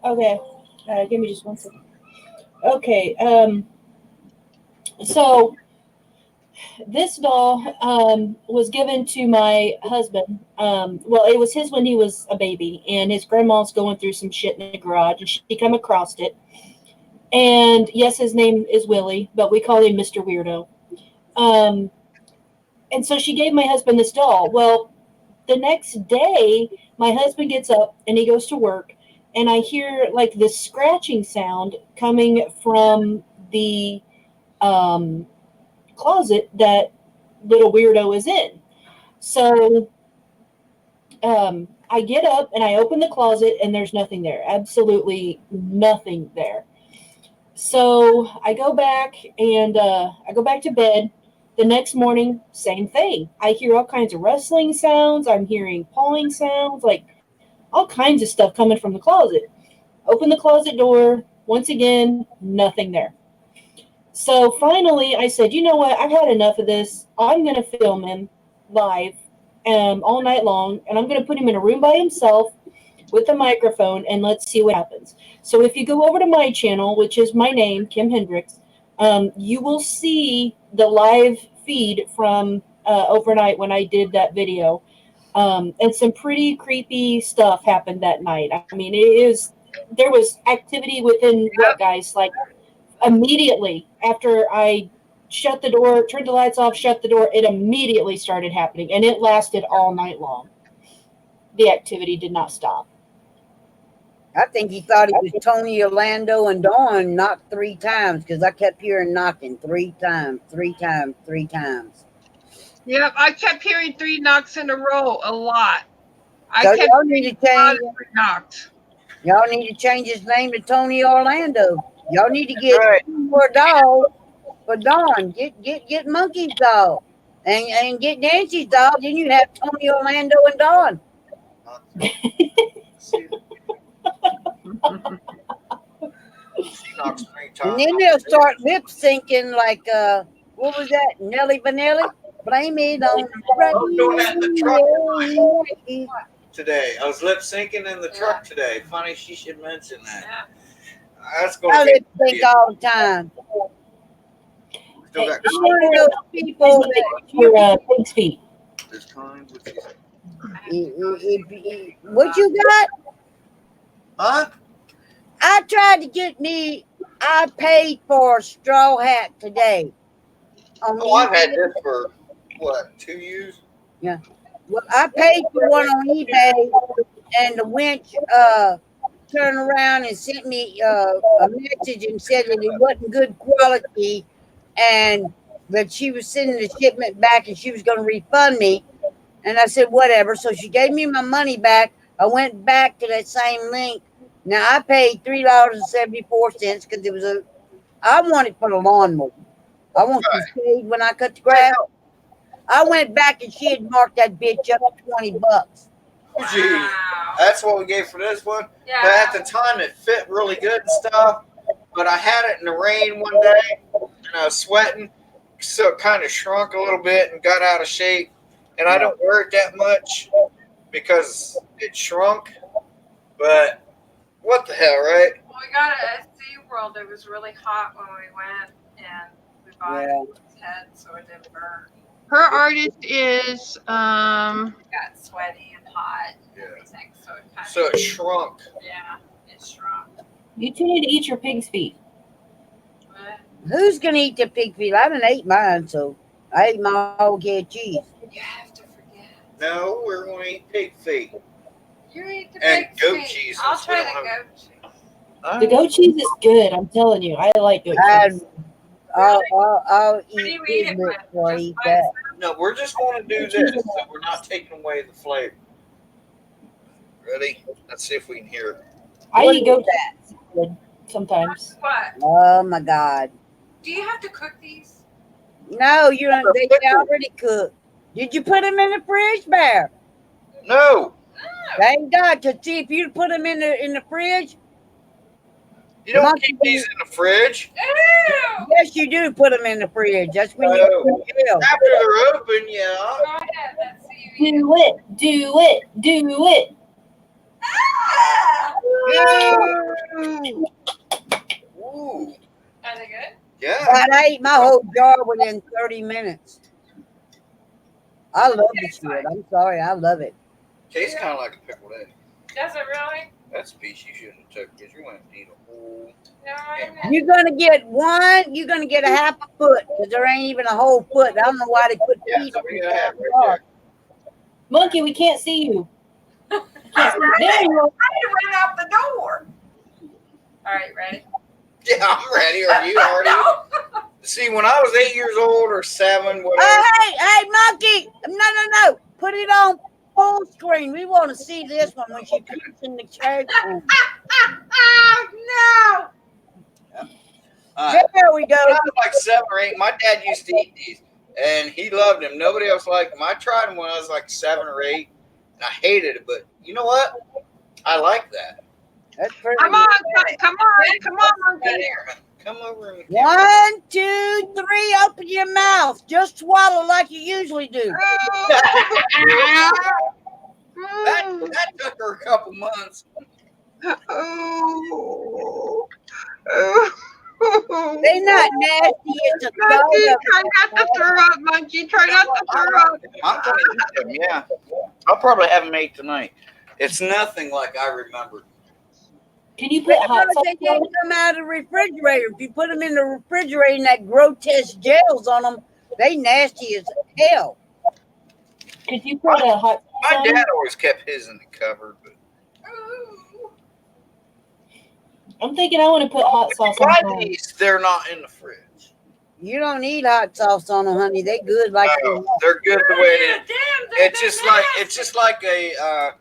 Okay, give me just 1 second. Okay, so this doll was given to my husband. Well, it was his when he was a baby, and his grandma's going through some shit in the garage, and she come across it. And yes, his name is Willie, but we call him Mr. Weirdo. And so she gave my husband this doll. Well, the next day, my husband gets up and he goes to work, and I hear like this scratching sound coming from the closet that little weirdo is in. So I get up and I open the closet and there's nothing there. Absolutely nothing there. So I go back and I go back to bed. The next morning, same thing. I hear all kinds of rustling sounds. I'm hearing pawing sounds, like all kinds of stuff coming from the closet. Open the closet door. Once again, nothing there. So finally, I said, you know what? I've had enough of this. I'm going to film him live all night long, and I'm going to put him in a room by himself with a microphone, and let's see what happens. So if you go over to my channel, which is my name, Kim Hendricks, you will see the live feed from overnight when I did that video. And some pretty creepy stuff happened that night. I mean, there was activity within what, guys? Like immediately after I shut the door, turned the lights off, shut the door, it immediately started happening, and it lasted all night long. The activity did not stop. I think he thought it was Tony, Orlando, and Dawn knocked 3 times because I kept hearing knocking 3 times, 3 times, 3 times. Yep, I kept hearing 3 knocks in a row a lot. I So kept y'all need to hearing change. 3 knocks. Y'all need to change his name to Tony Orlando. Y'all need to That's get right. 2 more dogs for Dawn. Get Monkey's dog and get Nancy's dog. Then you have Tony Orlando and Dawn. She knocks 3 And times. then they'll start lip syncing like what was that? Nelly Vanilli? Blame it on I was doing that in the truck the today. I was lip syncing in the truck today. Funny she should mention that. Yeah. That's I going lip to sync all the time. still got I'm one of those people that Your pig's feet. this kind. what you got? Huh? I tried to get me. I paid for a straw hat today. Oh, I've had this for what, 2 years? Well, I paid for one on eBay, and the wench turned around and sent me a message and said that it wasn't good quality, and that she was sending the shipment back and she was going to refund me. And I said whatever. So she gave me my money back. I went back to that same link. Now I paid $3.74 because it was I want it for the lawnmower. I want the shade when I cut the grass. I went back and she had marked that bitch up to $20. Gee, Wow. that's what we gave for this one. Yeah. But at the time, it fit really good and stuff. But I had it in the rain one day, and I was sweating, so it kind of shrunk a little bit and got out of shape. And I don't wear it that much because it shrunk. But what the hell, right? Well, we got it at SeaWorld. It was really hot when we went, and we bought Yeah. its head so it didn't burn. Her artist is It got sweaty and hot and Yeah. everything, so it kind So of, it shrunk. yeah, it shrunk. You two need to eat your pig's feet. But Who's gonna eat the pig feet? I haven't ate mine, so I ate my whole can of cheese. you have to forget. No, we're going to eat pig feet. You eat the And big goat feet. cheese, I'll since we try don't the have- goat cheese. The goat cheese is good. I'm telling you, I like goat cheese. I'll What do eat you eat pig it lips with? before I Just eat by that. No, we're just going to do this, so we're not taking away the flavor. Ready? Let's see if we can hear it. I What eat is goat cheese sometimes. What? Oh my God! Do you have to cook these? No, they already cooked. Did you put them in the fridge, Bear? No, Thank God. To see if you put them in the fridge. you don't Monkey keep these in the fridge. Ew! Yes, you do put them in the fridge. That's when No. you kill. After they're open, yeah. Go ahead. Let's see you eat it. Do it, do it, do it. Ah! Ooh, Are they good? yeah. But I ate my whole jar within 30 minutes. I love this shit. I'm sorry. I love it. Tastes kind of like a pickled egg. Does it really? That's a piece you shouldn't have took because you're going to need a whole. No, I didn't. You're going to get one. You're going to get a half a foot because there ain't even a whole foot. I don't know why they put Yeah, feet so on we the got half right jar. Monkey, we can't see you. I'm Can't see. ready. There you go. I had to run out the door. All right, ready? there. Yeah, I'm ready. Are you already? No. See, when I was 8 years old or 7, whatever. Hey, Monkey! No. Put it on full screen. We want to see this one when she peeks in the trash can. No. There we go. When I was like 7 or 8, my dad used to eat these, and he loved them. Nobody else liked them. I tried them when I was like 7 or 8, and I hated it. But you know what? I like that. That's pretty Come on, monkey. Come over and 1, 2, 3. Open your mouth. Just swallow like you usually do. that took her a couple months. They're not nasty. It's a Monkey, dog. try not to throw up, monkey. Try not to throw up. I'm gonna eat them. Yeah, I'll probably have them ate tonight. It's nothing like I remembered. Can you put hot sauce They on can't it? come out of the refrigerator. If you put them in the refrigerator and that grotesque gels on them, they nasty as hell. Could you put a hot sauce My on dad it? always kept his in the cupboard, but I'm thinking I want to put hot sauce why on mine. these? They're not in the fridge. You don't need hot sauce on them, honey. They good like No, they're good the way it is. Damn, It's just like a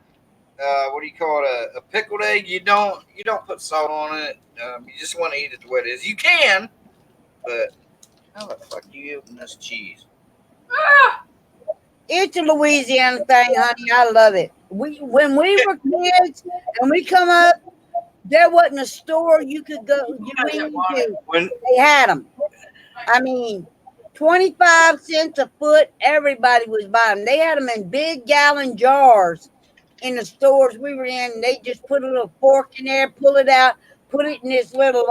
what do you call it? A pickled egg. You don't put salt on it. You just want to eat it the way it is. You can, but how the fuck do you open this cheese? It's a Louisiana thing, honey. I love it. When we were kids and we come up, there wasn't a store you could go to. When They had them. I mean, 25 cents a foot. Everybody was buying them. They had them in big gallon jars in the stores we were in. They just put a little fork in there, pull it out, put it in this little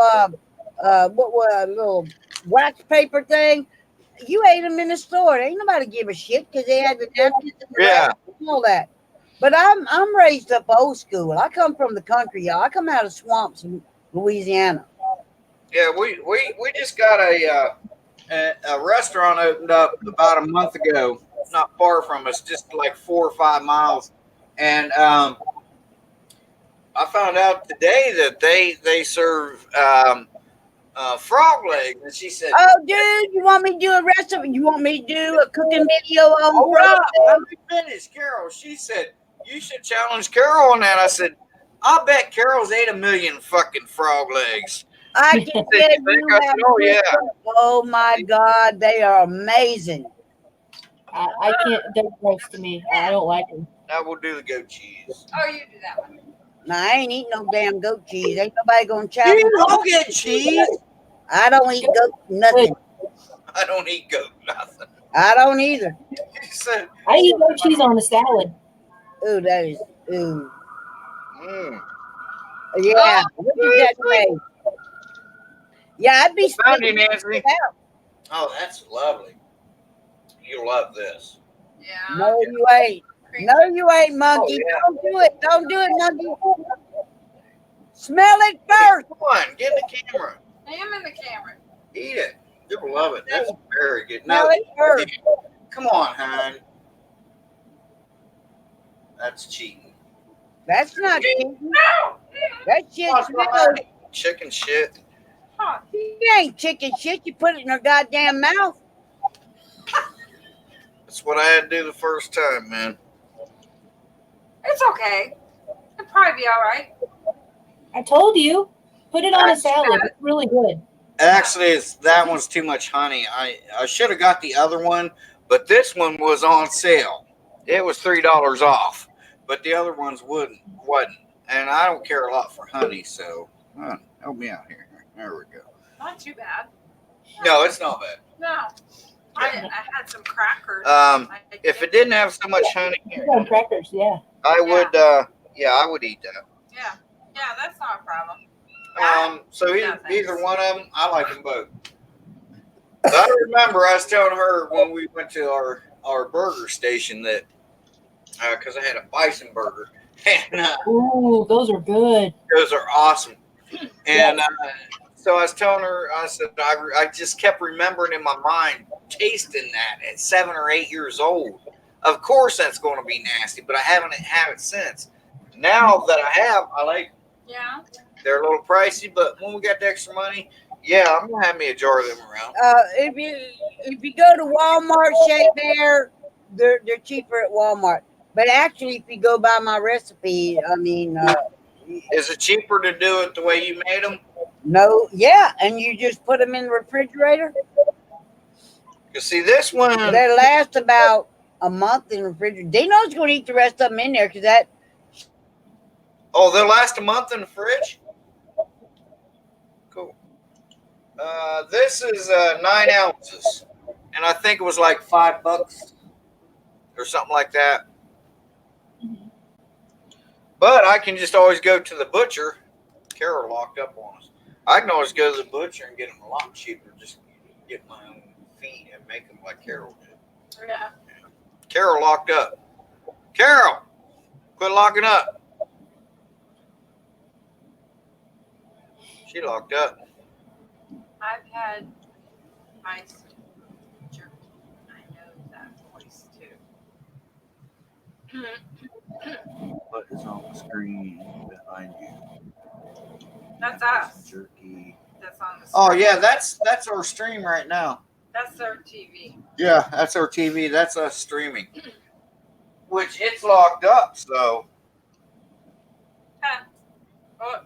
little wax paper thing. You ate them in the store. Ain't nobody give a shit because they had the napkins and the Yeah. wraps and all that. But I'm raised up old school. I come from the country, y'all. I come out of swamps in Louisiana. yeah, we just got a restaurant opened up about a month ago, not far from us, just like 4 or 5 miles, and I found out today that they serve frog legs, and she said, Oh, dude, you want me to do a recipe? You want me to do a cooking video on "Oh, frog? let me finish, Carol." She said, "You should challenge Carol on that." I said, "I bet Carol's ate 1,000,000 fucking frog legs." I can tell Think you I said, have "Oh, yeah." Oh my God, they are amazing. I can't. They're gross to me. I don't like them. Now we'll do the goat cheese. Oh, you do that one. Now I ain't eating no damn goat cheese. Ain't nobody gonna challenge. I'll get cheese. I don't eat goat nothing. I don't eat goat nothing. I don't either. He said, I eat goat cheese on a salad. Ooh, that is ooh. mm. Yeah, look at that face. Yeah, I'd be Found you, spitting Nancy. it out. Oh, that's lovely. You'll love this. Yeah. No, you ain't. No, you ain't, monkey. Oh, yeah. Don't do it. Don't do it, monkey. Smell it first. Come on, get in the camera. I am in the camera. Eat it. You'll love it. That's very good. Smell No, it first. come on, hon. That's cheating. That's not cheating. That shit What's smells. wrong? Chicken shit. Huh. You ain't chicken shit. You put it in her goddamn mouth. That's what I had to do the first time, man. It's okay. It'll probably be all right. I told you. Put it on a salad. It's really good. Actually, that one's too much honey. I should have got the other one, but this one was on sale. It was $3 off, but the other ones wasn't. And I don't care a lot for honey, so help me out here. There we go. Not too bad. No, it's not bad. No. I had some crackers. If it didn't have so much honey, Put on crackers, yeah. I would. I would eat that. Yeah, that's not a problem. So No, thanks. either one of them, I like them both. But I remember I was telling her when we went to our burger station that because I had a bison burger, and Ooh, those are good. those are awesome. And so I was telling her, I said I just kept remembering in my mind tasting that at 7 or 8 years old. Of course, that's going to be nasty, but I haven't had it since. Now that I have, I like. Yeah. They're a little pricey, but when we got the extra money, Yeah, I'm gonna have me a jar of them around. If you go to Walmart, Shea Bear, they're cheaper at Walmart. But actually, if you go by my recipe, I mean, Is it cheaper to do it the way you made them? no, yeah, and you just put them in the refrigerator. Cause see, this one, They last about a month in the refrigerator. Dino's going to eat the rest of them in there because that. oh, they'll last a month in the fridge. Cool. This is 9 ounces, and I think it was like $5 or something like that. But I can just always go to the butcher. Carol locked up on us. I can always go to the butcher and get them a lot cheaper. Just get my own feet and make them like Carol did. Yeah. Carol locked up. Carol, quit locking up. She locked up. I've had bison jerky. I know that voice too. What is on the screen behind you? That's us. Jerky. That's on the Oh screen. yeah, that's our stream right now. That's our TV. Yeah, that's our TV. That's us streaming. Which it's locked up, so Huh. Oh.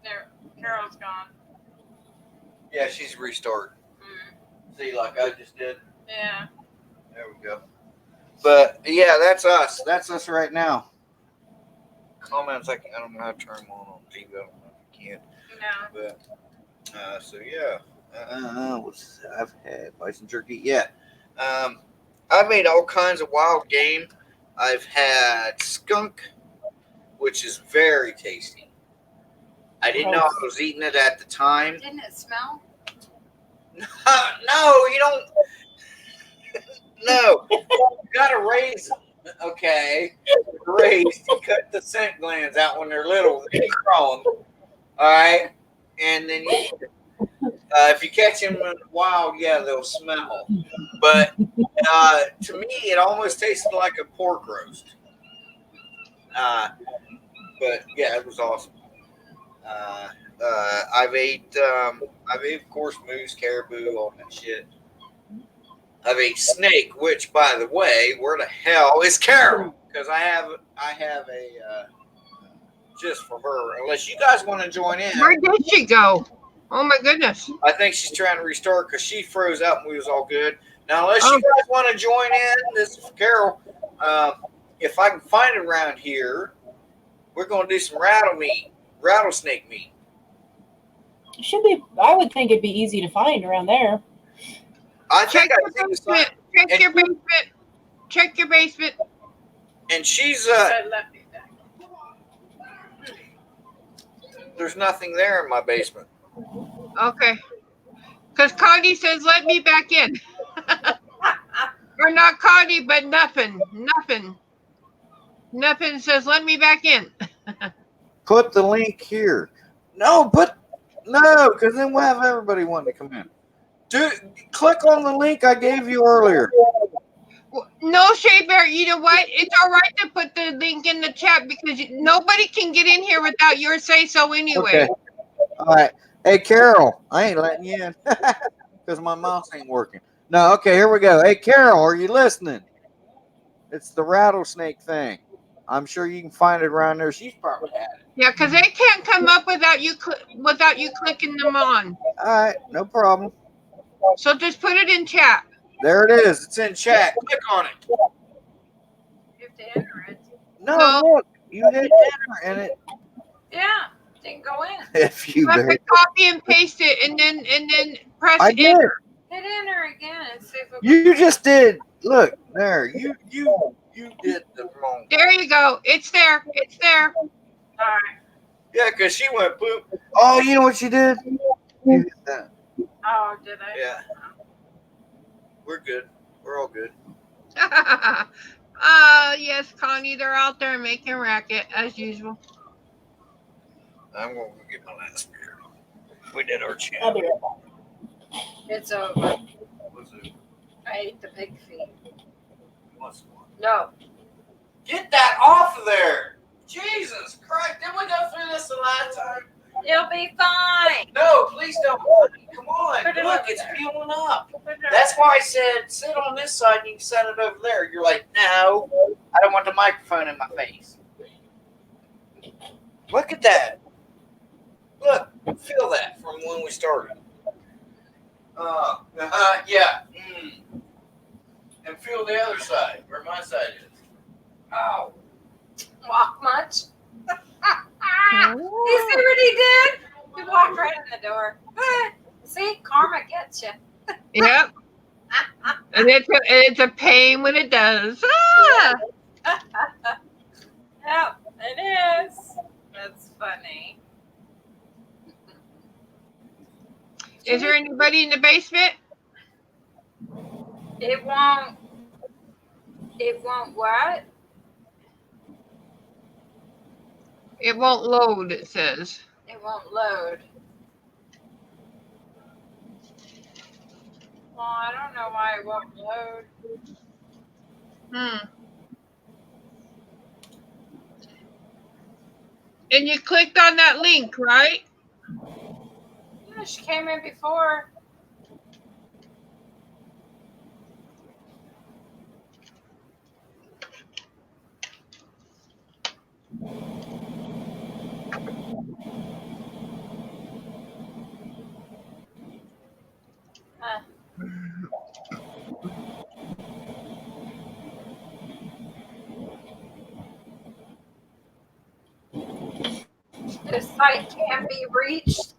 There. Carol's gone. yeah, she's restarted. See, like I just did. Yeah. There we go. But yeah, that's us. That's us right now. Comments, I don't know how to turn them on TV. I don't know if you can. No. But so yeah. I've had bison jerky. Yeah. I've made all kinds of wild game. I've had skunk, which is very tasty. I didn't know I was eating it at the time. Didn't it smell? No, you don't. No, you gotta raise them. Okay, raised. You cut the scent glands out when they're little, they're crawling. All right, and then you. If you catch them wild, yeah, they'll smell. But to me, it almost tasted like a pork roast. But yeah, it was awesome. I've ate, of course, moose, caribou, all that shit. I've ate snake, which, by the way, where the hell is Carol? Because I have a just for her. Unless you guys want to join in. Where did she go? Oh my goodness. I think she's trying to restart because she froze up and we was all good. Now, unless you guys want to join in, this is Carol. If I can find it around here, we're going to do some rattlesnake meat. It should be. I would think it'd be easy to find around there. I Check think your basement. Check your basement. Check your basement. and she's Said let me back. there's nothing there in my basement. Okay. Because Connie says, let me back in. Or not Connie, but nothing. Nothing says, let me back in. Put the link here. No, because then we'll have everybody wanting to come in. Click on the link I gave you earlier. No, Shea Bear, you know what? It's all right to put the link in the chat because nobody can get in here without your say-so anyway. Okay. All right. Hey, Carol, I ain't letting you in because my mouse ain't working. No, okay, here we go. Hey, Carol, are you listening? It's the rattlesnake thing. I'm sure you can find it around there. She's probably had it. Yeah, because they can't come up without you clicking them on. All right, no problem. So just put it in chat. There it is. It's in chat. Click on it. You have to enter it. No, No. look, you hit enter and it. Yeah. Didn't go in. If you You have to copy and paste it and then press I did. enter. Hit enter again and see if it You just did. Look there. You did the wrong. There you go. It's there. It's there. All right. Yeah, because she went poop. Oh, you know what she did? You hit that. Oh, did I? Yeah. We're good. We're all good. Yes, Connie, they're out there making racket as usual. I'm going to go get my last beer. We did our I'll chat. be right back. It's over. What's it? I ate the pig feet. What's one? No. Get that off of there! Jesus Christ! Didn't we go through this the last time? It'll be fine. No, please don't. Come on. Put it Look, over it's there. peeling up. Put it That's why I said sit on this side and you can set it over there. You're like, no, I don't want the microphone in my face. Look at that. Look, feel that from when we started. Yeah. And feel the other side, where my side is. Oh. walk much. You see what he did? He walked right in the door. See, karma gets you. Yep. And it's a pain when it does. Ah! Yep, it is. That's funny. Is there anybody in the basement? It won't. It won't what? It won't load, it says. It won't load. Well, I don't know why it won't load. And you clicked on that link, right? Yeah, she came in before. This site can't be reached.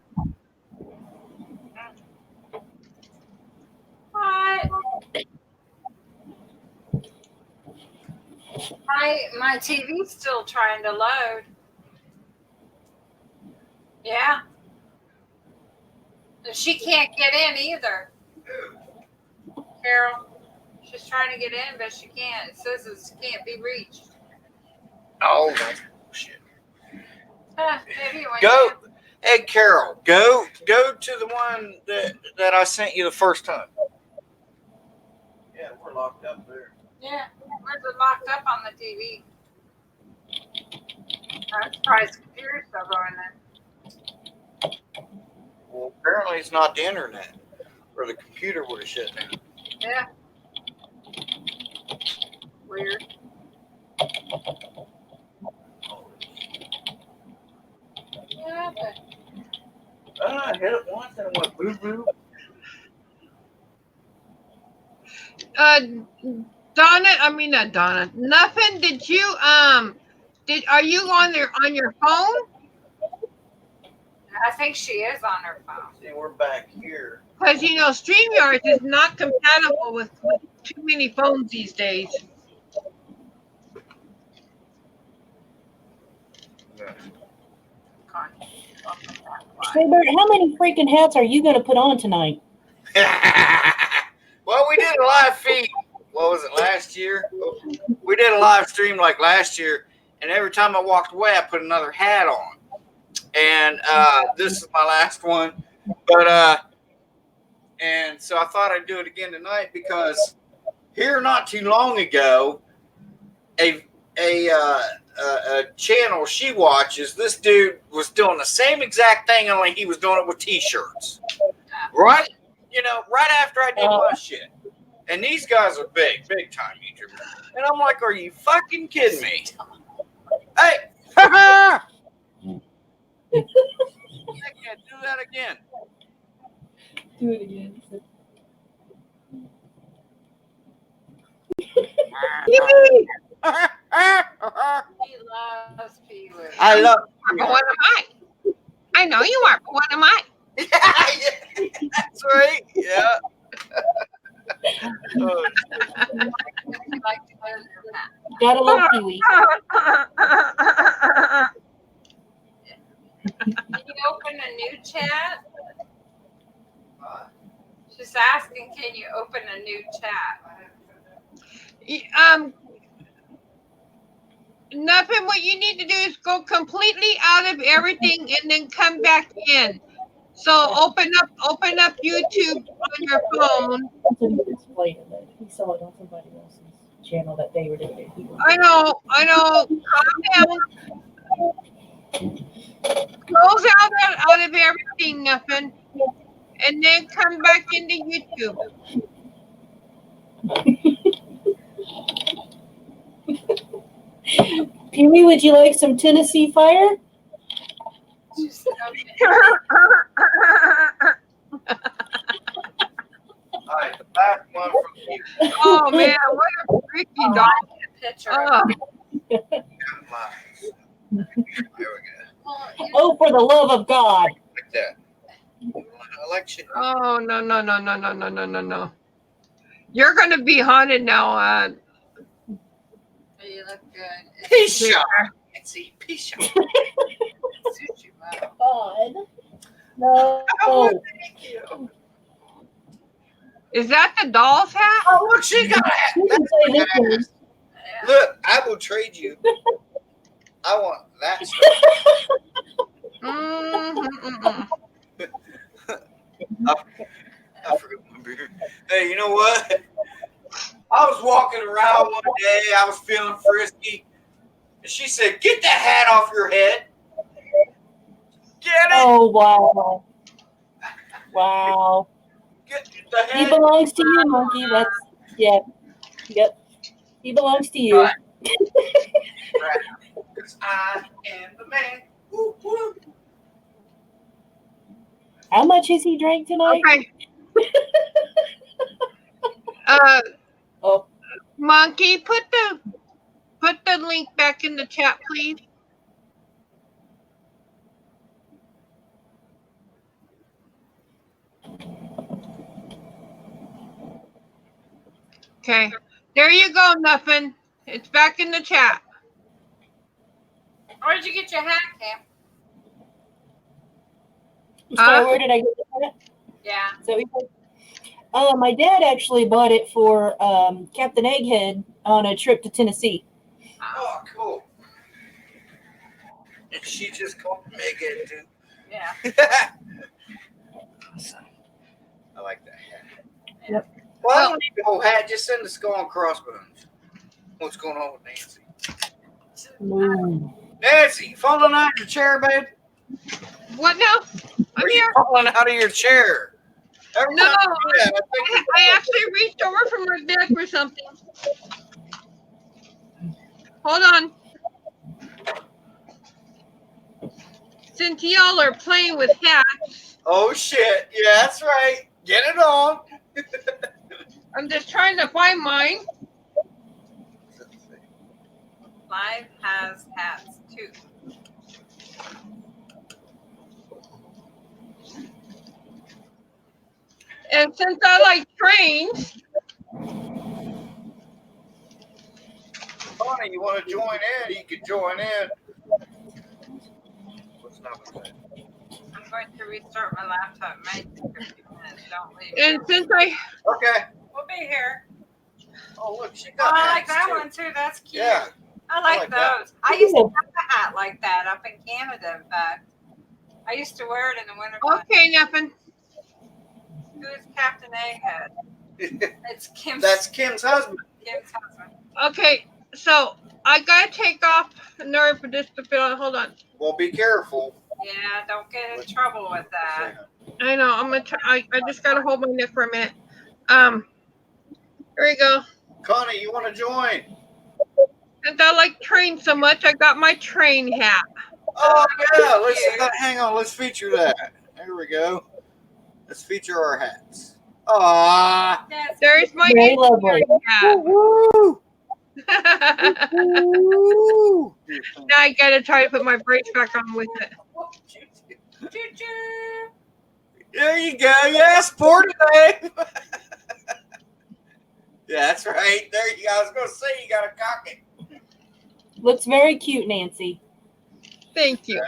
What? My TV's still trying to load. Yeah. And she can't get in either. Carol. She's trying to get in, but she can't. It says it can't be reached. Oh, that's bullshit. Maybe when Go, hey Carol, go to the one that I sent you the first time. Yeah, we're locked up there. Yeah, where's it locked up on the TV? I'm surprised the computer's still going there. Well, apparently it's not the internet, or the computer would have shut down. Yeah. Weird. Yeah, but I hit it once and it went boo boo. Not Donna. Nothing. Did you are you on your phone? I think she is on her phone. See, we're back here. Because StreamYard is not compatible with too many phones these days. Bert, how many freaking hats are you going to put on tonight? Well, we did a live feed. What was it, last year? We did a live stream like last year, and every time I walked away, I put another hat on. And this is my last one. But and so I thought I'd do it again tonight because here not too long ago, a channel she watches, this dude was doing the same exact thing, only he was doing it with t-shirts. Right? Right after I did my shit. And these guys are big time YouTubers. And I'm like, are you fucking kidding me? Hey! I can't do that again. Do it again. He loves Pee-wee. I love But what am I? I know you are, but what am I? Yeah, that's right. Yeah. Gotta love Pee-wee. Can you open a new chat? She's asking, can you open a new chat? Nothing. What you need to do is go completely out of everything and then come back in. So open up YouTube on your phone. That's what he explained it. He saw it on somebody else's channel that they were doing. I know. Calm down. Close out of everything, nothing, and then come back into YouTube. Pee-wee, would you like some Tennessee Fire? Just All right, the last one from you. Oh man, what a freaky dog! a picture. Oh, There we go. Oh, for the love of God. Like that. Election. oh no! You're gonna be haunted now, You look good. Pisha. Nancy, Pisha. Suits you well. God. No. Oh, thank you. Is that the doll's hat? Oh, look, she got a hat. You can say this one. Yeah. Look, I will trade you. I want that. I forgot my beard. Hey, you know what? I was walking around one day. I was feeling frisky. And she said, "Get that hat off your head." Get it. Oh, wow. Wow. Get the He head. belongs to you, monkey. That's, yep. He belongs to you. Right. Because I am the man. Woo, woo. How much has he drank tonight? Okay. Oh, Monkey, put the link back in the chat, please. Okay. There you go, nothing. It's back in the chat. Where'd you get your hat, Cam? sorry, where did I get that? Yeah. So my dad actually bought it for Captain Egghead on a trip to Tennessee. Oh, cool. And she just called me again, too. Yeah. Awesome. I like that hat. Yep. Well, I don't need the whole hat. Just send the skull and crossbones. What's going on with Nancy? Ooh. Nancy, you falling out of your chair, babe? What now? I'm Are here. you falling out of your chair? Every No, time you do that, I think I actually reached over from my bed for something. Hold on. Since y'all are playing with hats, oh, shit. Yeah, that's right. Get it on. I'm just trying to find mine. Live has hats too. And since I like trains, Bonnie, you want to join in? You can join in. What's not going to I'm going to restart my laptop. Maybe 50 minutes. Don't leave. and since I Okay. We'll be here. Oh, look, she Oh, got I like hats, that too. one too. That's cute. Yeah. I like like that. those. I used to have a hat like that up in Canada. In fact, I used to wear it in the winter. okay, nothing. Who's Captain Egghead? It's Kim's. That's Kim's husband. Kim's husband. Okay, so I gotta take off in order for this to fill. Hold on. Well, be careful. Yeah, don't get in trouble with that. I know. I'm gonna try. I just gotta hold my neck for a minute. Here we go. Connie, you want to join? Since I like trains so much, I got my train hat. Oh, yeah. Let's hang on. Let's feature that. There we go. Let's feature our hats. Ah. That's There's my Very lovely. hat. Woo! Now Woo! I gotta try to put my brace back on with it. choo-choo. There you go. Yeah, sporty babe. Yeah, that's right. There you go. I was going to say you got to cock it. Looks very cute, Nancy. Thank you.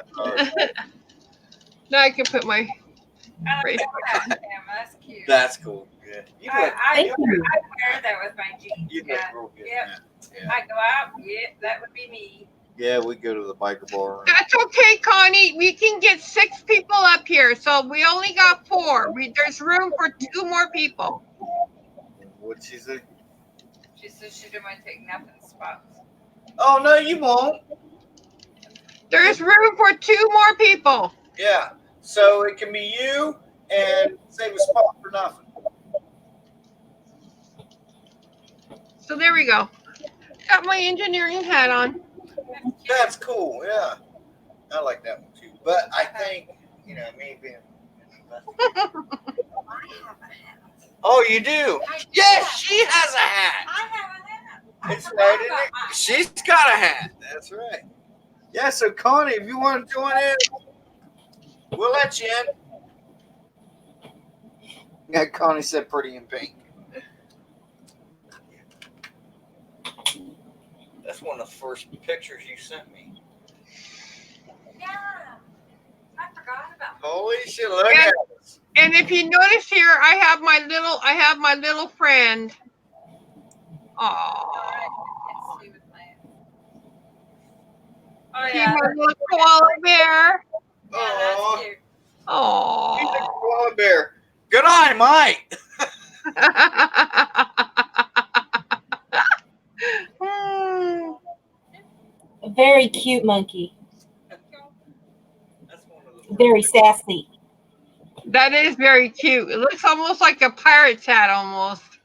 Now I can put my I like brace that, Kim. That's cute. That's cool. Yeah. You look, Thank you. I wear that with my jeans. you look Yeah. real good. Yep. Yeah. I go out. Yeah, that would be me. Yeah, we go to the biker bar. That's okay, Connie. We can get 6 people up here, so we only got 4. There's room for 2 more people. What'd she say? She says she didn't want to take nothing spots. Oh, no, you won't. There's room for 2 more people. Yeah. So it can be you and save a spot for nothing. So there we go. Got my engineering hat on. That's cool. Yeah. I like that one too. But I think, me being. Oh, you do? Yes, she has a hat. I have a hat. It's right in it. She's got a hat. That's right. Yeah, so Connie, if you want to join in, we'll let you in. Yeah, Connie said pretty in pink. That's one of the first pictures you sent me. Yeah. I forgot about Holy shit, look Yeah. at this. And if you notice here, I have my little friend. Aww. Oh See yeah. my little koala bear. Yeah, that's Aw, cute. he's a Aww. koala bear. Good eye, Mike. A very cute monkey. That's one of the Very sassy. That is very cute. It looks almost like a pirate's hat almost.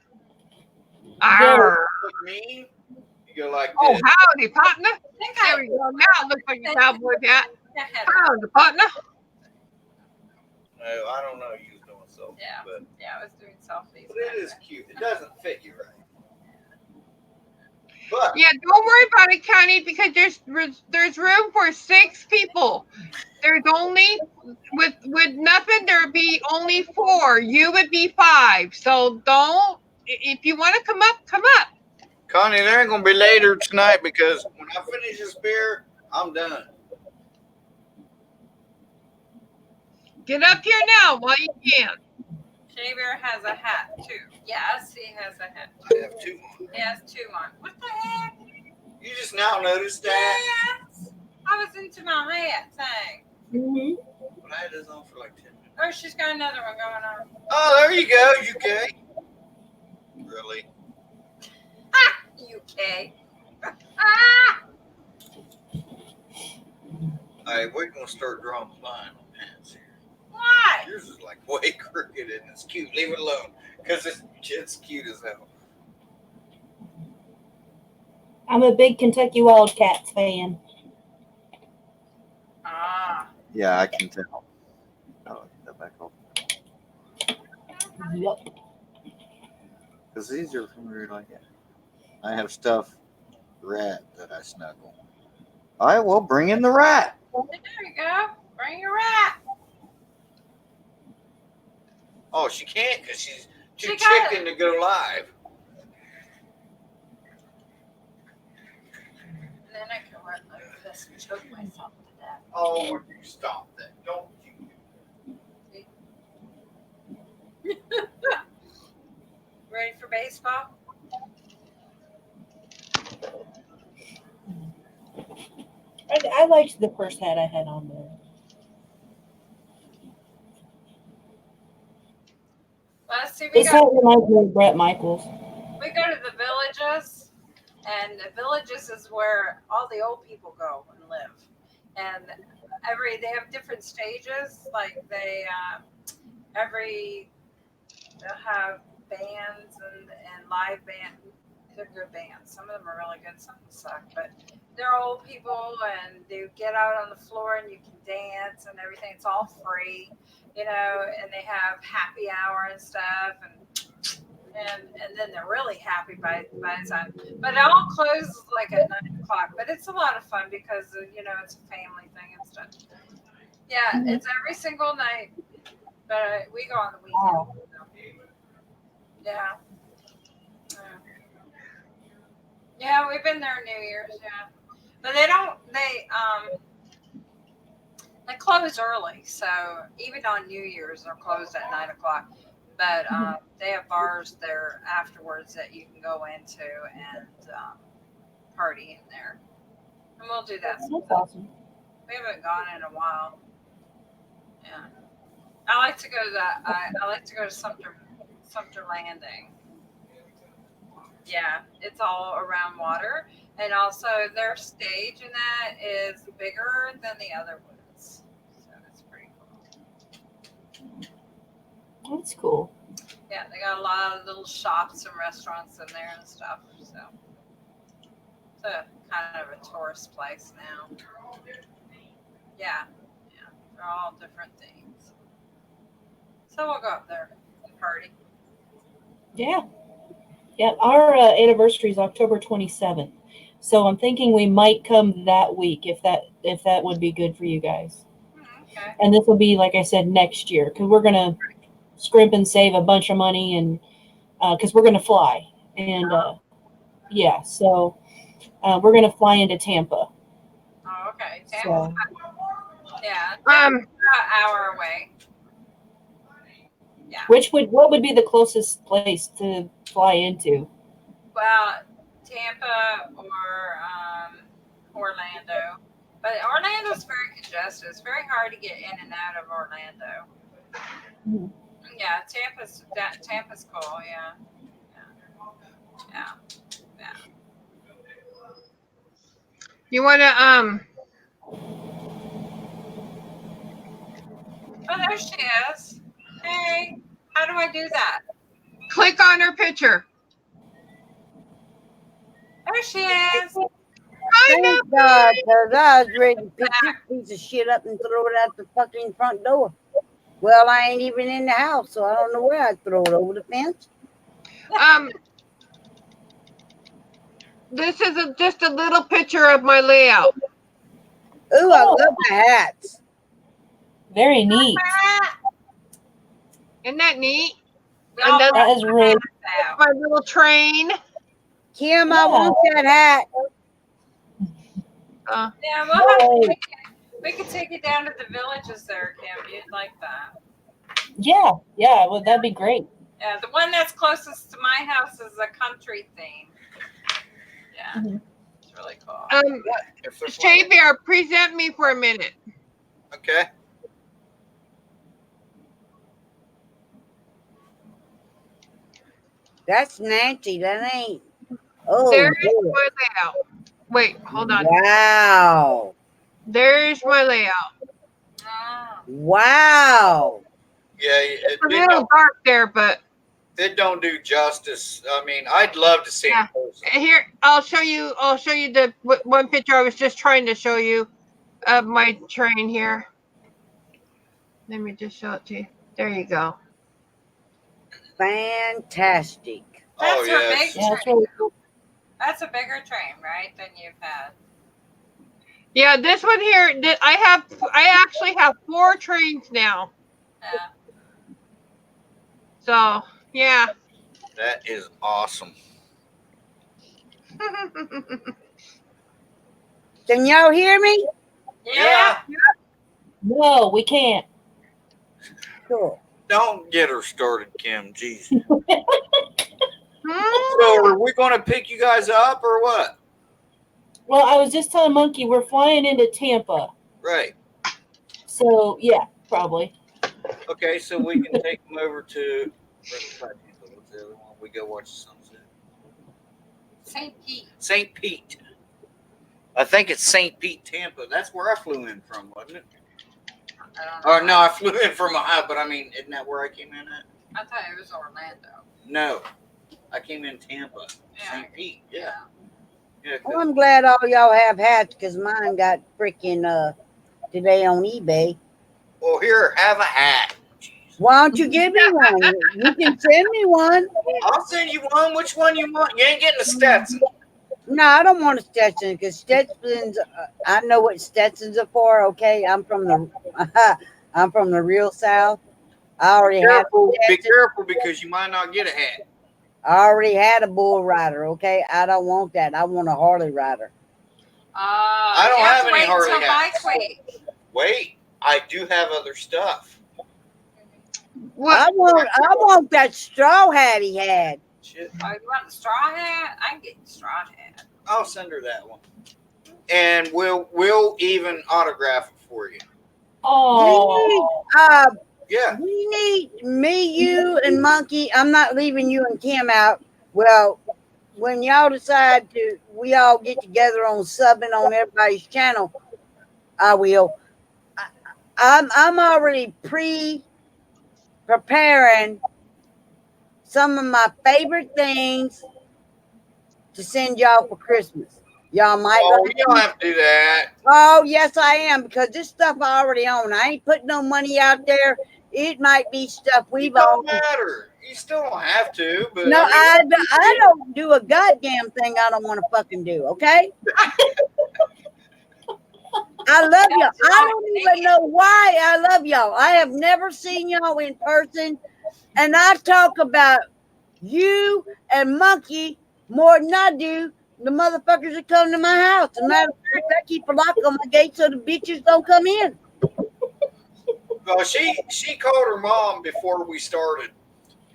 Very. Arr. Look mean. You go like Oh, this. howdy, partner. I think There we go. Now it looks like a cowboy hat. Howdy, partner. No, I don't know you was doing so, Yeah. but Yeah, I was doing selfies. it is cute. It doesn't fit you right. But Yeah, don't worry about it, Connie, because there's room for 6 people. There's only with nothing there'd be only 4. You would be 5. So don't, if you want to come up, come up. Connie, there ain't gonna be later tonight because when I finish this beer, I'm done. Get up here now while you can. Shaver has a hat too. Yes, he has a hat. I have 2 on. He has 2 on. What the heck? You just now noticed that? Yes. I was into my hat thing. Mm-hmm. But I had this on for like 10 minutes. Oh, she's got another one going on. Oh, there you go, UK. Really? UK. Ah! All right, we're gonna start drawing the line on pants here. Why? Yours is like way crooked and it's cute. Leave it alone, cause it's cute as hell. I'm a big Kentucky Wildcats fan. Ah. Yeah, I can tell. Oh, get that back off. Yep. Because these are from like I have stuff rat that I snuggle. All right, well, bring in the rat. There you go. Bring your rat. Oh, she can't because she's too She got chicken to go live. And then I can run like this and choke myself to death. Oh, would you stop that? Don't you? Ready for baseball? I liked the first hat I had on there. Let's see. We This hat go reminds me of Brett Michaels. to the villages, and the villages is where all the old people go and live. And they have different stages. Like they'll have bands and live band. They're good bands. Some of them are really good. Some suck, but they're old people, and they get out on the floor and you can dance and everything. It's all free, and they have happy hour and stuff, and then they're really happy by the time. But it all closes like at 9:00. But it's a lot of fun because it's a family thing and stuff. Yeah, it's every single night, but we go on the weekend. Yeah. Yeah, we've been there New Year's, yeah. But they close early, so even on New Year's they're closed at 9:00. But they have bars there afterwards that you can go into and party in there. And we'll do that. That's awesome. We haven't gone in a while. Yeah. I like to go to Sumter Landing. Yeah, it's all around water, And also their stage in that is bigger than the other woods. So it's pretty cool. That's cool. Yeah, they got a lot of little shops and restaurants in there and stuff. So it's a kind of a tourist place now. Yeah, yeah, they're all different things. So we'll go up there and party. Yeah. Yeah. Our anniversary is October 27th. So I'm thinking we might come that week if that would be good for you guys. Okay. And this will be, like I said, next year because we're gonna scrimp and save a bunch of money and because we're gonna fly and yeah, so we're gonna fly into Tampa. Oh, okay. Tampa's So yeah, about an hour away. Yeah. what would be the closest place to fly into? Well, Tampa or Orlando. But Orlando's very congested. It's very hard to get in and out of Orlando. Mhm. Yeah, Tampa's cool. Yeah, yeah. You want to Oh, there she is. Hey, how do I do that? click on her picture. There she is. I know. Thank God, because I was ready to pick this piece of shit up and throw it out the fucking front door. Well, I ain't even in the house, so I don't know where I'd throw it, over the fence. This is just a little picture of my layout. Ooh, I love the hats. Very neat. Isn't that neat? Oh, And then That is really my little train. Kim, I Yeah. want that hat. Yeah, we'll have we could take it down to the villages there, Kim. You'd like that. yeah, well that'd be great. Yeah, the one that's closest to my house is a country theme. Yeah, Mhm. it's really cool. If there's Shea Bear, present me for a minute. okay. That's Nancy. That ain't. Oh, There's boy. my layout. Wait, hold on. Wow. There's my layout. Oh. Wow. Yeah, It's a little dark there, but it don't do justice. I mean, I'd love to see it Yeah. in person. here I'll show you the one picture I was just trying to show you of my train here. Let me just show it to you. There you go. Fantastic. Oh, That's her yes. big Yeah, it's train. really cool. That's a bigger train, right, than you've had. Yeah, this one here, I actually have 4 trains now. Yeah. So, yeah. That is awesome. Can y'all hear me? Yeah. No, we can't. Cool. Don't get her started, Kim. Jeez. Hmm? So, are we going to pick you guys up or what? Well, I was just telling Monkey we're flying into Tampa. Right. So yeah, probably. Okay, so we can take them over to. What's the other one? We go watch the sunset. St. Pete. St. Pete. I think it's St. Pete, Tampa. That's where I flew in from, wasn't it? I don't know. Or no, I flew in from Ohio, but I mean, isn't that where I came in at? I thought it was Orlando. No, I came in Tampa, Yeah. St. Pete. Yeah, yeah. Well, I'm glad all y'all have hats because mine got freaking today on eBay. Well, here, have a hat. Why don't you give me one? You can send me one. I'll send you one. Which one you want? You ain't getting a Stetson. No, I don't want a Stetson because Stetsons. I know what Stetsons are for. Okay, I'm from the real South. I already had. Be careful because you might not get a hat. I already had a bull rider. Okay, I don't want that. I want a Harley rider. I don't you have to any wait Harley till hats. Bike Week. Wait, I do have other stuff. What? I want that straw hat he had. Shit, Oh, you want the straw hat? I can get the straw hat. I'll send her that one, and we'll even autograph it for you. Oh, Yeah. We need me, you, and Monkey. I'm not leaving you and Kim out. Well, when y'all decide we all get together on subbing on everybody's channel, I will. I'm already preparing some of my favorite things to send y'all for Christmas. Y'all might. Oh, you don't have to do that. Oh, yes, I am, because this stuff I already own. I ain't putting no money out there. It might be stuff It we've don't owned. matter. You still don't have to. But No, I mean, I don't do a goddamn thing I don't want to fucking do, okay? I love y'all. I don't even know why I love y'all. I have never seen y'all in person, and I talk about you and Monkey more than I do the motherfuckers that come to my house. As a matter of fact, I keep a lock on my gate so the bitches don't come in. well, she called her mom before we started,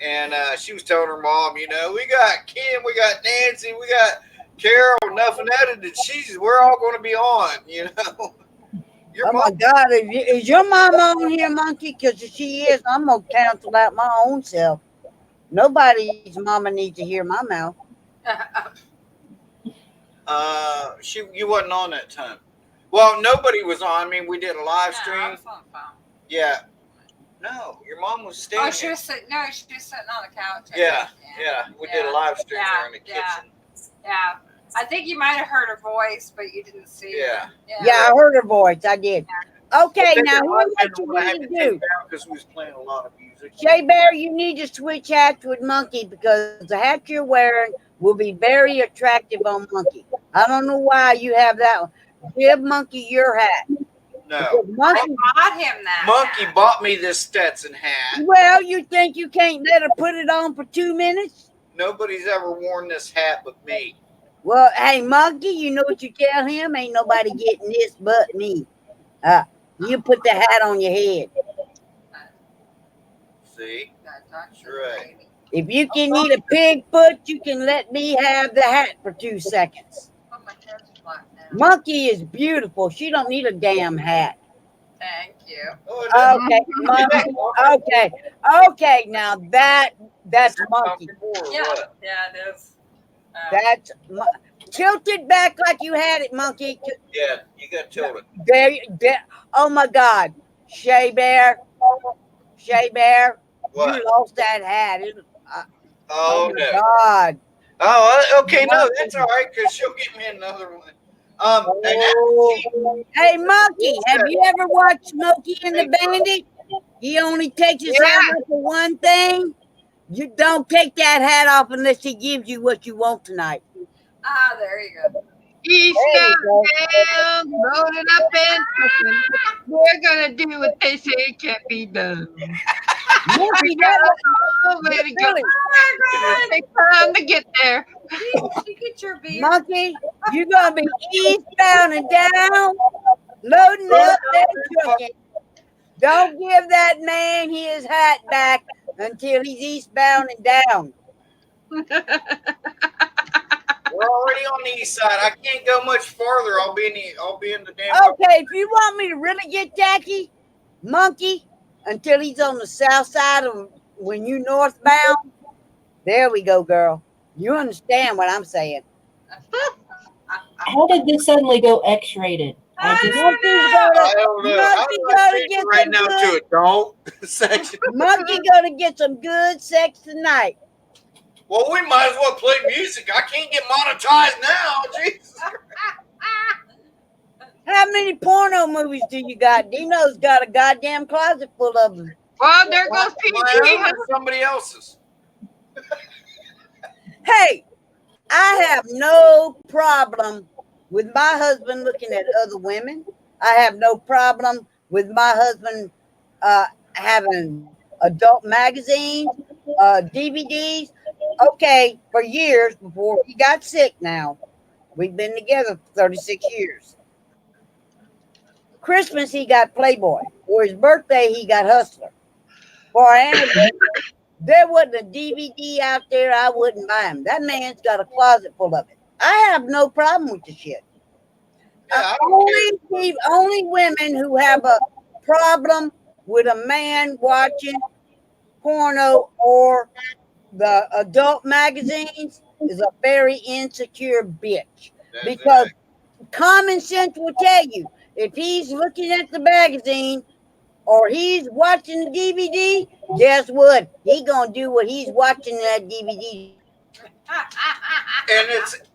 and she was telling her mom, you know, we got Kim, we got Nancy, we got Carol, nothing edited. We're all going to be on, you know. Your Oh my mom, God, is your mom on here, Monkey? Because if she is, I'm going to cancel out my own self. Nobody's mama needs to hear my mouth. you wasn't on that time. Well, nobody was on. I mean, we did a live No, I stream. was on the phone. Yeah. No, your mom was staying. Oh, she was sitting. No, she was sitting on the couch. Yeah. We did a live stream Yeah, there in the kitchen. Yeah, I think you might have heard her voice, but you didn't see Yeah. her. Yeah, I heard her voice. I did. Okay, now Well, here's what I you had need to to take do. down because we was playing a lot of music. Shay Bear, you need to switch hats with Monkey because the hat you're wearing will be very attractive on Monkey. I don't know why you have that one. Give Monkey your hat. No. Monkey, Bought him that. Monkey hat. bought me this Stetson hat. well, you think you can't let her put it on for 2 minutes? Nobody's ever worn this hat but me. Well, hey, Monkey, you know what you tell him? Ain't nobody getting this but me. You put the hat on your head. See? That's right. If you can eat a pig foot, you can let me have the hat for 2 seconds. Oh, my hair's black now. Monkey is beautiful. She don't need a damn hat. Thank you. Oh, Okay, Monkey. Okay. Now that's Monkey. Yeah, it is. That's tilted back like you had it, Monkey. Yeah, you got to tilt it. There. Oh my God, Shay Bear. What? You lost that hat. Oh, my no. God. Oh, okay. No, that's all right because she'll get me another one. Hey, Monkey, have you ever watched Smokey and the Bandit? He only takes his hat off for one thing. You don't take that hat off unless he gives you what you want tonight. There you go. He's There you go. down, loaded up and cooking. We're gonna do what they say can't be done. Monkey, that Oh, way to go. really, It'll take time to get there. Did you get your beer? Monkey, you're gonna be eastbound and down, loading up and trucking. Don't give that man his hat back until he's eastbound and down. We're already on the east side. I can't go much farther. I'll be in the damn. Okay, if you want me to really get tacky, Monkey, until he's on the south side of when you northbound. There we go, girl. You understand what I'm saying? How did this suddenly go X-rated? I just I don't know. I'm Monkey gonna gotta change get it right some now good- to a don't section. Monkey gonna get some good sex tonight. Well, we might as well play music. I can't get monetized now. Jesus. How many porno movies do you got? Dino's got a goddamn closet full of them. Well, there goes My PG. own or somebody else's. Hey, I have no problem with my husband looking at other women. I have no problem with my husband having adult magazines, DVDs. Okay, for years before he got sick now. We've been together for 36 years. Christmas, he got Playboy. For his birthday, he got Hustler. For our anniversary, there wasn't a DVD out there I wouldn't buy him. That man's got a closet full of it. I have no problem with the shit. Yeah, I don't care. Only women who have a problem with a man watching porno or the adult magazines, is a very insecure bitch. That's Because it. common sense will tell you if he's looking at the magazine or he's watching the DVD, guess what? He gonna do what he's watching that DVD. And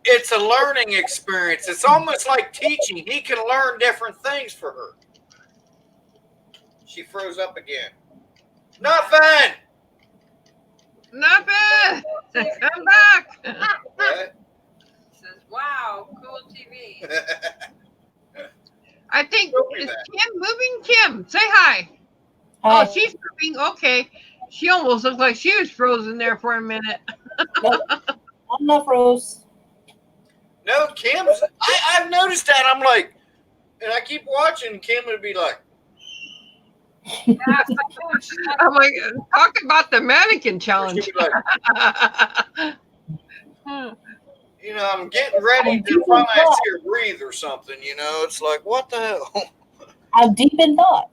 it's a learning experience. It's almost like teaching. He can learn different things for her. She froze up again. Nothing. Nothing. Come back. What? Says, wow, cool TV. I think Don't do is that. Kim moving? Kim, say hi. Hi. Oh, she's moving. Okay. She almost looked like she was frozen there for a minute. I'm not froze. No, Kim's. I've noticed that. I'm like, and I keep watching. Kim would be like, Yeah, sometimes she's not- I'm like, talk about the mannequin she'd challenge. be like, you know, I'm getting ready to finally see her breathe or something. You know, it's like, what the hell? I'm deep in thought.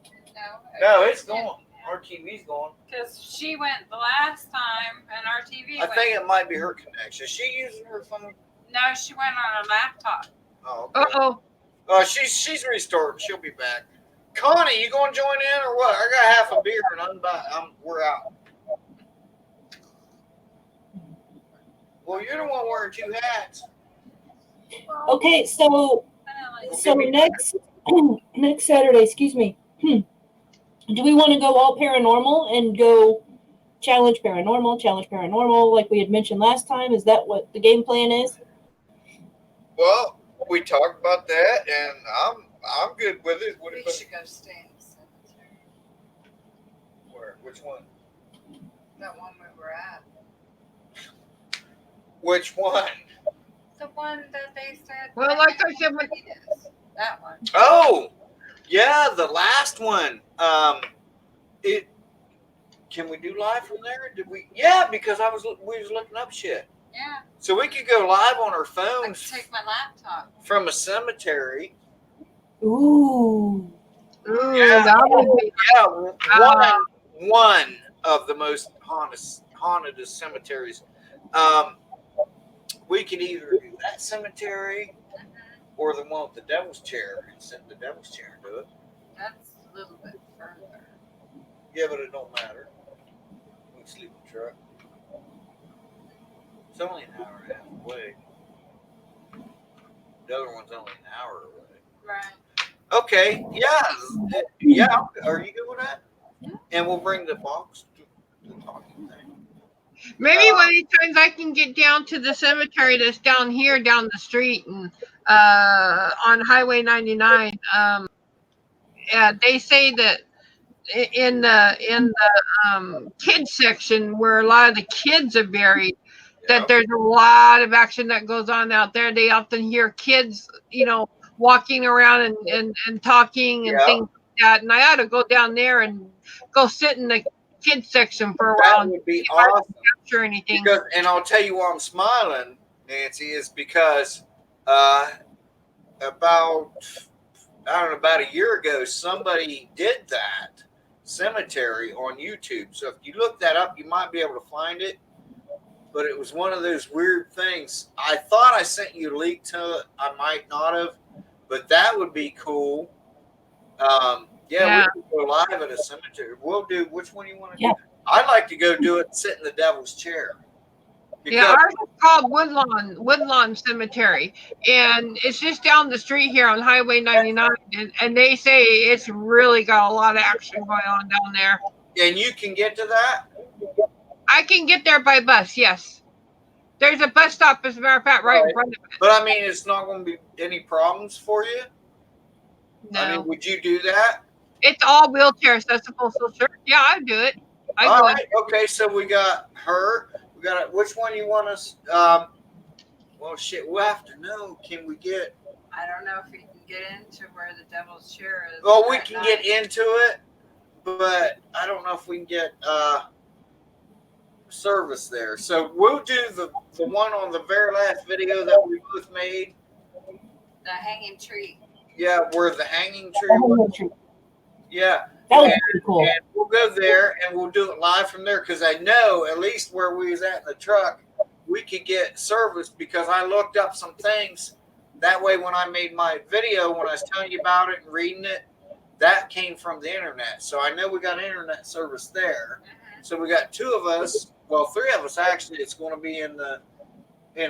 No, it's going. Our TV's going. Because she went the last time and our TV I went. think it might be her connection. Is she using her phone? No, she went on a laptop. Oh, okay. Uh-oh. She's restarting. She'll be back. Connie, you going to join in or what? I got half a beer and we're out. Well, you're the one wearing two hats. Okay, so next Saturday, excuse me. Do we want to go all paranormal and go challenge paranormal like we had mentioned last time? Is that what the game plan is? Well, we talked about that, and I'm good with it. What We about should go stay in the cemetery. where? Which one? That one we were at. Which one? The one that they said. Well, like I said, when- that one. Oh, yeah, the last one. It. Can we do live from there? Did we? Yeah, because we was looking up shit. Yeah, So we could go live on our I could phones take my laptop. from a cemetery. Ooh. Ooh, Yeah. that would be Yeah, one of the most haunted cemeteries. We could either do that cemetery or the one with the devil's chair and send the devil's chair and do it. That's a little bit further. Yeah, but it don't matter. We can sleep in the truck. It's only an hour and a half away. The other one's only an hour away. Right. Okay, yeah. Are you good with that? And we'll bring the box to the talking thing. maybe one of these times I can get down to the cemetery that's down here, down the street, and on Highway 99. Yeah, they say that in the kids section where a lot of the kids are buried, that there's a lot of action that goes on out there. They often hear kids, walking around and talking and Yeah. things like that. And I ought to go down there and go sit in the kids section for a while That and would be see if I can awesome. capture anything. Because, and I'll tell you why I'm smiling, Nancy, is because about a year ago, somebody did that cemetery on YouTube. So if you look that up, you might be able to find it. But it was one of those weird things. I thought I sent you a link to it. I might not have, but that would be cool. Yeah. We could go live at a cemetery. We'll do. Which one you want to Yeah. do? I'd like to go do it, sit in the devil's chair. Yeah, ours is called Woodlawn Cemetery, and it's just down the street here on Highway 99. And they say it's really got a lot of action going on down there. And you can get to that. I can get there by bus. Yes, there's a bus stop, as a matter of fact, right in front of it. But I mean, it's not going to be any problems for you. No, I mean, would you do that? it's all wheelchair accessible. So sure, yeah, I'd do it. I All go. right. Okay. So we got her. We got which one you want us? Well, shit. We'll have to know. Can we get? I don't know if we can get into where the devil's chair is. Well, we at can night. get into it, but I don't know if we can get service there. So we'll do the one on the very last video that we both made. The hanging tree. Yeah, where the hanging tree was. Yeah. That was pretty cool. And we'll go there and we'll do it live from there because I know at least where we was at in the truck, we could get service because I looked up some things. That way, when I made my video, when I was telling you about it and reading it, that came from the internet. So I know we got internet service there. So we got two of us, well, three of us actually. It's going to be in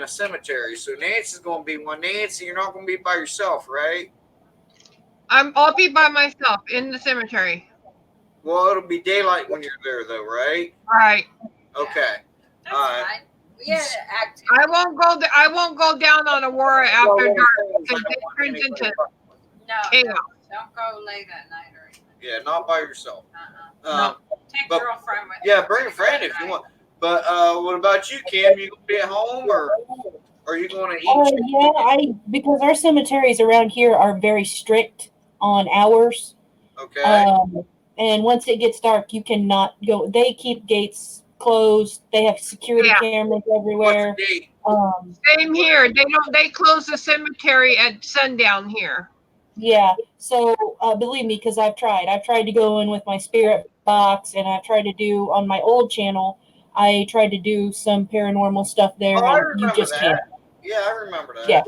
a cemetery. So Nancy's going to be one. Nancy, you're not going to be by yourself, right? I'll be by myself in the cemetery. Well, it'll be daylight when you're there, though, right? Right. Okay. That's All right. fine. We had active. I won't go down on Aurora after Well, dark I because don't it want turns anybody- into No, chaos. don't go late at night or anything. Yeah, not by yourself. Take But- girlfriend with Yeah, you. bring a friend if you want. But what about you, Kim? You gonna be at home or are you going to eat? Yeah, because our cemeteries around here are very strict on hours. Okay. And once it gets dark, you cannot go. They keep gates closed. They have security Yeah. cameras What's everywhere. the date? Same here. They close the cemetery at sundown here. Yeah. So believe me, because I've tried to go in with my spirit box, and I've tried to do on my old channel. I tried to do some paranormal stuff there, Oh, I and you remember just that. can't. Yeah, I remember that. Yeah.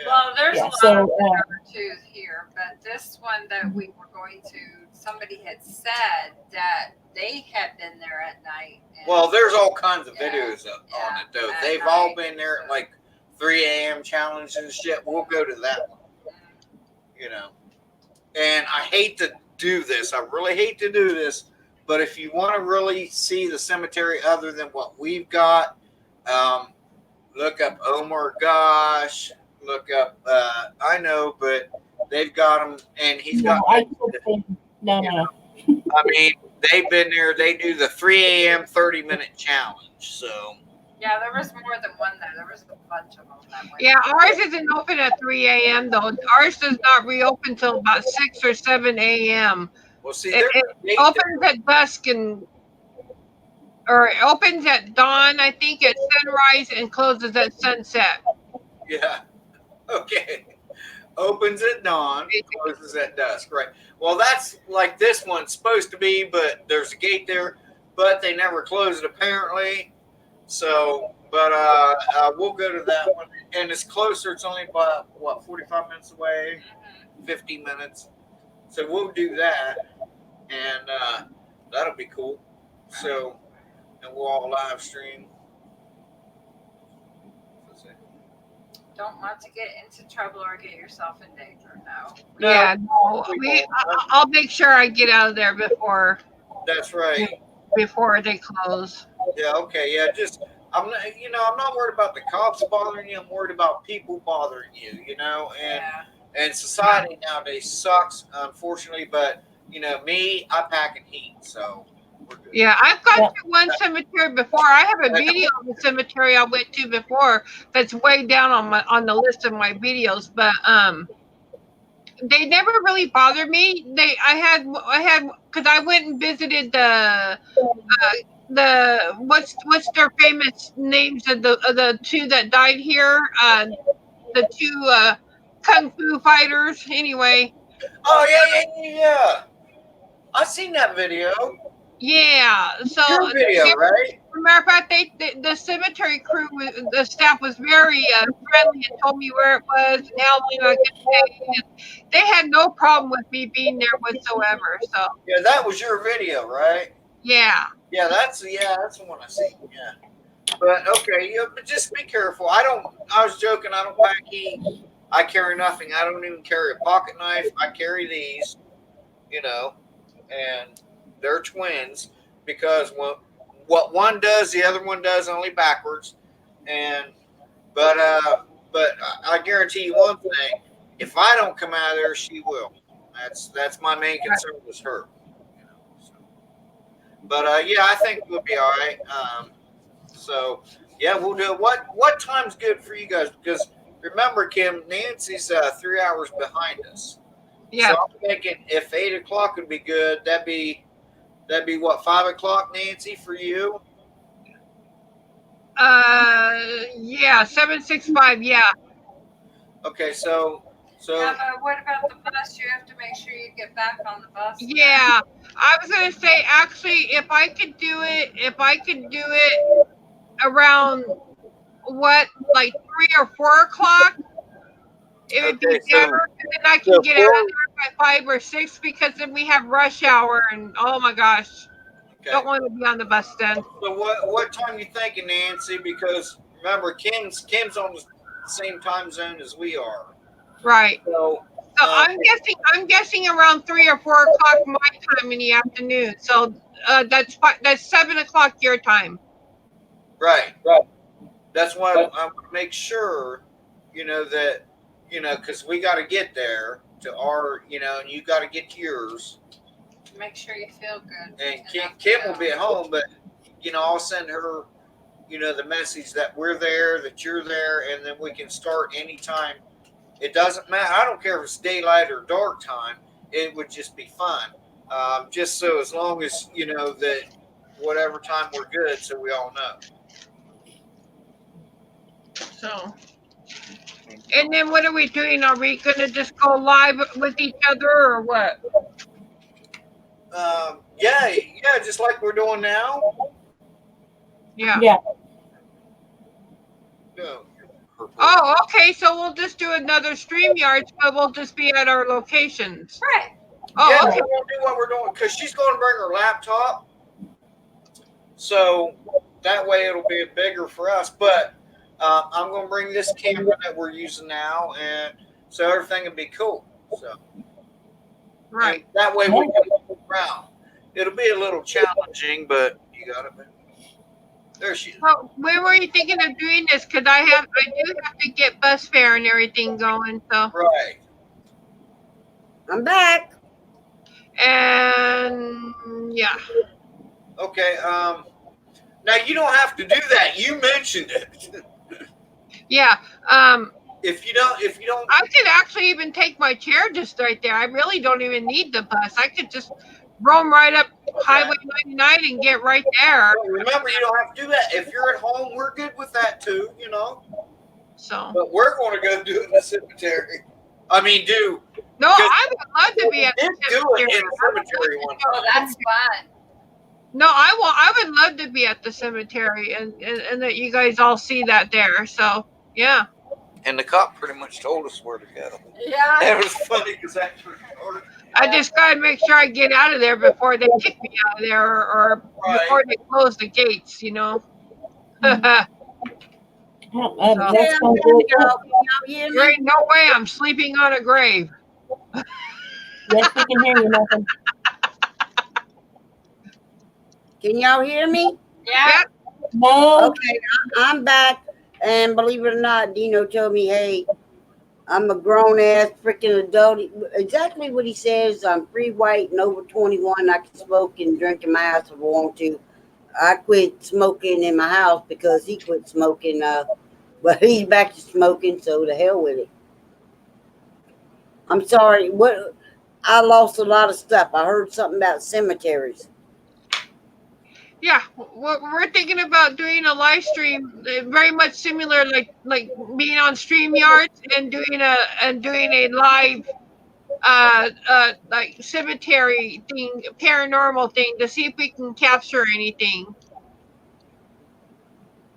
Well, there's Yeah, a lot so, of better twos here, but this one that we were going to, somebody had said that they had been there at night. And Well, there's all kinds of Yeah. videos on Yeah. it though. At They've night. all been there at like 3 a.m. challenge and shit. We'll go to that one. You know. And I hate to do this. I really hate to do this. But if you want to really see the cemetery other than what we've got, look up Omar Gosh. Look up, I know, but they've got them, and he's No, got. I can't say, no. I mean, they've been there. They do the 3 a.m. 30-minute challenge. So. Yeah, there was more than one there. There was a bunch of them that way. Yeah, ours isn't open at 3 a.m. though. Ours does not reopen till about 6 or 7 a.m. Well, see, It, it opens at dusk or it opens at dawn, I think, at sunrise and closes at sunset. Yeah. Okay. Opens at dawn, closes at dusk. Right. Well, that's like this one's supposed to be, but there's a gate there, but they never close it apparently. So, but we'll go to that one, and it's closer. It's only about 45 minutes away, 50 minutes. So we'll do that, and that'll be cool. So, and we'll all live stream. Don't want to get into trouble or get yourself in danger. No. Yeah, no, I'll make sure I get out of there before That's right. they close. Yeah. Okay. Yeah. Just I'm not worried about the cops bothering you. I'm worried about people bothering you. And society nowadays sucks, unfortunately. But me, I pack and heat, so we're good. Yeah, I've gone to one cemetery before. I have a video of the cemetery I went to before that's way down on the list of my videos, but they never really bothered me. I had because I went and visited the what's their famous names of the two that died here, the two kung fu fighters. Anyway. Oh yeah. I seen that video. Yeah, so Your video, right? matter of fact, the cemetery crew, the staff was very friendly and told me where it was and how long I could stay. And they had no problem with me being there whatsoever. So Yeah, that was your video, right? yeah, Yeah, that's the one I see. Yeah. But okay, but just be careful. I was joking, I don't pack heat. I carry nothing. I don't even carry a pocket knife. I carry these, and they're twins because what one does, the other one does, only backwards. But I guarantee you one thing: if I don't come out of there, she will. That's my main concern was her. But yeah, I think we'll be all right. So yeah, we'll do it. What time's good for you guys? Because remember, Kim, Nancy's 3 hours behind us. yeah. So I'm thinking if 8 o'clock would be good, that'd be what, 5 o'clock, Nancy, for you? Yeah, 765. Yeah. Okay, so Yeah, but what about the bus? You have to make sure you get back on the bus. Yeah, I was gonna say actually, if I could do it around what, like 3 or 4 o'clock, it would be Okay, so better. And then I can so get out of there by 5 or 6 because then we have rush hour and oh my gosh, don't okay. want to be on the bus then. So what time you thinking, Nancy? Because remember, Kim's on the same time zone as we are. Right. So So I'm guessing around 3 or 4 o'clock my time in the afternoon. So that's 7 o'clock your time. right. That's why I want to make sure, that, because we got to get there to our, and you got to get to yours. Make sure you feel good. And Kim will be at home, but, I'll send her, the message that we're there, that you're there, and then we can start anytime. It doesn't matter. I don't care if it's daylight or dark time. It would just be fun. Just so as long as, that whatever time we're good, so we all know. So, and then what are we doing? Are we going to just go live with each other or what? Yeah, just like we're doing now. Yeah. Yeah. Yeah. Oh, okay. So we'll just do another StreamYard, but we'll just be at our locations. Right. Oh, Yeah, okay. we're gonna do what we're doing because she's going to bring her laptop, so that way it'll be bigger for us. But I'm going to bring this camera that we're using now, and so everything will be cool. So Right. and that way we can move around. It'll be a little challenging, but you got it. There she is. So when were you thinking of doing this? Because I do have to get bus fare and everything going. So Right. I'm back. and yeah. Okay. Now you don't have to do that. You mentioned it. Yeah. If you don't, I could actually even take my chair just right there. I really don't even need the bus. I could just roam right up Highway 99 and get right there. remember, you don't have to do that. If you're at home, we're good with that too. So But we're going to go do it in the cemetery. I mean, no, I would love to be at did the do it cemetery. in the cemetery one Oh, time. that's fun. No, I would love to be at the cemetery and that you guys all see that there. So yeah. And the cop pretty much told us where to go. Yeah. It was funny because actually, I just gotta make sure I get out of there before they kick me out of there or Right. before they close the gates, That Yeah, sounds there really you good. go. Can y'all hear There me? ain't no way I'm sleeping on a grave. Yes, we can hear you, Nathan. Can y'all hear me? Yeah. No. Okay, I'm back. And believe it or not, Dino told me, hey, I'm a grown ass freaking adult. Exactly what he says. I'm free, white, and over 21. I can smoke and drink in my house if I want to. I quit smoking in my house because he quit smoking. But he's back to smoking, so the hell with it. I'm sorry. I lost a lot of stuff. I heard something about cemeteries. Yeah, we're thinking about doing a live stream, very much similar, like being on StreamYard and doing a live, like cemetery thing, paranormal thing to see if we can capture anything.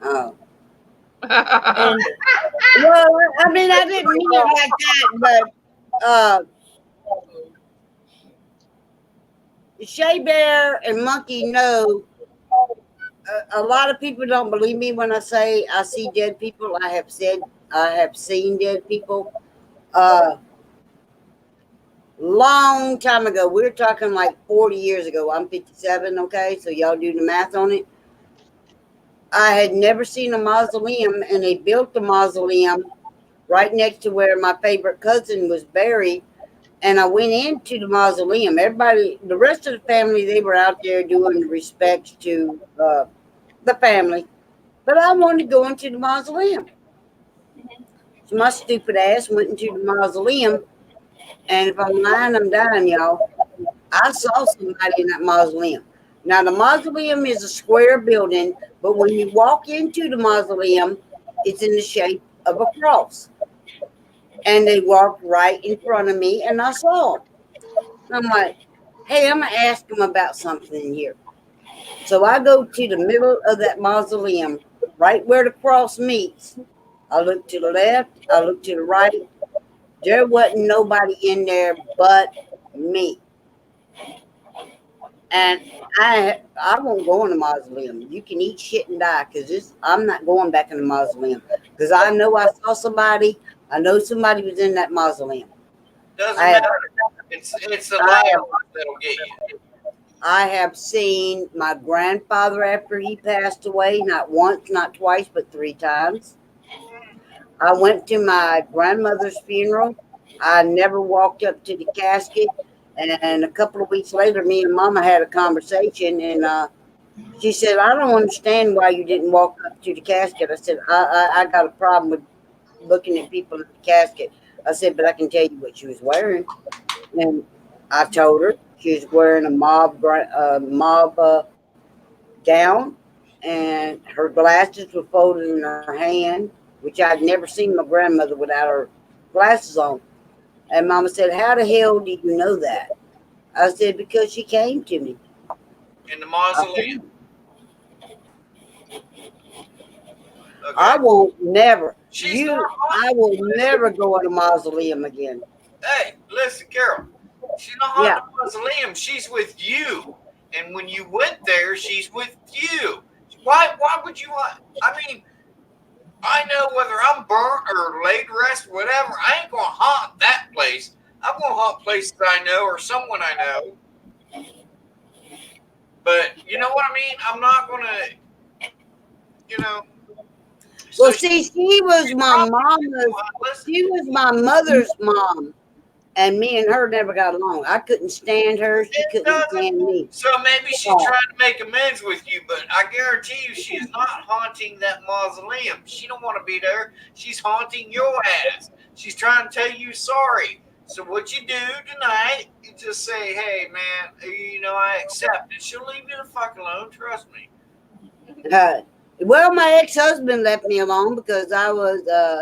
Oh. And Well, I mean, I didn't mean it like that, but Shea Bear and Monkey know. A lot of people don't believe me when I say I see dead people. I have seen dead people. Long time ago, we're talking like 40 years ago. I'm 57, okay? So y'all do the math on it. I had never seen a mausoleum, and they built the mausoleum right next to where my favorite cousin was buried. And I went into the mausoleum. Everybody, the rest of the family, they were out there doing respects to the family. But I wanted to go into the mausoleum. So my stupid ass went into the mausoleum. And if I'm lying, I'm dying, y'all. I saw somebody in that mausoleum. Now, the mausoleum is a square building, but when you walk into the mausoleum, it's in the shape of a cross. And they walked right in front of me, and I saw them. I'm like, hey, I'm going to ask them about something here. So I go to the middle of that mausoleum, right where the cross meets. I looked to the left, I looked to the right. There wasn't nobody in there but me. And I won't go in the mausoleum. You can eat shit and die, because I'm not going back in the mausoleum, because I know I saw somebody. I know somebody was in that mausoleum. Doesn't I have, matter. It's the I last have, that'll get you. I have seen my grandfather after he passed away, not once, not twice, but 3 times. I went to my grandmother's funeral. I never walked up to the casket. And a couple of weeks later, me and Mama had a conversation, and she said, "I don't understand why you didn't walk up to the casket." I said, I got a problem with looking at people at the casket. I said, "But I can tell you what she was wearing." And I told her she was wearing a mauve gown, and her glasses were folded in her hand, which I'd never seen my grandmother without her glasses on. And Mama said, "How the hell do you know that?" I said, "Because she came to me." In the I mausoleum. I Okay. won't never. She's not I haunting. will never go in a mausoleum again. Hey, listen, Carol. She's not Yeah. haunting the mausoleum. She's with you. And when you went there, she's with you. Why would you want? I mean, I know whether I'm burnt or laid to rest, whatever. I ain't gonna haunt that place. I'm gonna haunt places I know or someone I know. But you know what I mean? I'm not gonna, you know. Well, So see, she was my mother's mom, and me and her never got along. I couldn't stand her. She it couldn't doesn't. stand me. So maybe she's trying to make amends with you, but I guarantee you she is not haunting that mausoleum. She don't want to be there. She's haunting your ass. She's trying to tell you sorry. So what you do tonight, you just say, "Hey man, I accept it." She'll leave you the fuck alone. Trust me. Well, my ex-husband left me alone because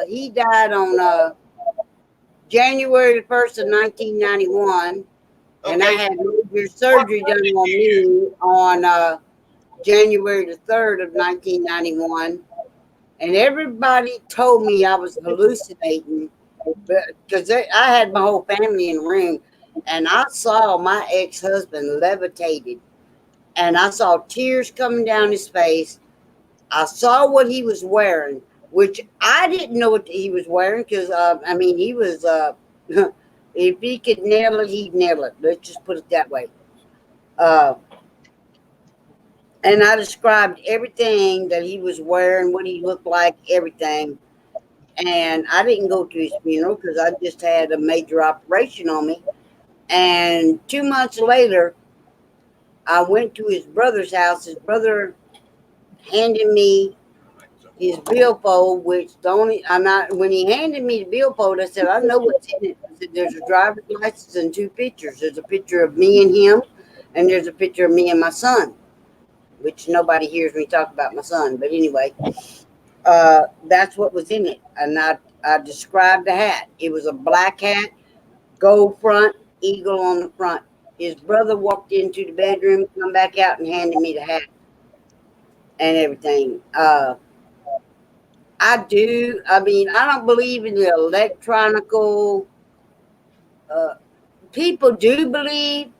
he died on January the 1st of 1991. And I Okay. had major surgery done on me on January the 3rd of 1991. And everybody told me I was hallucinating because I had my whole family in the room. And I saw my ex-husband levitated. And I saw tears coming down his face. I saw what he was wearing, which I didn't know what he was wearing because, he was, if he could nail it, he'd nail it. Let's just put it that way. And I described everything that he was wearing, what he looked like, everything. And I didn't go to his funeral because I just had a major operation on me. And 2 months later, I went to his brother's house. His brother handed me his billfold, which when he handed me the billfold, I said, "I know what's in it." I said, "There's a driver's license and 2 pictures. There's a picture of me and him, and there's a picture of me and my son," which nobody hears me talk about my son. But anyway, that's what was in it. And I described the hat. It was a black hat, gold front, eagle on the front. His brother walked into the bedroom, come back out, and handed me the hat and everything. I don't believe in the electronical. People do believe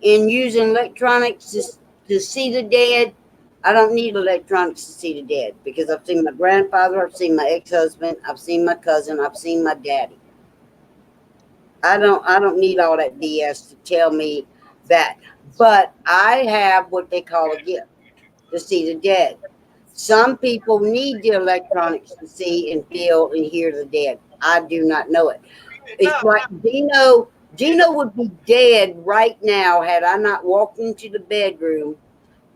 in using electronics to see the dead. I don't need electronics to see the dead because I've seen my grandfather, I've seen my ex-husband, I've seen my cousin, I've seen my daddy. I don't need all that BS to tell me that. But I have what they call a gift to see the dead. Some people need the electronics to see and feel and hear the dead. I do not know it. It's like Dino would be dead right now had I not walked into the bedroom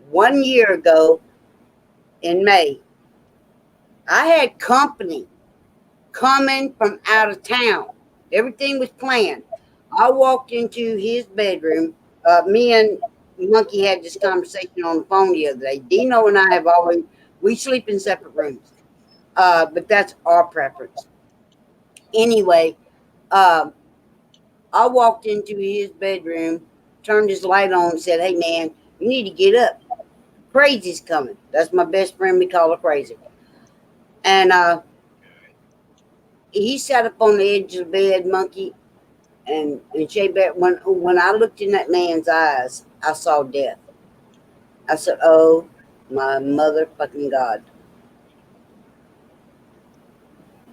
1 year ago in May. I had company coming from out of town. Everything was planned. I walked into his bedroom. Me and Monkey had this conversation on the phone the other day. Dino and I we sleep in separate rooms. But that's our preference. Anyway, I walked into his bedroom, turned his light on, and said, "Hey man, you need to get up. Crazy's coming." That's my best friend. We call her Crazy. And he sat up on the edge of the bed, Monkey, and Shea Bear. When I looked in that man's eyes, I saw death. I said, "Oh my motherfucking God!"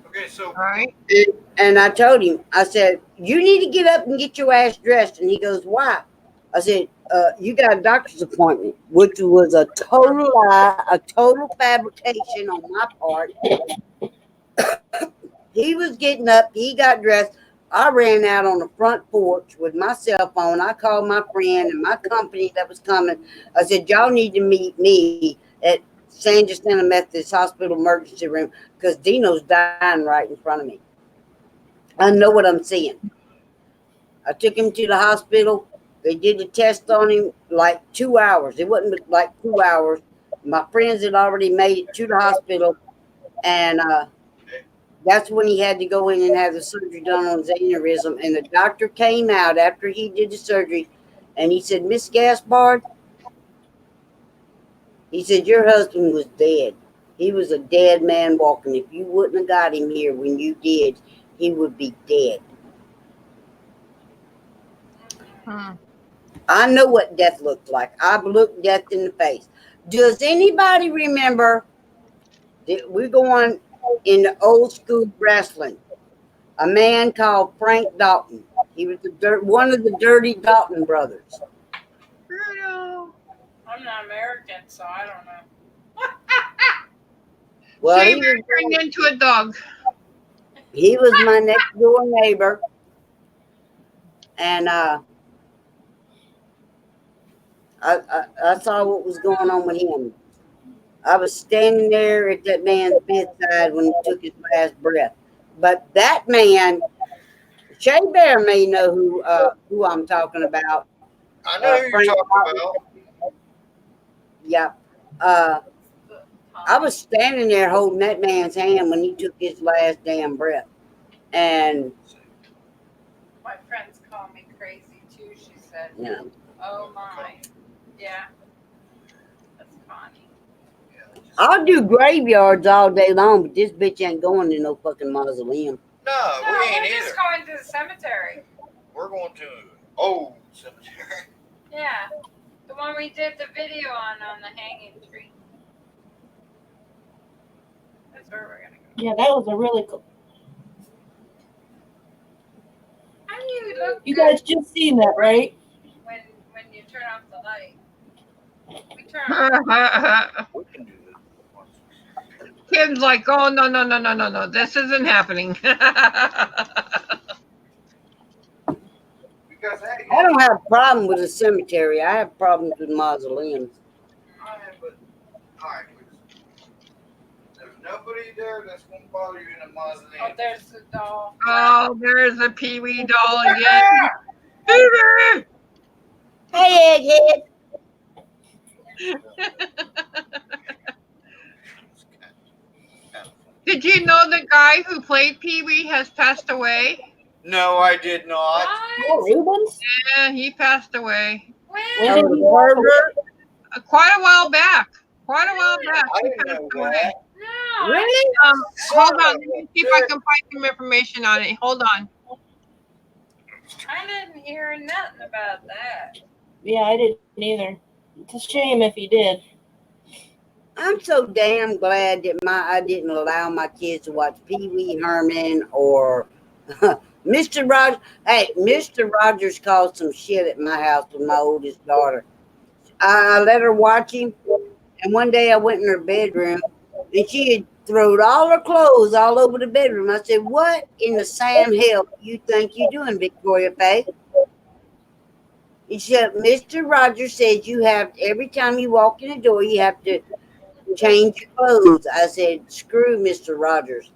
Okay, so All right. And I told him, I said, "You need to get up and get your ass dressed." And he goes, "Why?" I said, "You got a doctor's appointment," which was a total lie, a total fabrication on my part. He was getting up, he got dressed. I ran out on the front porch with my cell phone. I called my friend and my company that was coming. I said, "Y'all need to meet me at San Jacinto Methodist Hospital emergency room because Dino's dying right in front of me. I know what I'm seeing." I took him to the hospital. They did the test on him like 2 hours. It wasn't like 2 hours. My friends had already made it to the hospital, and that's when he had to go in and have the surgery done on his aneurysm. And the doctor came out after he did the surgery, and he said, "Miss Gaspard," he said, "your husband was dead. He was a dead man walking. If you wouldn't have got him here when you did, he would be dead." Hmm. I know what death looked like. I've looked death in the face. Does anybody remember that we're going in the old school wrestling? A man called Frank Dalton. He was one of the Dirty Dalton brothers. Bruno. I'm not American, so I don't know. Well, Shea Bear turned into a dog. he was my next door neighbor, and I saw what was going on with him. I was standing there at that man's bedside when he took his last breath. But that man, Shea Bear may know who I'm talking about. I know who you're Frank talking Dalton. about. Yeah. I was standing there holding that man's hand when he took his last damn breath. And, My friends call me crazy too, she said. you know, Oh my. Yeah. That's Connie. I'll do graveyards all day long, but this bitch ain't going to no fucking mausoleum. No, No, we we're ain't just either. going to the cemetery. We're going to old cemetery. Yeah. The one we did the video on the hanging tree. That's where we're gonna go. Yeah, that was a really cool. How do you look You good guys just seen that, right? when you turn off the light? We turn off. We can do this. Kim's like, "Oh, no. This isn't happening." Because hey, I don't have a problem with a cemetery. I have problems with mausoleums. I have, but all right. There's nobody there that's gonna bother you in a mausoleum. Oh, there's the doll. Oh, there's the Pee Wee doll again. Pee-wee! Hey, Egghead. Did you know the guy who played Pee Wee has passed away? No, I did not. Oh, Rubens? Yeah, he passed away. When When? did Oh, the he pervert? Quite a while back. Quite a while back. I He didn't passed know away. that. No. Really? Hold on. Let me see if I can find some information on it. Hold on. I didn't hear nothing about that. Yeah, I didn't either. It's a shame if he did. I'm so damn glad that I didn't allow my kids to watch Pee Wee Herman or Mr. Rogers. Hey, Mr. Rogers caused some shit at my house with my oldest daughter. I let her watch him, and one day I went in her bedroom, and she had thrown all her clothes all over the bedroom. I said, "What in the Sam hell you think you're doing, Victoria Faye?" He said, "Mr. Rogers says you have, every time you walk in the door, you have to change your clothes." I said, "Screw Mr. Rogers."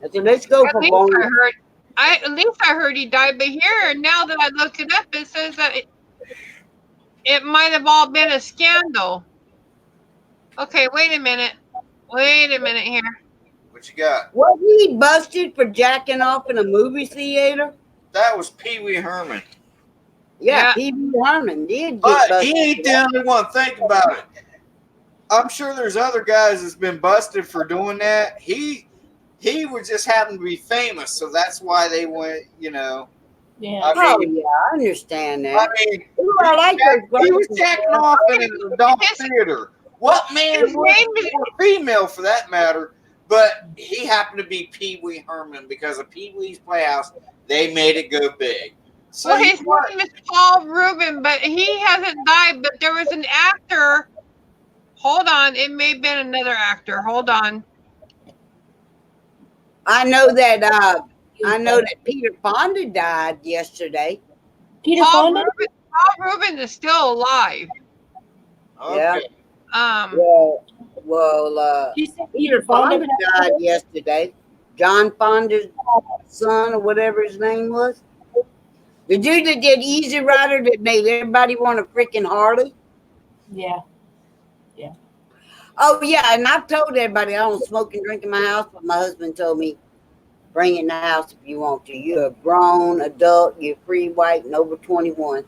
I said, "Let's go At for least long." at least I heard he died, but here, now that I look it up, it says that it might have all been a scandal. Okay, wait a minute. Wait a minute here. What you got? Was he busted for jacking off in a movie theater? That was Pee Wee Herman. Yeah, Yeah. Pee Wee Herman did get But busted. he ain't the only one. Think about it. I'm sure there's other guys that's been busted for doing that. He would just happen to be famous, so that's why they went. Yeah. I Oh mean, yeah, I understand I that. mean, Ooh, I like those he was glasses. jacking off in an adult theater. What man His would, name is- or female for that matter? But he happened to be Pee Wee Herman because of Pee Wee's Playhouse. They made it go big. So Well, you his name is Paul Rubin, but he hasn't died. But there was an actor. Hold on, it may have been another actor. Hold on. I know that Peter Fonda died yesterday. Peter Paul Fonda? Rubin is still alive. Yeah. okay. Well, Did you say Peter Fonda died yesterday. John Fonda's son, or whatever his name was. The dude that did Easy Rider that made everybody want a freaking Harley. Yeah. Oh yeah, and I've told everybody I don't smoke and drink in my house, but my husband told me bring it in the house if you want to. You're a grown adult, you're free, white, and over 21.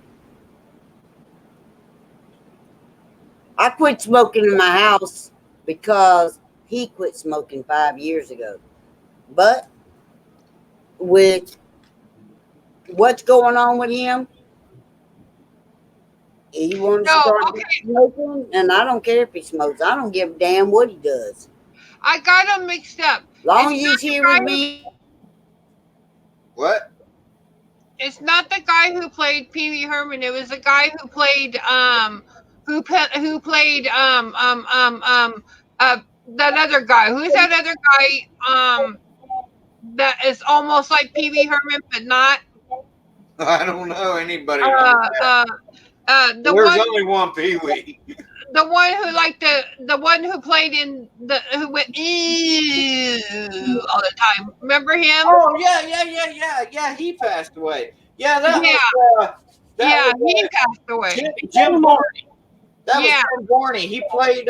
I quit smoking in my house because he quit smoking 5 years ago. But with what's going on with him, he wants to No, start okay. smoking, and I don't care if he smokes. I don't give a damn what he does. I got them mixed up. Long as It's he's not the here guy with me. What? It's not the guy who played Pee Wee Herman. It was the guy who played that other guy. Who's that other guy that is almost like Pee Wee Herman but not? I don't know anybody. The There's one only one Pee Wee. the one who like the one who played in the who went ew all the time. Remember him? Oh yeah. He passed away. Yeah, that Yeah. was. Yeah, Was, he passed away. Jim Barney. That Yeah. was Jim Barney. He played.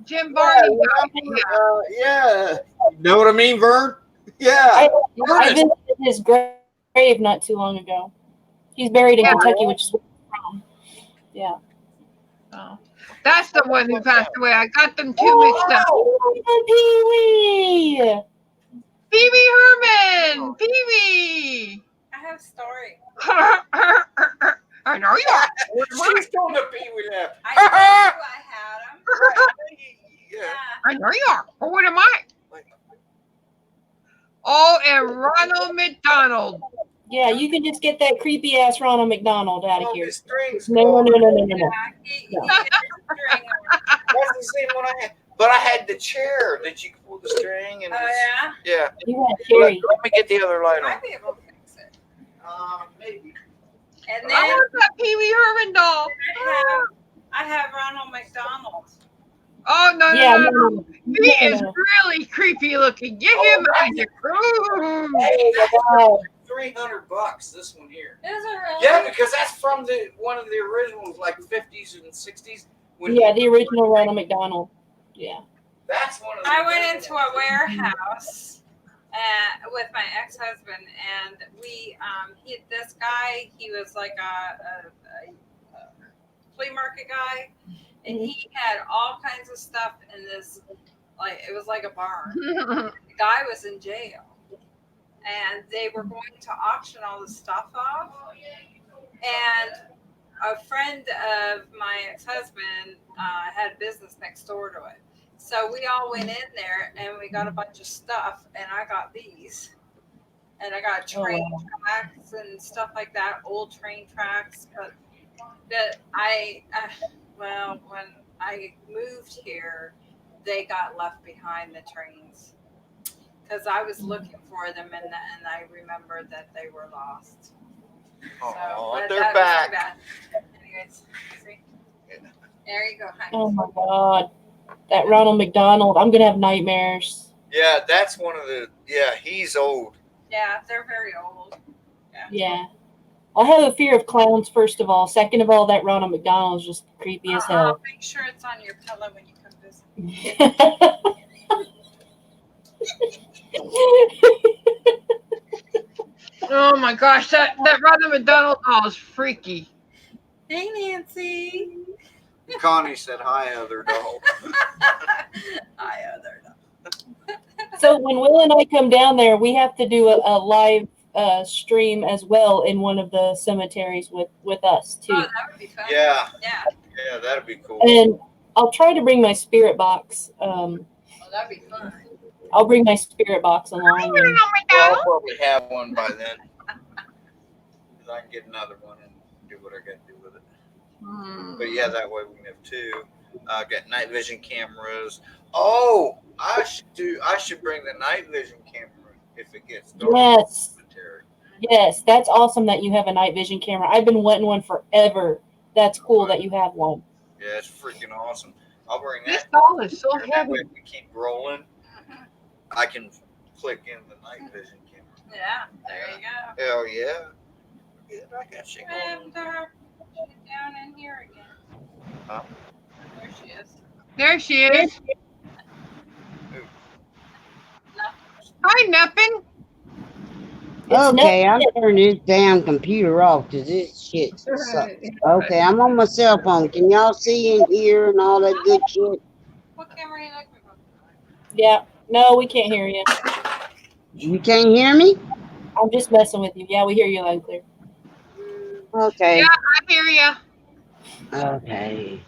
Jim Barney. Yeah. Know what I mean, Vern? Yeah. I visited his grave not too long ago. He's buried in Kentucky, which is where I'm from. Yeah. Oh, that's the one who passed away. I got them two mixed up. Pee Wee! Pee Wee Herman. Pee Wee. I have a story. I know you are. She's doing the Pee Wee laugh. I knew I had them. Yeah. I know you are. But what am I? Oh, and Ronald McDonald. Yeah, you can just get that creepy ass Ronald McDonald out of Oh, here. the strings. No. He had a string on. That's the same one I had. But I had the chair that you could pull the string and. Oh yeah. Yeah. You had Let Carrie. me get the other light on. Might be able to fix it. Maybe. And I then want that Pee Wee Herman doll. I have Ronald McDonald. Oh no, Yeah, no, no, no. He no, is no. really creepy looking. Get him out of here. Ooh. Hey, Wow. $300. This one here. Is it really? Yeah, because that's from one of the originals, like 50s and 60s. Yeah, the original Ronald McDonald. Yeah. That's one of the. I went into a warehouse with my ex-husband, and this guy, he was like a flea market guy, and he had all kinds of stuff in this, like it was like a barn. The guy was in jail, and they were going to auction all the stuff off, and a friend of my ex-husband had a business next door to it. So we all went in there and we got a bunch of stuff, and I got these. And I got train tracks and stuff like that, old train tracks. But when I moved here, they got left behind, the trains. Because I was looking for them, and I remembered that they were lost. Oh, but they're that was back. too bad. Anyways, see? There you go, honey. Oh my God. That Ronald McDonald. I'm gonna have nightmares. Yeah, that's one of the. Yeah, he's old. Yeah, they're very old. Yeah. I have a fear of clowns, first of all. Second of all, that Ronald McDonald is just creepy as hell. Make sure it's on your pillow when you come visit. Oh my gosh, that Ronald McDonald doll is freaky. Hey, Nancy. Connie said hi, other doll. I other. So when Will and I come down there, we have to do a live stream as well in one of the cemeteries with us too. Oh, that would be fun. Yeah, Yeah. yeah, that'd be cool. And I'll try to bring my spirit box. Well, that'd be fun. I'll bring my spirit box along. I And, want to know my Well, dad. I'll probably have one by then. 'Cause I can get another one and do what I got to do with it. But yeah, that way we can have two. Got night vision cameras. Oh, I should bring the night vision camera if it gets dark. yes, Cemetery. yes, that's awesome that you have a night vision camera. I've been wanting one forever. That's cool that you have one. Yeah, it's freaking awesome. I'll bring This that. doll is so That way, heavy. if we keep rolling, I can click in the night vision camera. Yeah, there you go. Hell yeah. Yeah, I got shit going. And she's down in here again. Huh? There she is. There she is. Hi, nothing. Okay, I'm turning this damn computer off because this shit sucks. Okay, I'm on my cell phone. Can y'all see and hear and all that good shit? What camera are you looking for? Yeah, no, we can't hear you. You can't hear me? I'm just messing with you. Yeah, we hear you loud and clear. Okay. Yeah. I hear ya. Okay.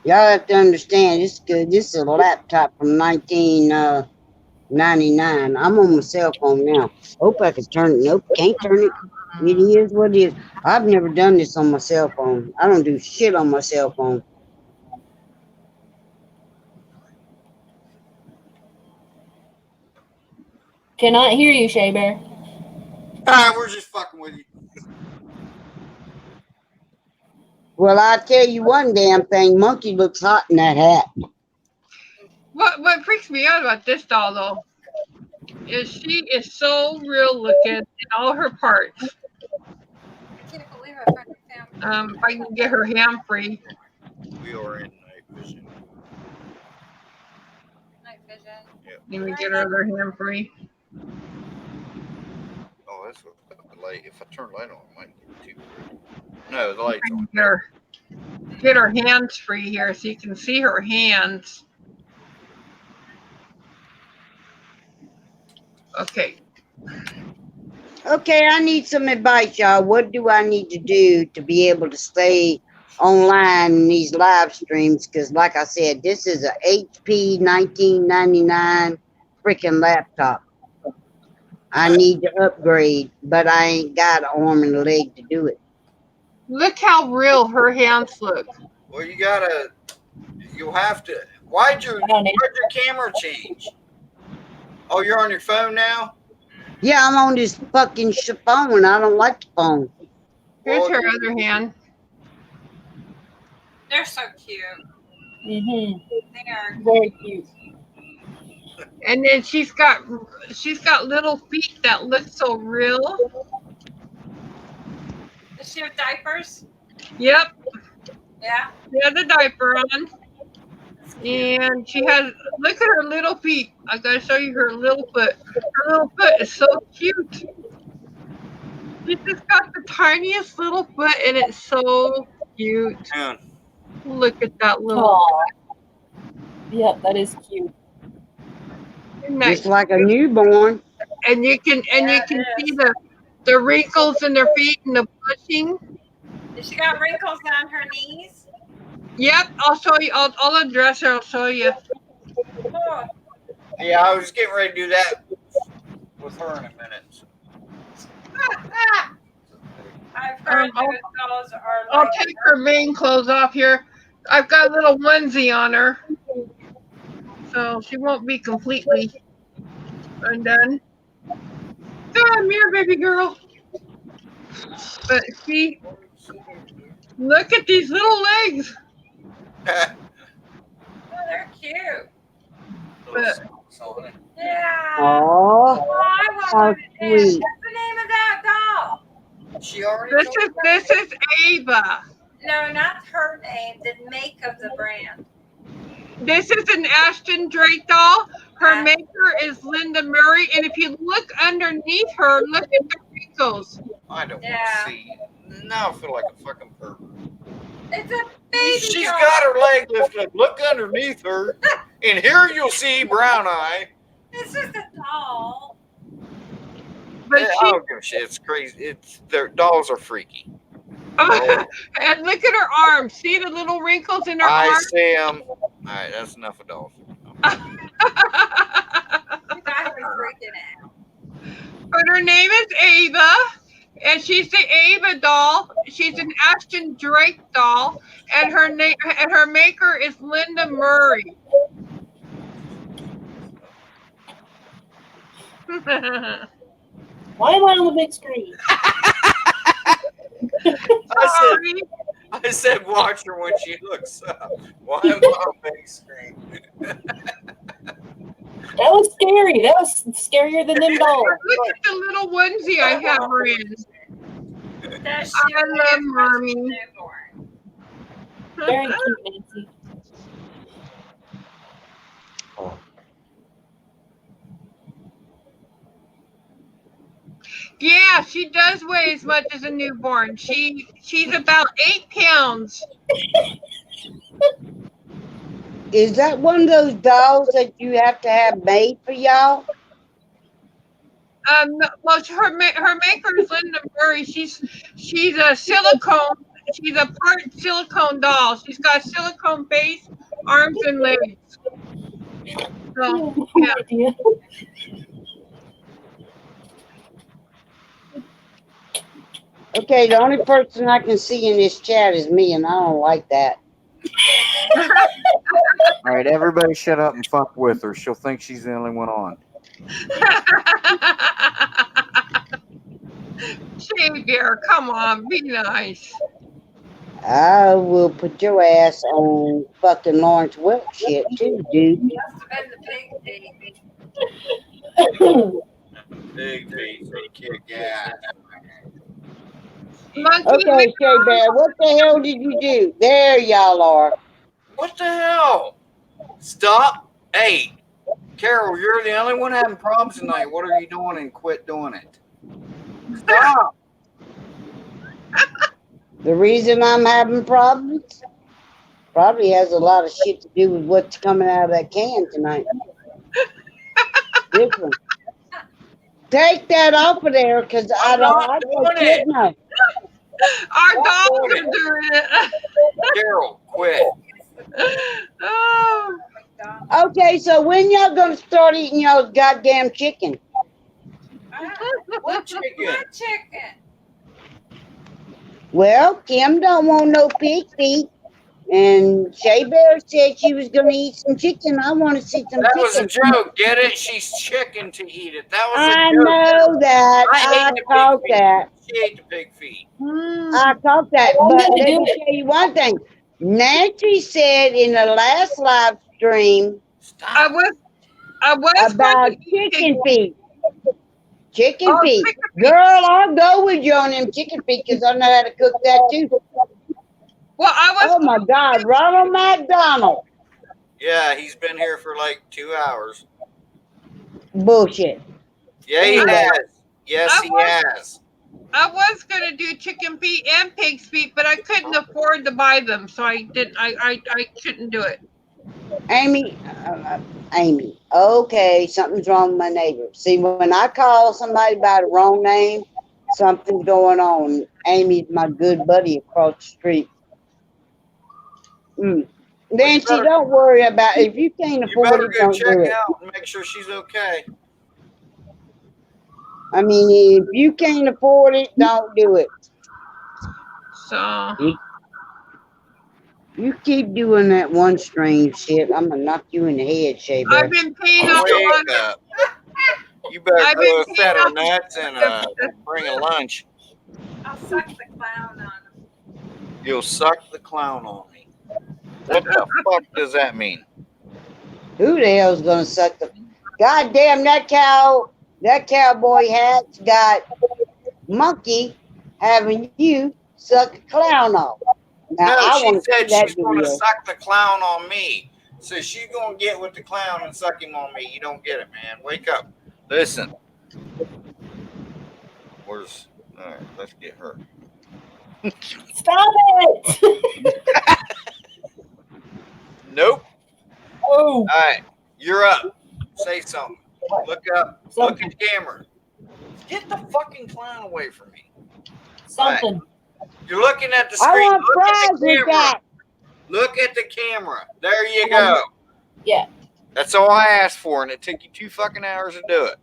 Y'all have to understand, this is good. This is a laptop from 1999. I'm on my cell phone now. Hope I can turn it. Nope, can't turn it. It is what it is. I've never done this on my cell phone. I don't do shit on my cell phone. Cannot hear you, Shea Bear. Alright, we're just fucking with you. Well, I'll tell you one damn thing. Monkey looks hot in that hat. What freaks me out about this doll though is she is so real looking in all her parts. I can't believe I finally found If I can get her ham free. We are in night vision. night vision. Let me get her other ham free. Oh, that's what the light. If I turn the light on, it might get too. No, the light's on. Get her hands free here so you can see her hands. Okay. Okay, I need some advice, y'all. What do I need to do to be able to stay online in these live streams? Because, like I said, this is a HP 1999 freaking laptop. I need to upgrade, but I ain't got an arm and a leg to do it. Look how real her hands look. Well, you'll have to. I don't need Why'd your camera change? Oh, you're on your phone now? Yeah, I'm on this fucking phone. I don't like the phone. Here's her other hand. They're so cute. Mm-hmm. They are. Very cute. And then she's got little feet that look so real. Does she have diapers? Yep, Yeah. she has a diaper on. And she has, look at her little feet. I gotta show you her little foot. Her little foot is so cute. She's just got the tiniest little foot and it's so cute. Yeah. Look at that little Aw. Yep, that is cute. Isn't that Just like a newborn. and you can see the wrinkles in their feet and the blushing. Does she got wrinkles on her knees? Yep, I'll show you. I'll address her. I'll show you. Oh, Yeah, I was getting ready to do that with her in a minute. I've heard I'll- those dolls are I'll like take her main clothes off here. I've got a little onesie on her, so she won't be completely undone. Come here, baby girl. But she, look at these little legs. oh, they're cute. Yeah. Oh, Oh, I want how one of them. What's sweet. the name of that doll? She already. This is Ava. No, not her name. The make of the brand. This is an Ashton Drake doll. Her maker is Linda Murray, and if you look underneath her, look at the wrinkles. I don't Yeah. want to see. Now I feel like a fucking pervert. It's a baby She's doll. got her leg lifted up. Look underneath her, and here you'll see Brown Eye. It's just a doll. But I don't give a shit. It's crazy. Their dolls are freaky. and look at her arms. See the little wrinkles in her I arms? see them. All right, that's enough of dolls. I was freaking out. But her name is Ava, and she's the Ava doll. She's an Ashton Drake doll, and her maker is Linda Murray. Why am I on the big screen? Sorry. I said watch her when she looks up. Why am I on big screen? That was scary. That was scarier than them dolls. Look at the little onesie I have her in. Does I love Mommy. newborn? Very cute, Nancy. Yeah, she does weigh as much as a newborn. She's about 8 pounds. Is that one of those dolls that you have to have made for y'all? Well, her maker is Linda Murray. She's a silicone. She's a part silicone doll. She's got silicone face, arms, and legs. So yeah. Idea. Okay, the only person I can see in this chat is me, and I don't like that. All right, everybody shut up and fuck with her. She'll think she's the only one on. Shea Bear, come on, be nice. I will put your ass on fucking Lawrence Welk shit too, dude. Must have been the big baby. Big face, big kick ass. Monkey, Okay, Shea Bear, what the hell did you do? There y'all are. What the hell? Stop. Hey, Carol, you're the only one having problems tonight. What are you doing and quit doing it? Stop. The reason I'm having problems probably has a lot of shit to do with what's coming out of that can tonight. Different. Take that off of there, because I I'm don't not like doing that it. shit now. our dogs are doing it. Carol, quit. Oh, Okay, so when y'all gonna start eating y'all's goddamn chicken? What chicken? What chicken? Well, Kim don't want no pig feet, and Shea Bear said she was gonna eat some chicken. I want to see some That was a chicken. joke. Get it? She's chicken to eat it. That was a I joke. know that. I I hate the caught pig feet. that. She ate the pig feet. I caught that. I'm But gonna let do me it. tell you one thing. Nancy said in the last live stream I Stop. was about going to eat chicken feet. Chicken Oh, feet. chicken feet. Girl, I'll go with you on them chicken feet because I know how to cook that too. Well, I was. Oh my God, Ronald McDonald. Yeah, he's been here for like 2 hours. Bullshit. Yeah, he Anyway. has. Yes, I he was- has. I was gonna do chicken feet and pig's feet, but I couldn't afford to buy them, so I didn't. I couldn't do it. Amy. Okay, something's wrong with my neighbor. See, when I call somebody by the wrong name, something's going on. Amy's my good buddy across the street. Nancy, better- don't worry about it. If you can't You afford better it, go don't check do it. out and make sure she's okay. I mean, if you can't afford it, don't do it. So You keep doing that one strange shit, I'm gonna knock you in the head, Shea Bear. I've been paying off a lot. Wake up. You better I've grow been a set paying of nuts and bring a lunch. I'll suck the clown on him. You'll suck the clown on me. What the fuck does that mean? Who the hell's gonna suck the? Goddamn, that cowboy hat's got Monkey having you suck a clown off. Now No, I she want to see said that she's going to video. suck the clown on me. So she's going to get with the clown and suck him on me. You don't get it, man. Wake up. Listen. All right, let's get her. Stop it! Nope. Oh, All right, you're up. Say something. Look up. Look something. at the camera. Get the fucking clown away from me. Something. You're looking at the I screen. want Look at fries the with camera. that. Look at the camera. There you go. Yeah. That's all I asked for, and it took you 2 fucking hours to do it.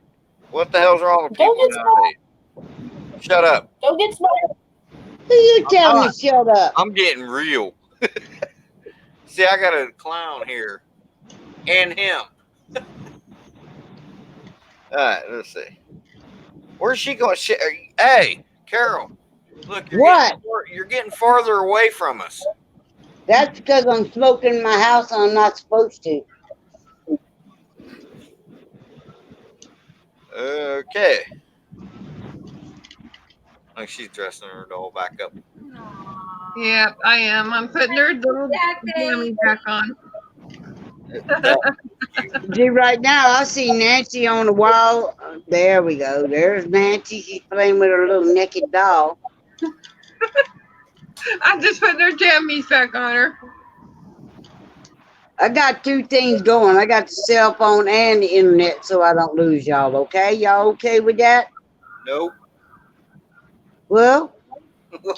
What the hell's wrong with Don't people get nowadays? Shut up. Don't get smart. Who you tell me not. shut up? I'm getting real. See, I got a clown here. And him. All right, let's see. Where's she going? Hey, Carol. Look, you're getting farther away from us. That's because I'm smoking in my house and I'm not supposed to. Okay. Like she's dressing her doll back up. Yeah, I am. I'm putting her little jammy back on. See, right now I see Nancy on the wall. There we go. There's Nancy. She's playing with her little naked doll. I'm just putting her jammies back on her. I got 2 things going. I got the cell phone and the internet so I don't lose y'all, okay? Y'all okay with that? Nope. Well,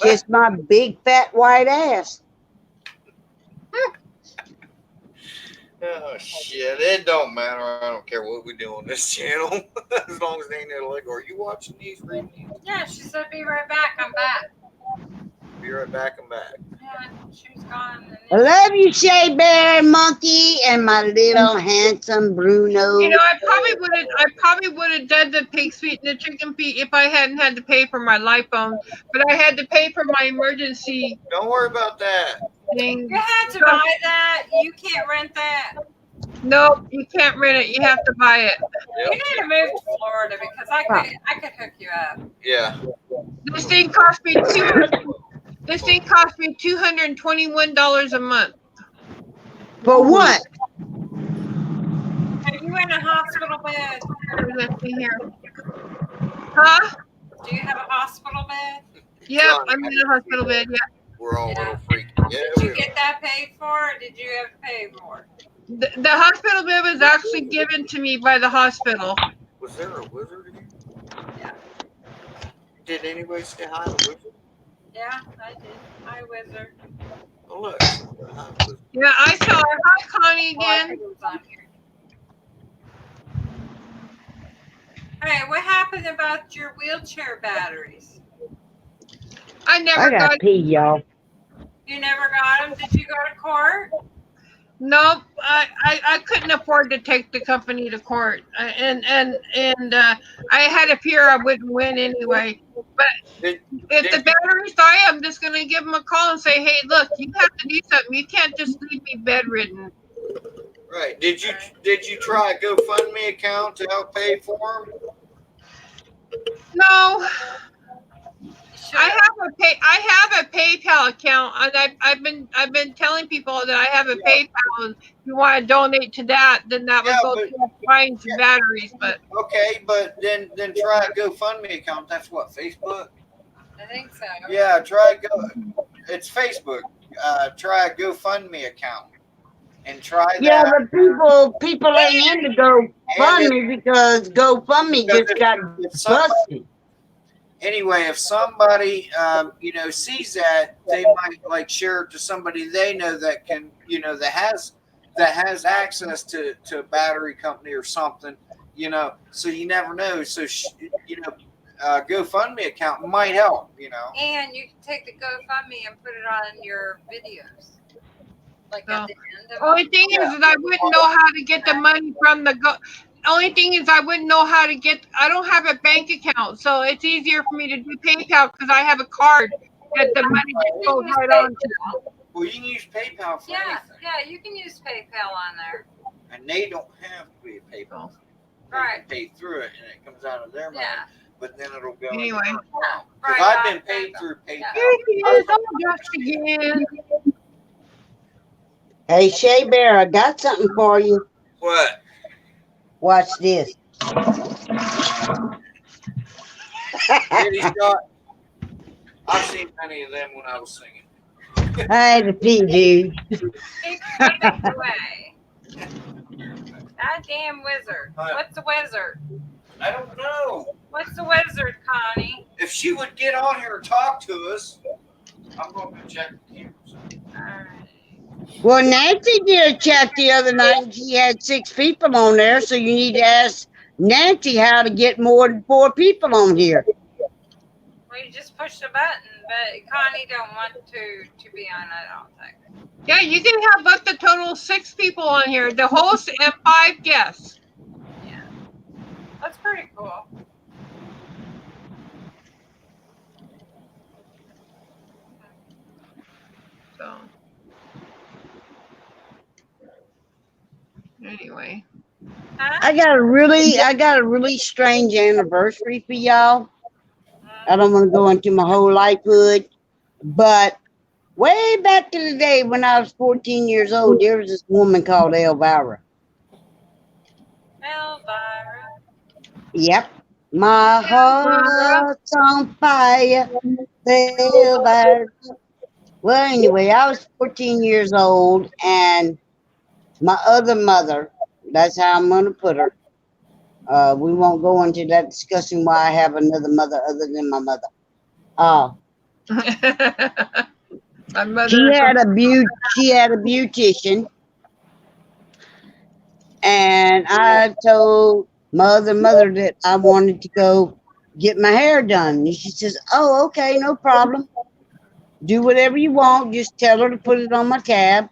kiss my big fat white ass. Oh shit! It don't matter. I don't care what we do on this channel, as long as they ain't there. Like, are you watching these? Reading these? Yeah, she said, "Be right back. I'm back." Be right back. I'm back. Yeah, she was gone. I love you, Shea Bear Monkey, and my little handsome Bruno. You know, I probably would have done the pig's feet and the chicken feet if I hadn't had to pay for my life phone. But I had to pay for my emergency Don't worry about that. thing. You had to buy that. You can't rent that. Nope, you can't rent it. You have to buy it. You need to move to Florida because I could hook you up. Yeah. This thing cost me $221 a month. For what? Are you in a hospital bed? Let's see here. Huh? Do you have a hospital bed? Yep, I'm in a hospital bed. Yeah. We're all Yeah. little freaky. Yeah. Did you get that paid for, or did you have to pay for it? The hospital bed was actually given to me by the hospital. Was there a wizard again? Yeah. Did anybody say hi to the wizard? Yeah, I did. Hi, Wizard. Oh look. Hi, wizard. Yeah, I saw her. Hi, Connie Oh, I again. think it was on here. Hey, what happened about your wheelchair batteries? I never I got got pee, y'all. You never got them? Did you go to court? Nope, I couldn't afford to take the company to court, and I had a fear I wouldn't win anyway. But Did- if did the you- batteries die, I'm just gonna give them a call and say, hey, look, you have to do something. You can't just leave me bedridden. Right. Did you try a GoFundMe account to help pay for them? No, Sure. I have a PayPal account, and I've been telling people that I have a PayPal, and if you want to donate to that, then that would Yeah, go but- to buying some batteries. But Okay, but then try a GoFundMe account. That's what, Facebook? I think so. Yeah, try It's Facebook. Try a GoFundMe account and try that. Yeah, but people ain't into GoFundMe because GoFundMe just got If somebody- busted. Anyway, if somebody sees that, they might share it to somebody they know that can that has access to a battery company or something. So you never know. So GoFundMe account might help. And you can take the GoFundMe and put it on your videos. Like Oh. at the end of only thing is that I wouldn't know how to get the money from the only thing is I wouldn't know how to get. I don't have a bank account, so it's easier for me to do PayPal because I have a card that the money just goes right on to. Well, you can use PayPal for Yeah, anything, yeah, you can use PayPal on there. and they don't have to be a PayPal. They Right. can pay through it, and it comes out of their money. Yeah. But then it'll go. Anyway. Because Right, I've right, been paid PayPal. through PayPal. Here he is, oh gosh, again. Hey, Shea Bear, I got something for you. What? Watch this. Kitty shot. I've seen many of them when I was singing. Hey, the P dude. Keep skipping away. Goddamn wizard. What's a wizard? I don't know. What's a wizard, Connie? If she would get on here and talk to us, I'm going to check the cameras. Alright. Well, Nancy did a check the other night and she had 6 people on there, so you need to ask Nancy how to get more than 4 people on here. Well, you just push the button, but Connie don't want to be on it, I don't think. Yeah, you can have up to total 6 people on here. The host and 5 guests. Yeah. That's pretty cool. So anyway. Huh? I got a really strange anniversary for y'all. I don't want to go into my whole lifehood, but way back in the day when I was 14 years old, there was this woman called Elvira. Elvira. Yep. My heart's on fire, Elvira. Well, anyway, I was 14 years old, and my other mother, that's how I'm going to put her. We won't go into that discussion why I have another mother other than my mother. My mother. She had a beautician, and I told my other mother that I wanted to go get my hair done. And she says, "Oh, okay, no problem. Do whatever you want. Just tell her to put it on my tab."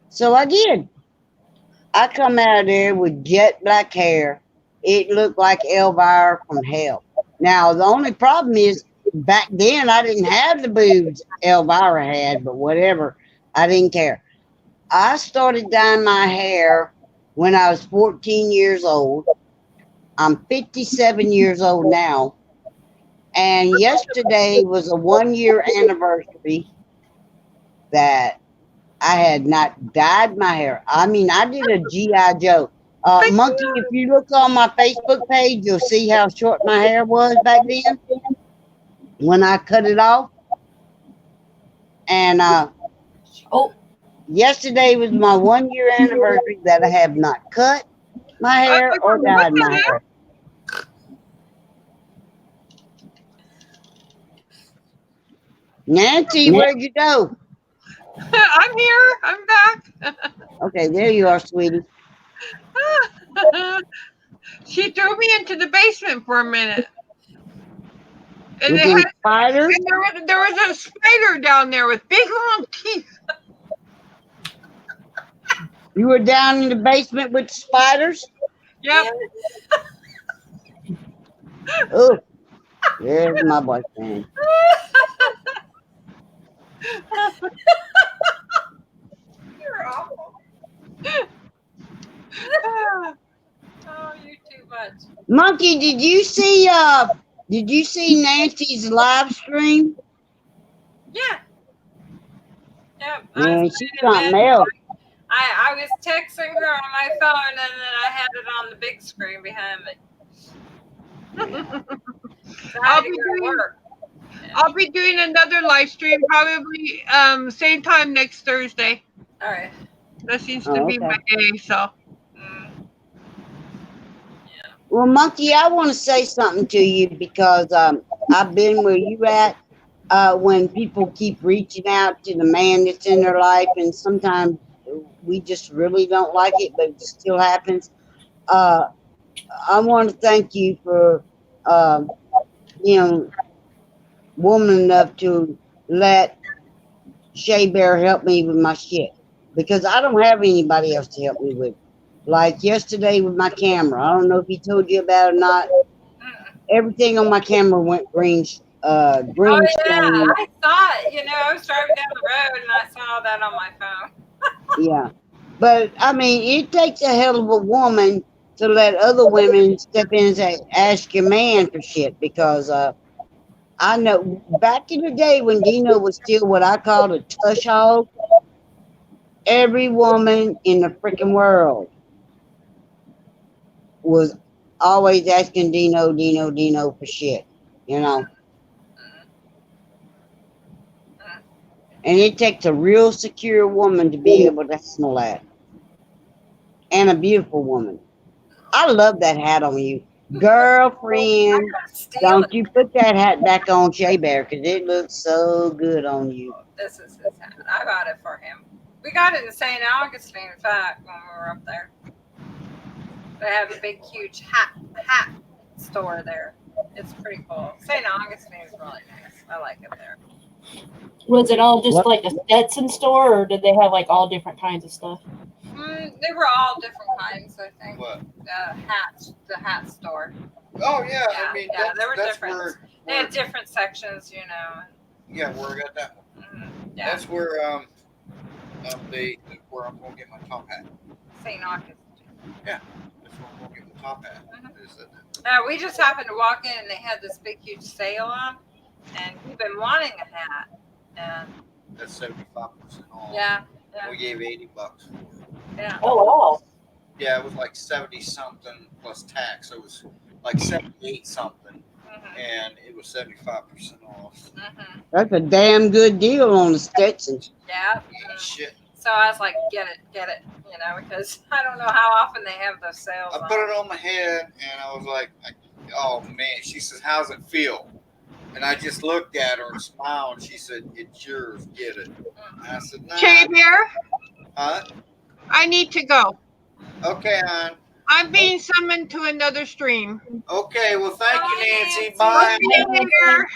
So I did. I come out of there with jet black hair. It looked like Elvira from hell. Now, the only problem is back then I didn't have the boobs Elvira had, but whatever. I didn't care. I started dyeing my hair when I was 14 years old. I'm 57 years old now. And yesterday was a 1-year anniversary that I had not dyed my hair. I mean, I did a G.I. Joe. Monkey, if you look on my Facebook page, you'll see how short my hair was back then when I cut it off. And yesterday was my 1-year anniversary that I have not cut my hair or dyed my hair. Nancy, where'd you go? I'm here. I'm back. Okay, there you are, sweetie. She threw me into the basement for a minute. And, With they them had, spiders? and there was a spider down there with big long teeth. You were down in the basement with the spiders? Yep. Oh, there's my boyfriend. You're awful. Oh, you too much. Monkey, did you see Nancy's live stream? Yeah. Yep. Man, was she's playing something Madden. else. I was texting her on my phone, and then I had it on the big screen behind me. So I had to go to work. I'll be doing another live stream probably same time next Thursday. All right. That seems to be my day. So. Well, Monkey, I want to say something to you because I've been where you at when people keep reaching out to the man that's in their life, and sometimes we just really don't like it, but it still happens. I want to thank you for, woman enough to let Shea Bear help me with my shit because I don't have anybody else to help me with. Like yesterday with my camera, I don't know if he told you about it or not. Everything on my camera went green. Oh Green yeah, screen. I saw it. I was driving down the road and I saw that on my phone. Yeah, but I mean, it takes a hell of a woman to let other women step in and say, "Ask your man for shit," because I know back in the day when Dino was still what I called a tush hog, every woman in the freaking world was always asking Dino for shit, And it takes a real secure woman to be able to handle that. And a beautiful woman. I love that hat on you. Girlfriend, Steal don't it. you put that hat back on Shea Bear because it looks so good on you. This is his hat. I got it for him. We got it in St. Augustine, in fact, when we were up there. They have a big, huge hat store there. It's pretty cool. St. Augustine is really nice. I like it there. Was it all just What? like a Stetson store, or did they have like all different kinds of stuff? They were all different kinds, I think. What? The hat store. Oh yeah, Yeah, I mean yeah, they were that's different. where They had different sections, you know. yeah, where I got that one. Yeah, That's where where I'm gonna get my top hat. St. Augustine. That's where I'm gonna get my top hat. Is that- We just happened to walk in and they had this big, huge sale on, and we've been wanting a hat. And That's 75% off. yeah, We gave $80 for it. yeah. Oh wow! Yeah, it was like 70 something plus tax. So it was like 78 something, and it was 75% off. That's a damn good deal on the Stetson. Yeah. Shit. So I was like, get it, you know, because I don't know how often they have those sales. I put it on my head, and I was like, oh man. She says, how's it feel? And I just looked at her and smiled. And she said, it's yours. Get it. And I said, nah. Shea Bear, Huh? I need to go. Okay, hon. I'm being summoned to another stream. Okay, well, thank you, Bye, Nancy. Nancy. Bye. Shea Bear,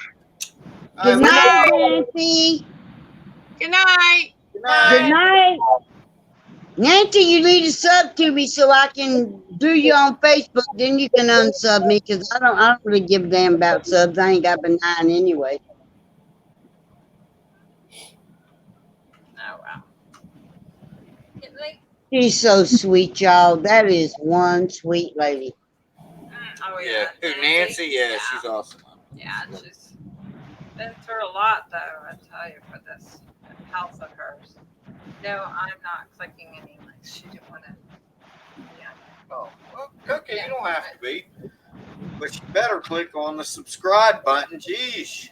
Good Bye. night, Nancy. good night. Good Good night. night. Nancy, you need to sub to me so I can do you on Facebook. Then you can unsub me because I don't really give a damn about subs. I ain't got but 9 anyway. Oh wow. Get late. She's so sweet, y'all. That is one sweet lady. Oh Yeah. yeah. Who, Nancy? Yeah, she's awesome. Yeah, she's been through a lot though, I tell you, for this health of hers. No, I'm not clicking any links. She didn't want to. Yeah. Oh, well, okay, you don't have to be. But you better click on the subscribe button. Jeez.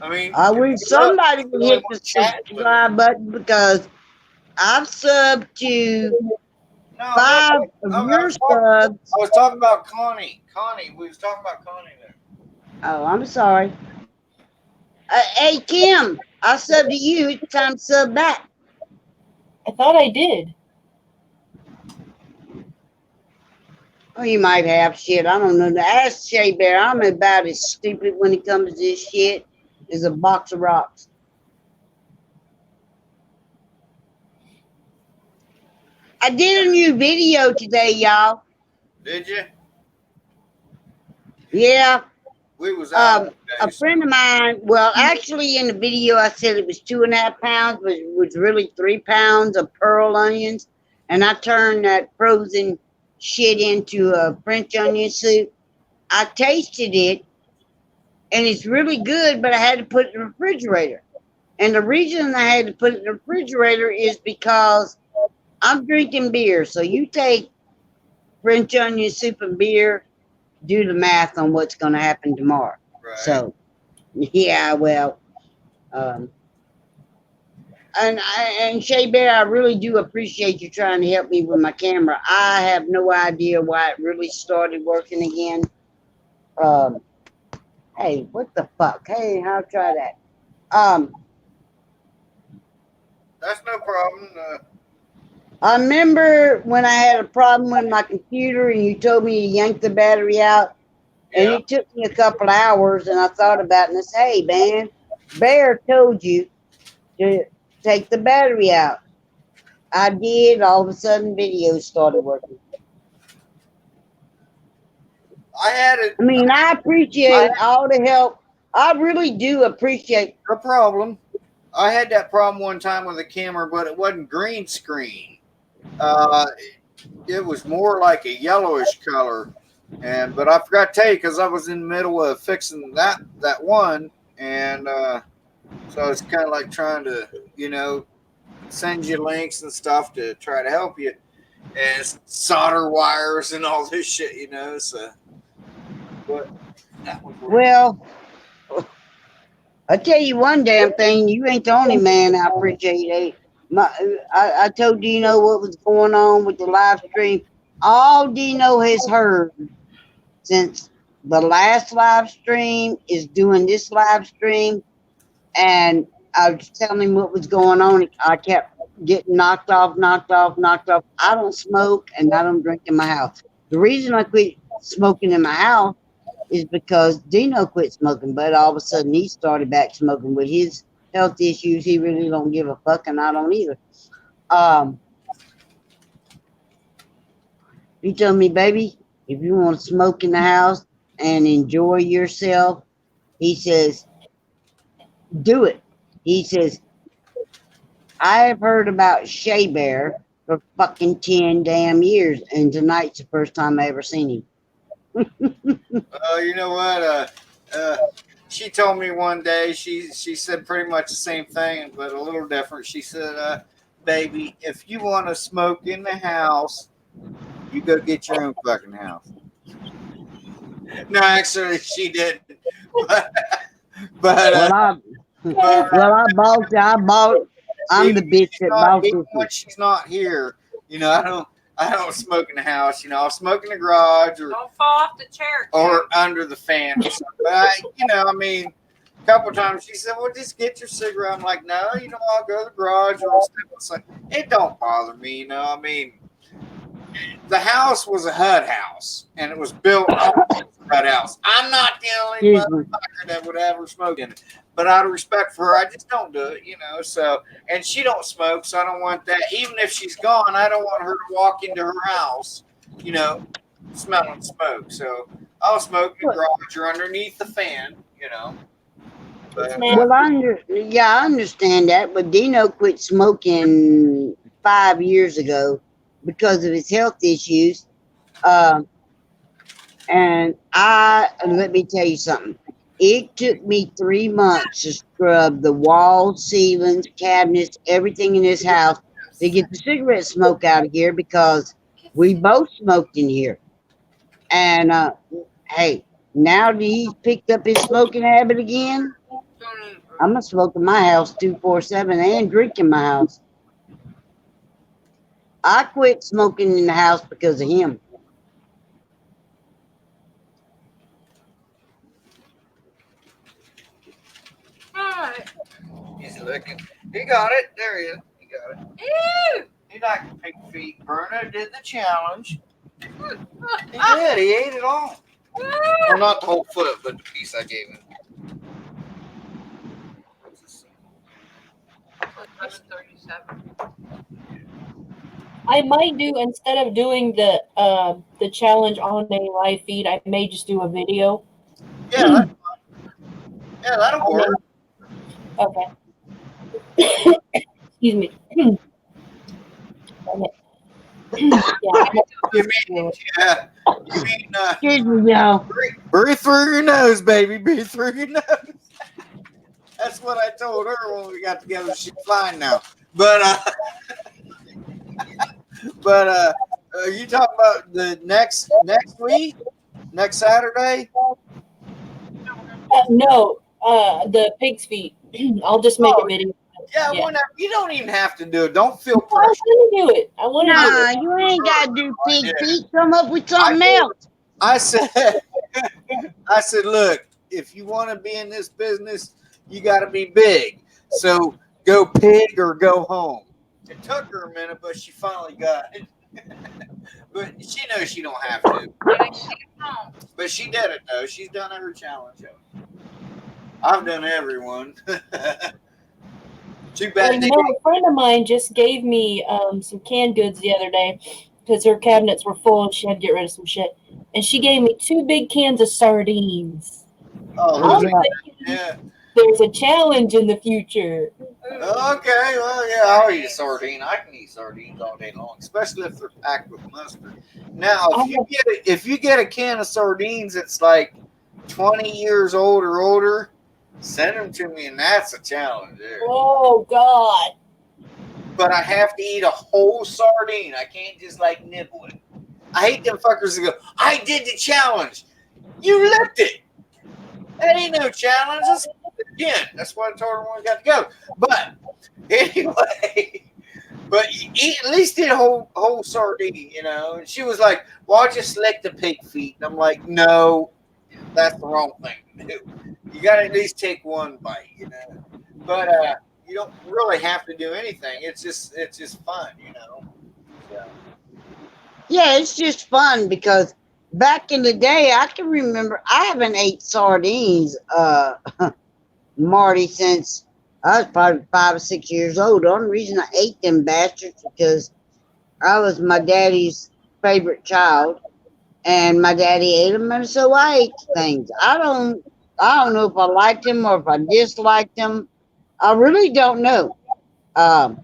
I mean, I wish somebody would hit the subscribe button because I've subbed to No, 5 I of your was subs. talking about Connie. We was talking about Connie there. Oh, I'm sorry. Hey, Kim, I subbed to you. It's time to sub back. I thought I did. Oh, you might have shit. I don't know. Ask Shea Bear. I'm about as stupid when it comes to this shit as a box of rocks. I did a new video today, y'all. Did you? Yeah. We was out. A friend of mine, well, actually in the video I said it was 2.5 pounds, but it was really 3 pounds of pearl onions. And I turned that frozen shit into a French onion soup. I tasted it and it's really good, but I had to put it in the refrigerator. And the reason I had to put it in the refrigerator is because I'm drinking beer. So you take French onion soup and beer, do the math on what's going to happen tomorrow. Right. So, yeah, well, and Shea Bear, I really do appreciate you trying to help me with my camera. I have no idea why it really started working again. Hey, what the fuck? Hey, I'll try that. That's no problem. I remember when I had a problem with my computer and you told me to yank the battery out. And Yeah. it took me a couple hours and I thought about it and I said, hey, man, Bear told you to take the battery out. I did. All of a sudden, videos started working. I had it. I mean, I appreciate all the help. I really do appreciate. No problem. I had that problem one time with the camera, but it wasn't green screen. It was more like a yellowish color, but I forgot to tell you because I was in the middle of fixing that one, and so I was kind of like trying to, send you links and stuff to try to help you, and solder wires and all this shit, So, but that was Well, I tell you one damn thing, you ain't the only man I appreciate. I told Dino what was going on with the live stream. All Dino has heard since the last live stream is doing this live stream, and I was telling him what was going on. I kept getting knocked off. I don't smoke and I don't drink in my house. The reason I quit smoking in my house is because Dino quit smoking, but all of a sudden he started back smoking. With his health issues, he really don't give a fuck, and I don't either. He told me, baby, if you want to smoke in the house and enjoy yourself, he says, do it. He says, I have heard about Shea Bear for fucking 10 damn years, and tonight's the first time I ever seen him. You know what? She told me one day, she said pretty much the same thing, but a little different. She said, baby, if you want to smoke in the house, you go get your own fucking house. No, actually, she didn't. But I bought. I'm the bitch that bought this. When she's not here, you know, I don't smoke in the house. You know, I'll smoke in the garage or Don't fall off the chair. or under the fan or something. But a couple times she said, well, just get your cigarette. I'm like, no, I'll go to the garage or something. It don't bother me, the house was a HUD house, and it was built on a HUD house. I'm not the only motherfucker that would ever smoke in it. But out of respect for her, I just don't do it, So, and she don't smoke, so I don't want that. Even if she's gone, I don't want her to walk into her house, smelling smoke. So I'll smoke in the garage or underneath the fan, But, well, I understand that, but Dino quit smoking 5 years ago because of his health issues. And let me tell you something. It took me 3 months to scrub the walls, ceilings, cabinets, everything in this house to get the cigarette smoke out of here because we both smoked in here. And hey, now that he's picked up his smoking habit again, I'm gonna smoke in my house 247 and drink in my house. I quit smoking in the house because of him. he's looking. He got it. There he is. He got it. Ew. He liked the pig feet. Berna did the challenge. He did. He ate it all. Well, not the whole foot, but the piece I gave him. I might do, instead of doing the challenge on a live feed, I may just do a video. Yeah, that'll work. Okay. Excuse me. You mean, Excuse me, y'all. breathe through your nose, baby. Breathe through your nose. That's what I told her when we got together. She's fine now. But you talking about the next week, next Saturday? No, the pig's feet. I'll just make a video. Yeah, Yeah. whenever. You don't even have to do it. Don't feel I pressure. want to do it. I want to do Nah, it. you ain't gotta do pig feet. Come up with something else. I said, look, if you want to be in this business, you got to be big. So go pig or go home. It took her a minute, but she finally got it. But she knows she don't have to. But she did it though. She's done her challenge. I've done everyone. Too bad. A friend of mine just gave me some canned goods the other day because her cabinets were full and she had to get rid of some shit. And she gave me 2 big cans of sardines. Oh, yeah. There's a challenge in the future. Okay, well, yeah, I'll eat a sardine. I can eat sardines all day long, especially if they're packed with mustard. Now, if you get a can of sardines that's like 20 years old or older, send them to me, and that's a challenge there. Oh, God. But I have to eat a whole sardine. I can't just like nibble it. I hate them fuckers that go, I did the challenge. You licked it. That ain't no challenge. again. That's why I told her when we got together. But anyway, but eat, at least eat a whole sardine, you know. And she was like, "Well, I'll just lick the pig feet." And I'm like, "No, that's the wrong thing to do. You got to at least take one bite, you know." But you don't really have to do anything. It's just fun, you know. So. Yeah, it's just fun because back in the day, I can remember I haven't ate sardines, Marty, since I was probably 5 or 6 years old. The only reason I ate them bastards because I was my daddy's favorite child, and my daddy ate them, and so I ate things. I don't know if I liked them or if I disliked them. I really don't know. And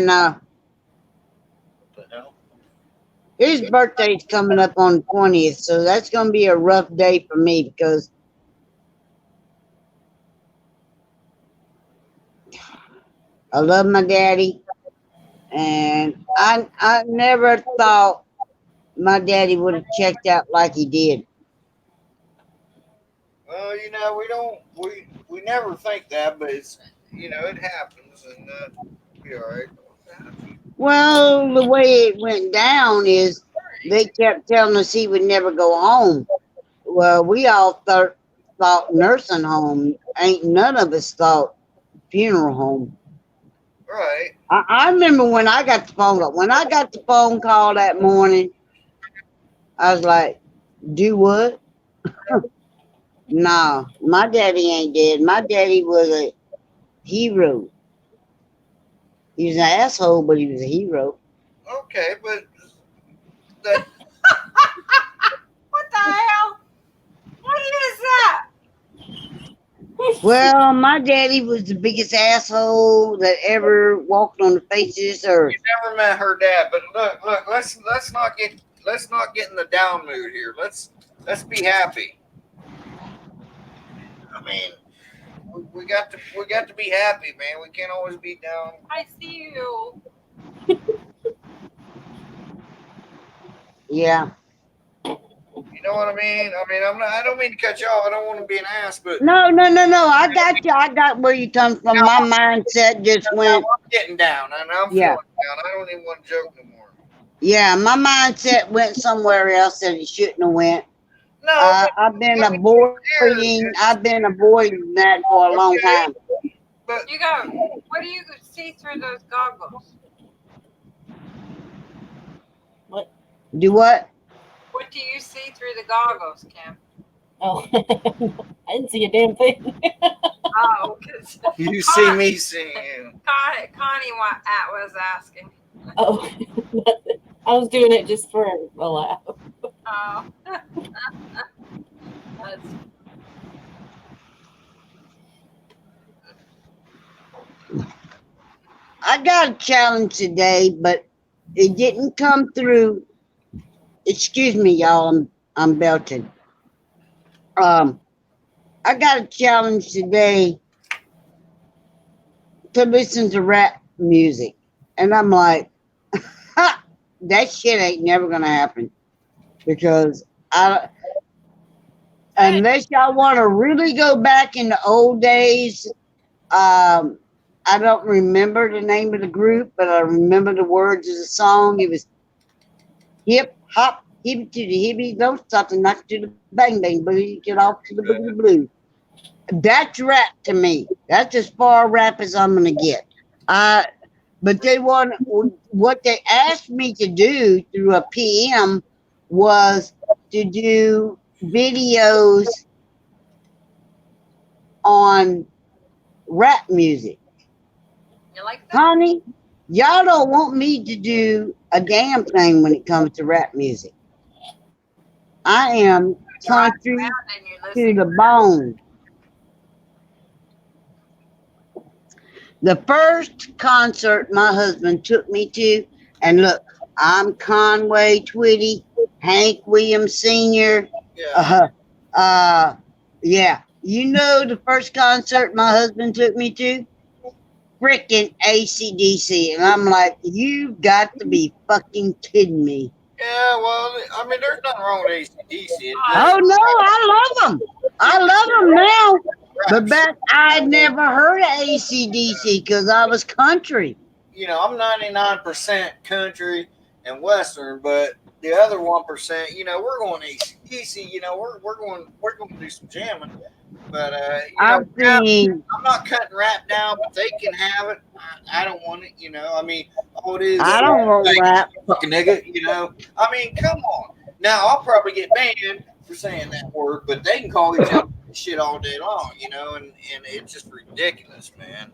What the hell? his birthday's coming up on the 20th, so that's going to be a rough day for me because I love my daddy, and I never thought my daddy would have checked out like he did. Well, you know, we never think that, but it's, you know, it happens, and be all right. Well, the way it went down is they kept telling us he would never go home. Well, we all thought nursing home. Ain't none of us thought funeral home. Right. I remember when I got the phone call. When I got the phone call that morning, I was like, "Do what?" Nah, my daddy ain't dead. My daddy was a hero. He was an asshole, but he was a hero. Okay, but that, What the hell? What is that? Well, my daddy was the biggest asshole that ever walked on the face of this earth. you never met her dad. But look, let's not get in the down mood here. Let's be happy. I mean, we got to be happy, man. We can't always be down. I see you. Yeah. You know what I mean? I don't mean to cut you off. I don't want to be an ass, but No. I got you. I got where you come from. My mindset just went. I'm getting down, and I'm feeling down. I don't even want to joke no more. Yeah, my mindset went somewhere else that it shouldn't have went. No, I've been avoiding. I've been avoiding that for a long time. but You go. What do you see through those goggles? Do what? What do you see through the goggles, Kim? Oh, I didn't see a damn thing. Oh, because you see me seeing you. Connie was asking. Oh, I was doing it just for a laugh. Oh. That's, I got a challenge today, but it didn't come through. Excuse me, y'all. I'm belting. I got a challenge today to listen to rap music, and I'm like, ha, that shit ain't never gonna happen because unless y'all want to really go back in the old days. I don't remember the name of the group, but I remember the words of the song. It was hip hop, hippie to the hippie, don't stop the knock to the bang bang boogie, get off to the boogie blue. That's rap to me. That's as far rap as I'm gonna get. But what they asked me to do through a PM was to do videos on rap music. you like that? Honey, y'all don't want me to do a damn thing when it comes to rap music. I am country And you to listen. the bone. The first concert my husband took me to, and look, I'm Conway Twitty, Hank Williams Sr. Yeah. Yeah. You know the first concert my husband took me to? Frickin' AC/DC. And I'm like, you've got to be fucking kidding me. Yeah, well, I mean, there's nothing wrong with AC/DC. Oh, no, I love them. I love them now. But back, I'd never heard of AC/DC because I was country. You know, I'm 99% country and Western, but the other 1%, you know, we're going AC/DC. You know, we're going to do some jamming. But you know, I've seen. I'm not cutting rap now, but they can have it. I don't want it. You know, I mean, all it is. I don't want like, rap. fucking nigga. You know, I mean, come on. Now I'll probably get banned for saying that word, but they can call each other shit all day long. You know, and it's just ridiculous, man.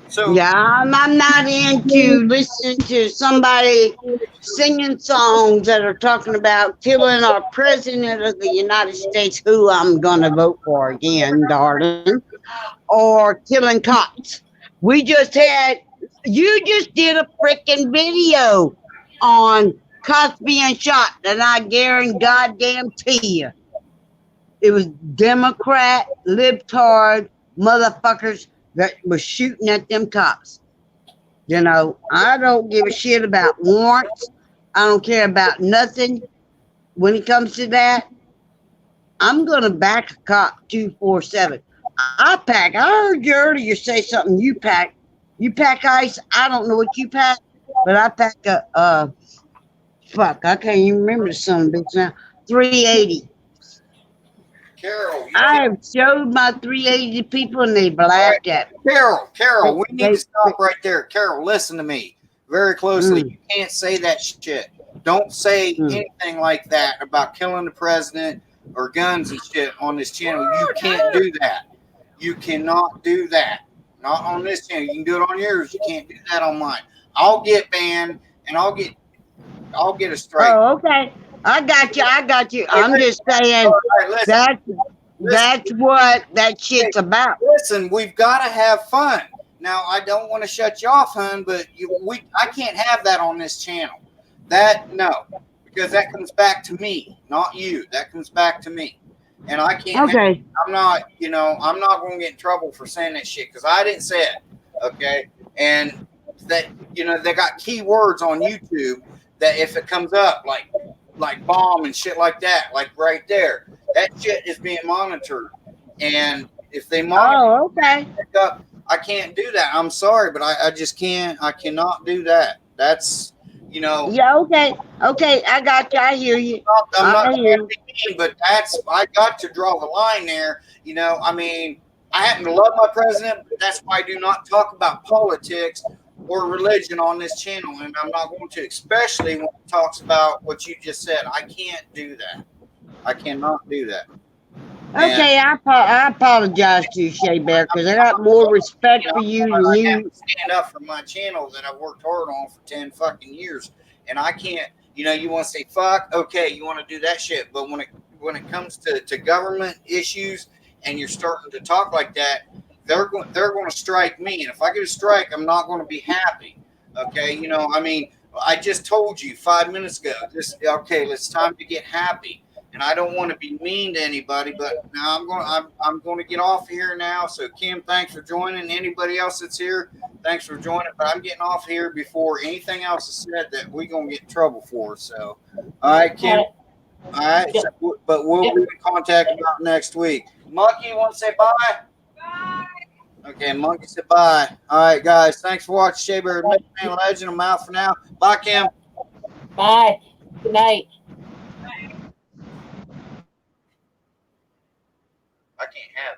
So Yeah, I'm not into listening to somebody singing songs that are talking about killing our president of the United States, who I'm gonna vote for again, darling, or killing cops. You just did a freaking video on cops being shot, and I guarantee you, it was Democrat, libtard motherfuckers that was shooting at them cops. You know, I don't give a shit about warrants. I don't care about nothing. When it comes to that, I'm gonna back a cop 247. I heard you earlier say something. You pack ice. I don't know what you pack, but I pack fuck, I can't even remember the son of a bitch now. 380. Carol, I have showed my 380 to people and they laughed at me. Carol, we need to stop right there. Carol, listen to me very closely. You can't say that shit. Don't say anything like that about killing the president or guns and shit on this channel. You can't do that. You cannot do that. Not on this channel. You can do it on yours. You can't do that on mine. I'll get banned and I'll get a strike. Oh, okay. I got you. I'm just saying that's what that shit's about. Listen, we've got to have fun. Now, I don't want to shut you off, hon, but I can't have that on this channel. No, because that comes back to me, not you. That comes back to me, and I can't. Okay. I'm not going to get in trouble for saying that shit because I didn't say it. Okay, and that they got keywords on YouTube that if it comes up like bomb and shit like that, like right there, that shit is being monitored. And if they monitor it up, I can't do that. I'm sorry, but I just can't. I cannot do that. That's, Yeah, okay. I got you. I hear you. I'm not mean, but I got to draw the line there. I mean, I happen to love my president, but that's why I do not talk about politics or religion on this channel, and I'm not going to, especially when it talks about what you just said. I can't do that. I cannot do that. Okay, I apologize to you, Shea Bear, because I got more respect for you than I you. have to stand up for my channel that I've worked hard on for 10 fucking years, and I can't. You want to say fuck? Okay, you want to do that shit, but when it comes to government issues, and you're starting to talk like that, they're going to strike me, and if I get a strike, I'm not going to be happy. Okay, I mean, I just told you 5 minutes ago. It's time to get happy, and I don't want to be mean to anybody, but now I'm going to get off here now. So Kim, thanks for joining. Anybody else that's here, thanks for joining. But I'm getting off here before anything else is said that we're going to get in trouble for. So, all right, Kim. All right, but we'll be in contact about next week. Monkey, you want to say bye? Bye. Okay, Monkey said bye. All right, guys. Thanks for watching Shea Bear Man Legend. I'm out for now. Bye, Kim. Bye. Good night. I can't have that.